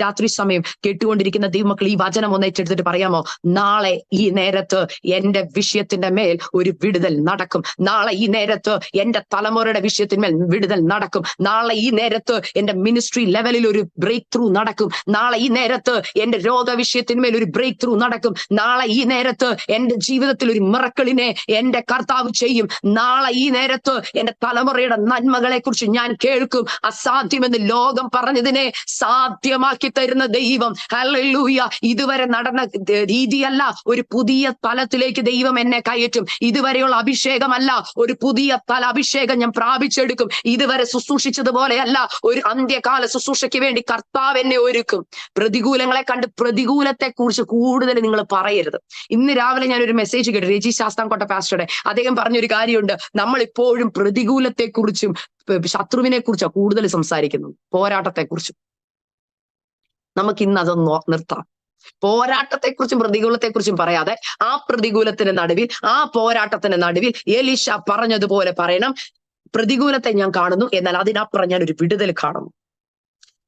രാത്രി സമയം കേട്ടുകൊണ്ടിരിക്കുന്ന ദൈവമക്കൾ ഈ വചനം ഒന്ന് ഏറ്റെടുത്തിട്ട് പറയാമോ, നാളെ ഈ നേരത്ത് എന്റെ വിഷയത്തിന്റെ മേൽ ഒരു വിടുതൽ നടക്കും. നാളെ ഈ നേരത്ത് എന്റെ തലമുറയുടെ വിഷയത്തിന്മേൽ വിടുതൽ നടക്കും. നാളെ ഈ നേരത്ത് എന്റെ മിനിസ്ട്രി ലെവലിൽ ഒരു ബ്രേക്ക് ത്രൂ നടക്കും. നാളെ ഈ നേരത്ത് എന്റെ രോഗവിഷയത്തിന്മേൽ ഒരു ബ്രേക്ക് ത്രൂ നടക്കും. നാളെ ഈ നേരത്ത് എന്റെ ജീവിതത്തിൽ ഒരു മിറക്കിളിനെ എന്റെ കർത്താവ് ചെയ്യും. നാളെ ഈ നേരത്ത് എന്റെ തലമുറയുടെ നന്മകളെ കുറിച്ച് ഞാൻ കേൾക്കും. അസാധ്യമെന്ന് ലോകം പറഞ്ഞതിനെ സാധ്യമാക്കി തരുന്ന ദൈവം, ഹല്ലേലൂയ. ഇതുവരെ നടന്ന രീതിയല്ല, ഒരു പുതിയ തലത്തിലേക്ക് ദൈവം എന്നെ കയറ്റും. ഇതുവരെയുള്ള അഭിഷേകമല്ല, ഒരു പുതിയ തല അഭിഷേകം ഞാൻ പ്രാപിച്ചെടുക്കും. ഇതുവരെ ശുശ്രൂഷിച്ചതുപോലെയല്ല, ഒരു അന്ത്യകാല ശുശ്രൂഷയ്ക്ക് വേണ്ടി കർത്താവ് എന്നെ ഒരുക്കും. പ്രതികൂലങ്ങളെ കണ്ട് പ്രതികൂലത്തെ കുറിച്ച് കൂടുതൽ നിങ്ങൾ പറയരുത്. ഇന്ന് രാവിലെ ഞാൻ ഒരു മെസ്സേജ് കേട്ടു, രജി ശാസ്താംകോട്ട പാസ്റ്ററുടെ. അദ്ദേഹം പറഞ്ഞൊരു കാര്യമുണ്ട്, നമ്മൾ ഇപ്പോഴും പ്രതികൂലത്തെ കുറിച്ചും ശത്രുവിനെ കുറിച്ചാണ് കൂടുതൽ സംസാരിക്കുന്നത്, പോരാട്ടത്തെ കുറിച്ചും. നമുക്ക് ഇന്ന് അതൊന്ന് നിർത്താം. പോരാട്ടത്തെക്കുറിച്ചും പ്രതികൂലത്തെക്കുറിച്ചും പറയാതെ ആ പ്രതികൂലത്തിന്റെ നടുവിൽ, ആ പോരാട്ടത്തിന്റെ നടുവിൽ എലീശ പറഞ്ഞതുപോലെ പറയണം, പ്രതികൂലത്തെ ഞാൻ കാണുന്നു, എന്നാൽ അതിനപ്പുറം ഞാൻ ഒരു വിടുതൽ കാണുന്നു.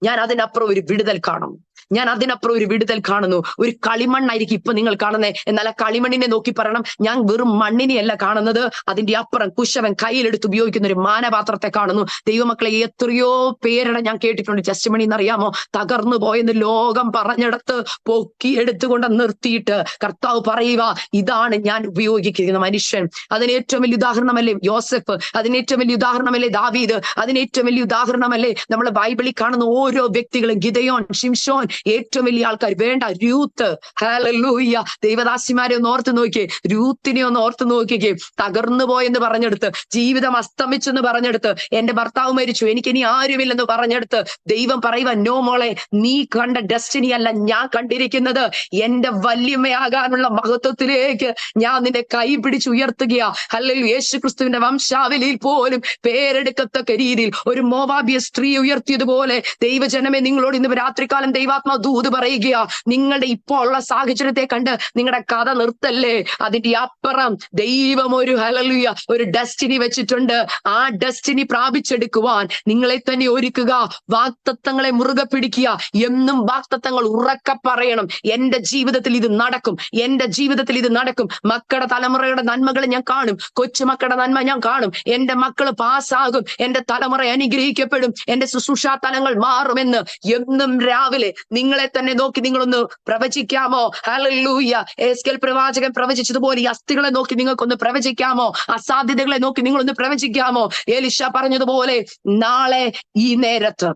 ഞാൻ അതിനപ്പുറം ഒരു വിടുതൽ കാണുന്നു. ഞാൻ അതിനപ്പുറം ഒരു വിടുതൽ കാണുന്നു. ഒരു കളിമണ്ണായിരിക്കും ഇപ്പൊ നിങ്ങൾ കാണുന്നത്, എന്നാൽ ആ കളിമണ്ണിനെ നോക്കി പറയണം, ഞാൻ വെറും മണ്ണിനെയല്ല കാണുന്നത്, അതിന്റെ അപ്പുറം കുശവൻ കയ്യിലെടുത്ത് ഉപയോഗിക്കുന്ന ഒരു മാനപാത്രത്തെ കാണുന്നു. ദൈവമക്കളെ, എത്രയോ പേരുടെ ഞാൻ കേട്ടിട്ടുണ്ട് ടെസ്റ്റിമണി എന്നറിയാമോ, തകർന്നു പോയെന്ന് ലോകം പറഞ്ഞെടുത്ത് പൊക്കി എടുത്തുകൊണ്ട് നിർത്തിയിട്ട് കർത്താവ് പറയുക, ഇതാണ് ഞാൻ ഉപയോഗിക്കുന്ന മനുഷ്യൻ. അതിന് ഏറ്റവും വലിയ ഉദാഹരണമല്ലേ യോസഫ്, അതിന് ഏറ്റവും വലിയ ഉദാഹരണമല്ലേ ദാവീദ്, അതിന് ഏറ്റവും വലിയ ഉദാഹരണമല്ലേ നമ്മൾ ബൈബിളിൽ കാണുന്ന ഓരോ വ്യക്തികളും, ഗിദെയോൻ, ശിംശോൻ, ഏറ്റവും വലിയ ആൾക്കാർ, വേണ്ട രൂത്ത്, ഹല്ലേലൂയ. ദൈവദാസിമാരെ ഒന്ന് ഓർത്ത് നോക്കിയേ, രൂത്തിനെ ഒന്ന് ഓർത്ത് നോക്കിക്കേ. തകർന്നു പോയെന്ന് പറഞ്ഞെടുത്ത്, ജീവിതം അസ്തമിച്ചെന്ന് പറഞ്ഞെടുത്ത്, എന്റെ ഭർത്താവ് മരിച്ചു, എനിക്കിനി ആരുമില്ലെന്ന് പറഞ്ഞെടുത്ത്, ദൈവം പറയുക, നോ മോളെ, നീ കണ്ട ഡെസ്റ്റിനി അല്ല ഞാൻ കണ്ടിരിക്കുന്നത്, എന്റെ വല്യമ്മയാകാനുള്ള മഹത്വത്തിലേക്ക് ഞാൻ നിന്റെ കൈ പിടിച്ചുയർത്തുകയാ. ഹല്ലേലൂയ. യേശുക്രിസ്തുവിന്റെ വംശാവലിയിൽ പോലും പേരെടുക്കത്തക്ക രീതിയിൽ ഒരു മോവാബിയ സ്ത്രീ ഉയർത്തിയതുപോലെ ദൈവജനമേ, നിങ്ങളോട് ഇന്ന് രാത്രികാലം ദൈവാത്മാ ദൂത് പറയുകയാ, നിങ്ങളുടെ ഇപ്പോൾ ഉള്ള സാഹചര്യത്തെ കണ്ട് നിങ്ങളുടെ കഥ നിർത്തല്ലേ. അതിന്റെ അപ്പുറം ദൈവം ഒരു ഹല്ലേലൂയ ഒരു ഡെസ്റ്റിനി വെച്ചിട്ടുണ്ട്. ആ ഡെസ്റ്റിനി പ്രാപിച്ചെടുക്കുവാൻ നിങ്ങളെ തന്നെ ഒരുക്കുക. വാഗ്ദത്തങ്ങളെ മുറുകെ പിടിക്കുക. എന്നും വാഗ്ദത്തങ്ങൾ ഉറക്കെ പറയണം, എന്റെ ജീവിതത്തിൽ ഇത് നടക്കും, എന്റെ ജീവിതത്തിൽ ഇത് നടക്കും. മക്കളുടെ തലമുറയുടെ നന്മകൾ ഞാൻ കാണും, കൊച്ചുമക്കളുടെ നന്മ ഞാൻ കാണും, എന്റെ മക്കൾ പാസ്സാകും, എന്റെ തലമുറ അനുഗ്രഹിക്കപ്പെടും, എന്റെ ശുശ്രൂഷാ തലങ്ങൾ മാറുമെന്ന് എന്നും രാവിലെ നിങ്ങളെ തന്നെ നോക്കി നിങ്ങളൊന്ന് പ്രവചിക്കാമോ? ഹല്ലേലൂയ. എസ്കേൽ പ്രവാചകൻ പ്രവചിച്ചതുപോലെ ഈ അസ്ഥികളെ നോക്കി നിങ്ങൾക്കൊന്ന് പ്രവചിക്കാമോ? അസാധ്യതകളെ നോക്കി നിങ്ങളൊന്ന് പ്രവചിക്കാമോ? എലീശ പറഞ്ഞതുപോലെ നാളെ ഈ നേരത്ത്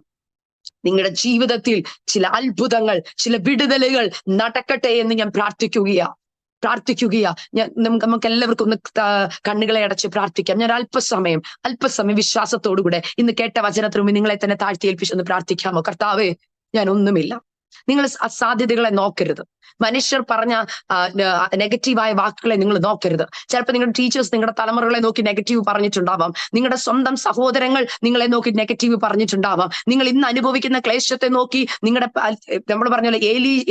നിങ്ങളുടെ ജീവിതത്തിൽ ചില അത്ഭുതങ്ങൾ, ചില വിടുതലുകൾ നടക്കട്ടെ എന്ന് ഞാൻ പ്രാർത്ഥിക്കുകയാ. നമുക്ക് എല്ലാവർക്കും ഒന്ന് കണ്ണുകളെ അടച്ച് പ്രാർത്ഥിക്കാം. ഞാൻ അല്പസമയം വിശ്വാസത്തോടുകൂടെ ഇന്ന് കേട്ട വചനത്തിന് മുമ്പ് നിങ്ങളെ തന്നെ താഴ്ത്തി ഏൽപ്പിച്ചൊന്ന് പ്രാർത്ഥിക്കാമോ? കർത്താവേ, ഞാൻ ഒന്നുമില്ല. നിങ്ങൾ അസാധ്യതകളെ നോക്കരുത്. മനുഷ്യർ പറഞ്ഞ നെഗറ്റീവായ വാക്കുകളെ നിങ്ങൾ നോക്കരുത്. ചിലപ്പോൾ നിങ്ങളുടെ ടീച്ചേഴ്സ് നിങ്ങളുടെ തലമുറകളെ നോക്കി നെഗറ്റീവ് പറഞ്ഞിട്ടുണ്ടാവാം. നിങ്ങളുടെ സ്വന്തം സഹോദരങ്ങൾ നിങ്ങളെ നോക്കി നെഗറ്റീവ് പറഞ്ഞിട്ടുണ്ടാവാം. നിങ്ങൾ ഇന്ന് അനുഭവിക്കുന്ന ക്ലേശത്തെ നോക്കി നമ്മൾ പറഞ്ഞ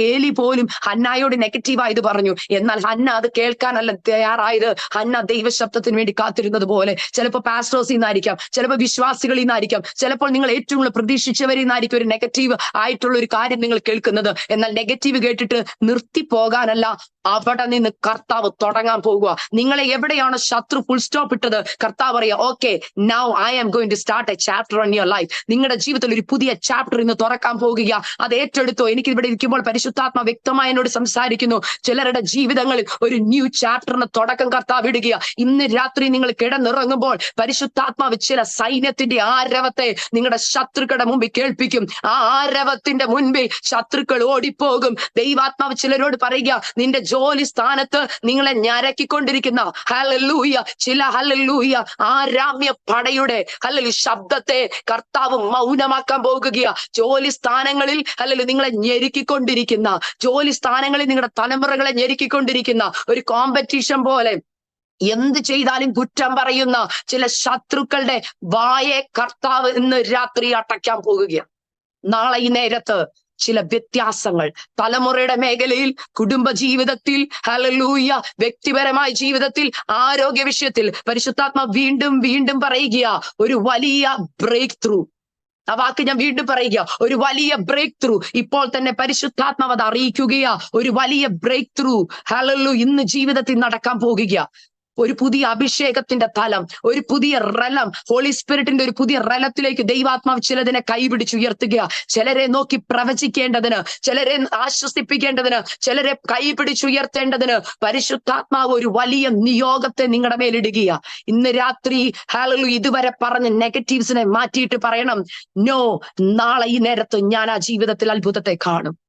ഏലി പോലും ഹന്നായോട് നെഗറ്റീവായത് പറഞ്ഞു. എന്നാൽ ഹന്ന അത് കേൾക്കാനല്ല തയ്യാറായത്. ഹന്ന ദൈവശബ്ദത്തിന് വേണ്ടി കാത്തിരുന്നത് പോലെ ചിലപ്പോൾ പാസ്റ്റേഴ്സിൽ നിന്നായിരിക്കാം, ചിലപ്പോൾ വിശ്വാസികളിൽ നിന്നായിരിക്കാം, ചിലപ്പോൾ നിങ്ങൾ ഏറ്റവും കൂടുതൽ പ്രതീക്ഷിച്ചവരിൽ നിന്നായിരിക്കും ഒരു നെഗറ്റീവ് ആയിട്ടുള്ള ഒരു കാര്യം നിങ്ങൾ കേൾക്കുന്നത്. എന്നാൽ നെഗറ്റീവ് കേട്ടിട്ട് നിർത്തി പോകാനല്ല, അവിടെ നിന്ന് കർത്താവ് തുടങ്ങാൻ പോകുക. നിങ്ങളെ എവിടെയാണ് ശത്രു ഫുൾ സ്റ്റോപ്പ് ഇട്ടത്, കർത്താവ് പറയാ, okay, now I am going to start a chapter on your life. നിങ്ങളുടെ ജീവിതത്തിൽ ഒരു പുതിയ ചാപ്റ്റർ ഇന്ന് തുറക്കാൻ പോകുക. അത് ഏറ്റെടുത്തോ. എനിക്ക് ഇവിടെ ഇരിക്കുമ്പോൾ പരിശുദ്ധാത്മ വ്യക്തമായി എന്നോട് സംസാരിക്കുന്നു. ചിലരുടെ ജീവിതങ്ങളിൽ ഒരു ന്യൂ ചാപ്റ്ററിന് തുടക്കം കർത്താവ് ഇടുക. ഇന്ന് രാത്രി നിങ്ങൾ കിടന്നിറങ്ങുമ്പോൾ പരിശുദ്ധാത്മാവ് ചില സൈന്യത്തിന്റെ ആരവത്തെ നിങ്ങളുടെ ശത്രുക്കളുടെ മുമ്പിൽ കേൾപ്പിക്കും. ആ ആരവത്തിന്റെ മുൻപിൽ ശത്രുക്കൾ ഓടിപ്പോകും. ദൈവാത്മാവ് ചിലരോട് പറയുക, നിന്റെ ജോലി സ്ഥാനത്ത് നിങ്ങളെ ഞരക്കിക്കൊണ്ടിരിക്കുന്ന ഹല്ലേലൂയ ചില ഹല്ലേലൂയ ആരാമ്യ പടയുടെ ശബ്ദത്തെ കർത്താവ് മൗനമാക്കാൻ പോകുകയാ. ജോലി സ്ഥാനങ്ങളിൽ നിങ്ങളെ ഞെരുക്കിക്കൊണ്ടിരിക്കുന്ന, ജോലി സ്ഥാനങ്ങളിൽ നിങ്ങളുടെ തലമുറകളെ ഞെരുക്കിക്കൊണ്ടിരിക്കുന്ന ഒരു കോമ്പറ്റീഷൻ പോലെ എന്ത് ചെയ്താലും കുറ്റം പറയുന്ന ചില ശത്രുക്കളുടെ വായെ കർത്താവ് ഇന്ന് രാത്രി അടയ്ക്കാൻ പോകുകയാണ്. നാളെ ഈ നേരത്ത് ചില വ്യത്യാസങ്ങൾ തലമുറയുടെ മേഖലയിൽ, കുടുംബ ജീവിതത്തിൽ, ഹല്ലേലൂയ വ്യക്തിപരമായ ജീവിതത്തിൽ, ആരോഗ്യ വിഷയത്തിൽ പരിശുദ്ധാത്മ വീണ്ടും വീണ്ടും പറയുക, ഒരു വലിയ ബ്രേക്ക് ത്രൂ. ആ വാക്ക് ഞാൻ വീണ്ടും പറയുക, ഒരു വലിയ ബ്രേക്ക് ത്രൂ. ഇപ്പോൾ തന്നെ പരിശുദ്ധാത്മാവ് അത് അറിയിക്കുകയാ. ഒരു വലിയ ബ്രേക്ക് ത്രൂ ഹല്ലേലൂയ ഇന്ന് ജീവിതത്തിൽ നടക്കാൻ പോകുക. ഒരു പുതിയ അഭിഷേകത്തിന്റെ തലം, ഒരു പുതിയ റലം, ഹോളി സ്പിരിറ്റിന്റെ ഒരു പുതിയ റലത്തിലേക്ക് ദൈവാത്മാവ് ചിലതിനെ കൈപിടിച്ചുയർത്തുക. ചിലരെ നോക്കി പ്രവചിക്കേണ്ടതിന്, ചിലരെ ആശ്വസിപ്പിക്കേണ്ടതിന്, ചിലരെ കൈപിടിച്ചുയർത്തേണ്ടതിന് പരിശുദ്ധാത്മാവ് ഒരു വലിയ നിയോഗത്തെ നിങ്ങളുടെ മേലിടുക. ഇന്ന് രാത്രി ഹല്ലേലൂയ ഇതുവരെ പറഞ്ഞ നെഗറ്റീവ്സിനെ മാറ്റിയിട്ട് പറയണം, നോ, നാളെ ഈ നേരത്ത് ഞാൻ ആ ജീവിതത്തിൽ അത്ഭുതത്തെ കാണും.